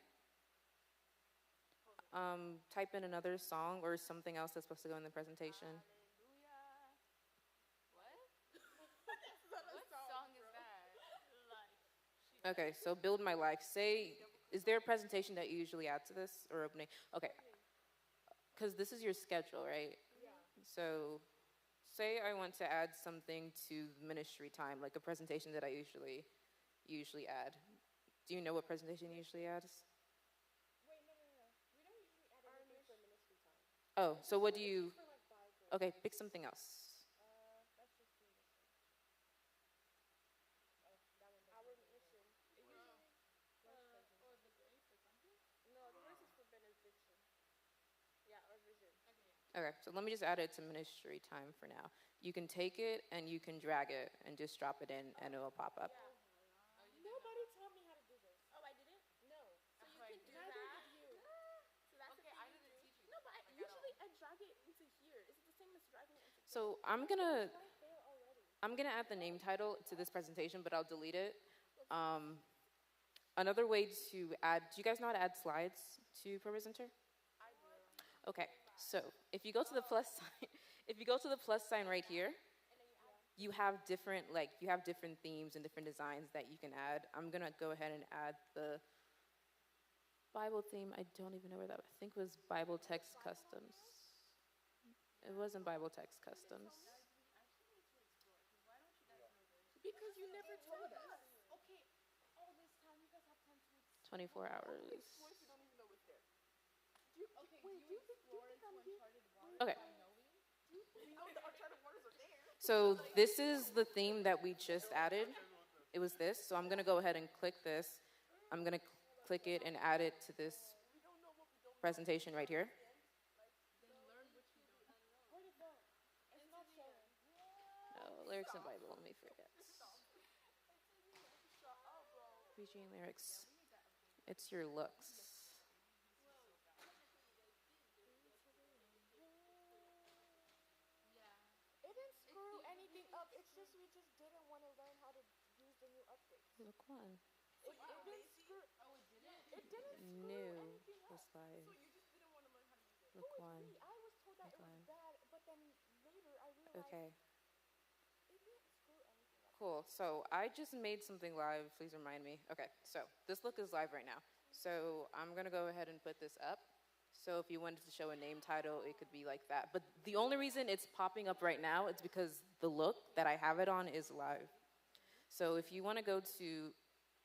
Type in another song or something else that's supposed to go in the presentation. Hallelujah. What? What song is that? Okay, so Build My Life. Is there a presentation that you usually add to this or opening? Okay. Because this is your schedule, right? Yeah. So say I want to add something to ministry time, like a presentation that I usually add. Do you know what presentation you usually adds? Wait, no. We don't usually add anything for ministry time. Oh, so what do you? For like Bible. Okay, pick something else. Let's just do this one. Oh, that one. Our mission. It usually. Or the grace or something? No, the grace is for benediction. Yeah, or vision. Okay, so let me just add it to ministry time for now. You can take it and you can drag it and just drop it in and it will pop up. Nobody taught me how to do this. Oh, I didn't? No. So you can do Neither that? did you. So that's okay, I didn't teach you. No, but usually I drag it into here. Is it the same as dragging it into So I'm gonna Right there already. add the name title to this presentation, but I'll delete it. Another way to add, do you guys know how to add slides to ProPresenter? Okay, so if you go to the plus sign, if you go to the plus sign right here, you have different themes and different designs that you can add. I'm gonna go ahead and add the Bible theme. I don't even know where that was. I think it was Bible Text Customs. It wasn't Bible Text Customs. Because you never told us. 24 hours. Okay. So this is the theme that we just added. It was this. So I'm going to go ahead and click this. I'm going to click it and add it to this presentation right here. No, lyrics and Bible. Let me forget. Preaching lyrics. It's your looks. It didn't screw anything up. It's just we just didn't want to learn how to use the new update. Look one. It didn't screw. It didn't screw New anything the up. slide. Look one. I was told that Look it was one. bad, but then later I realized Okay. it didn't screw anything up. Cool. So I just made something live. Please remind me. Okay. So this look is live right now. So I'm gonna go ahead and put this up. So if you wanted to show a name title, it could be like that. But the only reason it's popping up right now is because the look that I have it on is live. So if you want to go to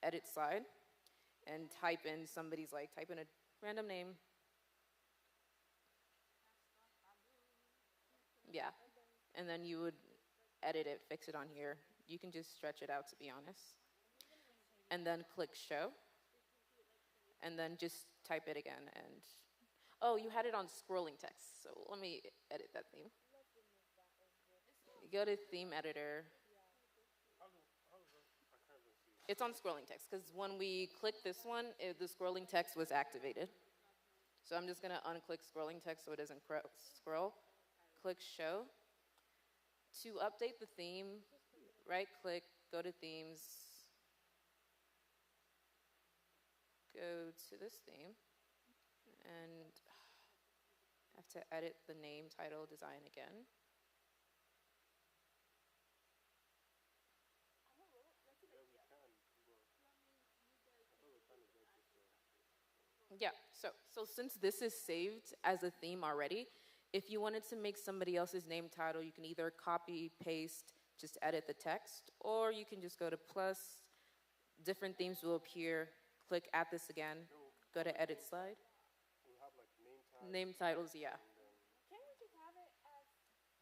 edit slide and type in type in a random name. Yeah. And then you would edit it, fix it on here. You can just stretch it out, to be honest. And then click show. And then just type it again. And oh, you had it on scrolling text. So let me edit that theme. You go to theme editor. It's on scrolling text because when we click this one, the scrolling text was activated. So I'm just gonna unclick scrolling text so it doesn't scroll. Click show. To update the theme, right click, go to themes, go to this theme, and I have to edit the name, title, design again. Yeah, so since this is saved as a theme already, if you wanted to make somebody else's name title, you can either copy, paste, just edit the text, or you can just go to plus, different themes will appear, click add this again, go to edit slide. We'll have like name tags. Name titles, yeah. Can we just have it as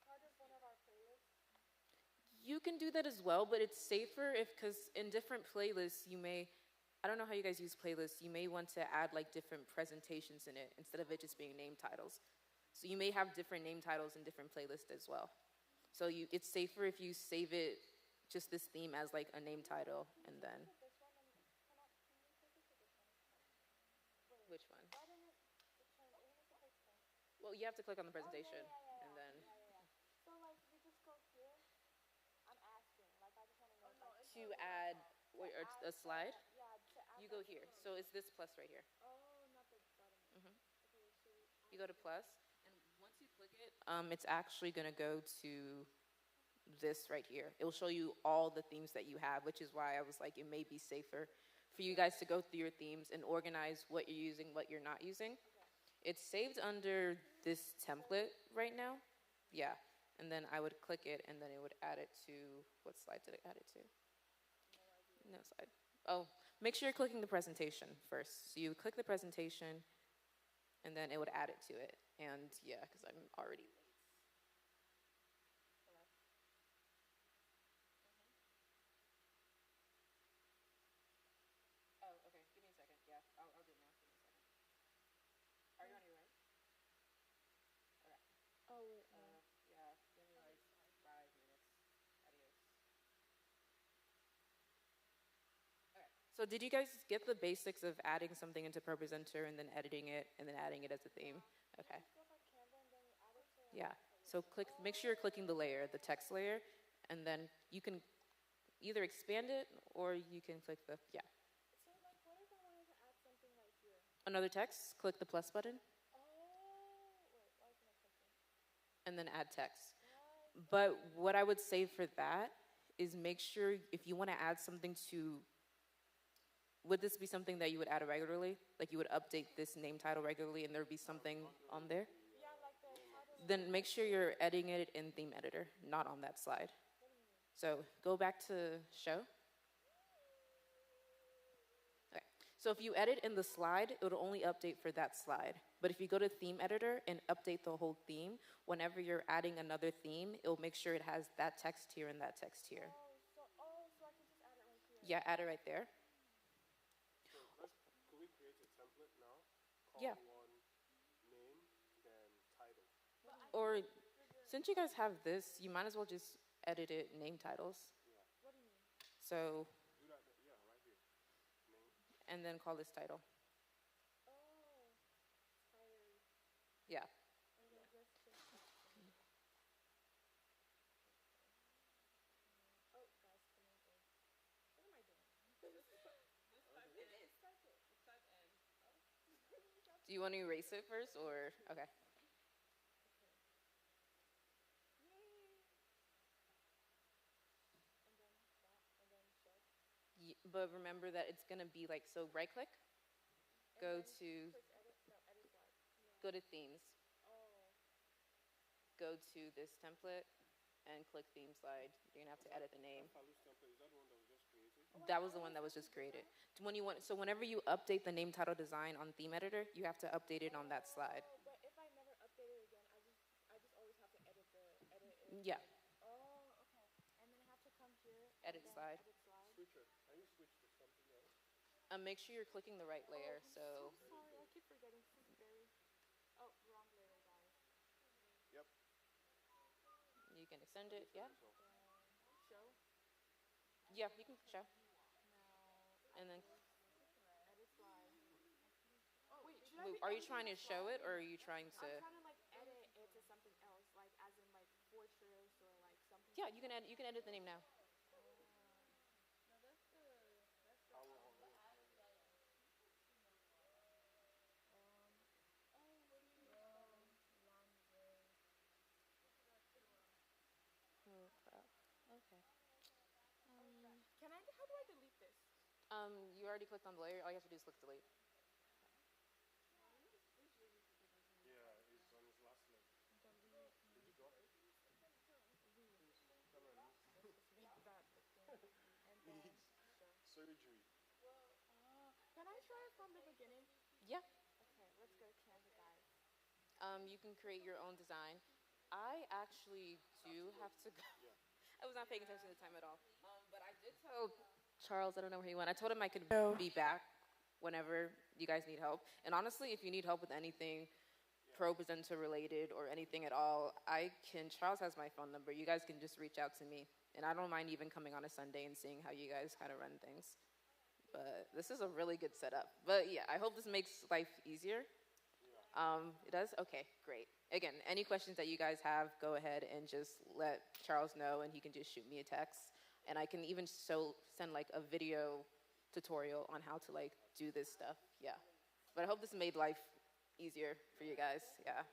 part of one of our playlists? You can do that as well, but it's safer because in different playlists, you may, I don't know how you guys use playlists, you may want to add like different presentations in it instead of it just being name titles. So you may have different name titles in different playlists as well. So it's safer if you save it, just this theme as like a name title, and then. Which one? Well, you have to click on the presentation, and then. So like we just go here. I'm asking. Like I just want to know. Like, To add a slide, yeah. To add you go here. So it's this plus right here. Oh, not the bottom. Okay, so You go to plus, and once you click it, it's actually gonna go to this right here. It will show you all the themes that you have, which is why I was like, it may be safer for you guys to go through your themes and organize what you're using, what you're not using. It's saved under this template right now. Yeah, and then I would click it, and then it would add it to, what slide did it add it to? No slide. Oh, make sure you're clicking the presentation first. So you would click the presentation, and then it would add it to it. And yeah, because I'm already late. Oh, okay. Give me a second. Yeah, I'll do it now. Give me a second. Are you on your way? Okay. Oh wait. Yeah, give me like 5 minutes. Adios. Okay. So did you guys get the basics of adding something into ProPresenter and then editing it and then adding it as a theme? Okay. Yeah. So make sure you're clicking the layer, the text layer, and then you can either expand it or you can click the, yeah. So like, what Another text, click the plus button, and then add text. But what I would say for that is make sure if you want to add something to, would this be something that you would add regularly? Like you would update this name title regularly and there would be something on there? Then make sure you're editing it in theme editor, not on that slide. So go back to show. Okay. So if you edit in the slide, it'll only update for that slide. But if you go to theme editor and update the whole theme, whenever you're adding another theme, it'll make sure it has that text here and that text here. So I can just add it right here. Yeah, add it right there. So could we create a template now? Call Yeah. one name, then title. Or since you guys have this, you might as well just edit it name titles. What do you mean? So, Do that, yeah, right here. Name. and then call this title. Oh, tired. Yeah. And then just change that. Oh, guys, come here, guys. What am I doing? Do you want to erase it first or, okay. But remember that it's gonna be like, so right click, go to, go to themes. Go to this template and click theme slide. You're gonna have to edit the name. Palu's template, is that the one that was just created? That was the one that was just created. So whenever you update the name title design on theme editor, you have to update it on that slide. Oh, but if I never update it again, I just always have to edit it. Yeah, Oh, okay. And then I have to come here. edit and then slide. Edit slide. Switch it. Can you switch to something else? Make sure you're clicking the right layer. So Sorry, I keep forgetting. This is very. Oh, wrong layer, guys. Yep. you can extend it. Yeah, Show. yeah, you can show. Now. And then, Edit slide. Oh, wait. Should wait, are you trying to show it or are you trying to? I'm trying to like edit it to something else, like as in like fortress or like something. Yeah, you can edit the name now. Oh crap. Okay. Can I? How do I delete this? You already clicked on the layer. All you have to do is click delete. Yeah, it's on his last leg. Did you drop it? Surgery. Can I try it from the beginning? Yeah. Okay, let's go Canva, guys. You can create your own design. I actually do have to go. I was not paying attention to the time at all. But I did tell Charles, I don't know where he went. I told him I could be back whenever you guys need help. And honestly, if you need help with anything pro presenter related or anything at all, Charles has my phone number. You guys can just reach out to me. And I don't mind even coming on a Sunday and seeing how you guys kind of run things. But this is a really good setup. But yeah, I hope this makes life easier. It does? Okay, great. Again, any questions that you guys have, go ahead and just let Charles know and he can just shoot me a text. And I can even send like a video tutorial on how to like do this stuff. Yeah. But I hope this made life easier for you guys. Yeah.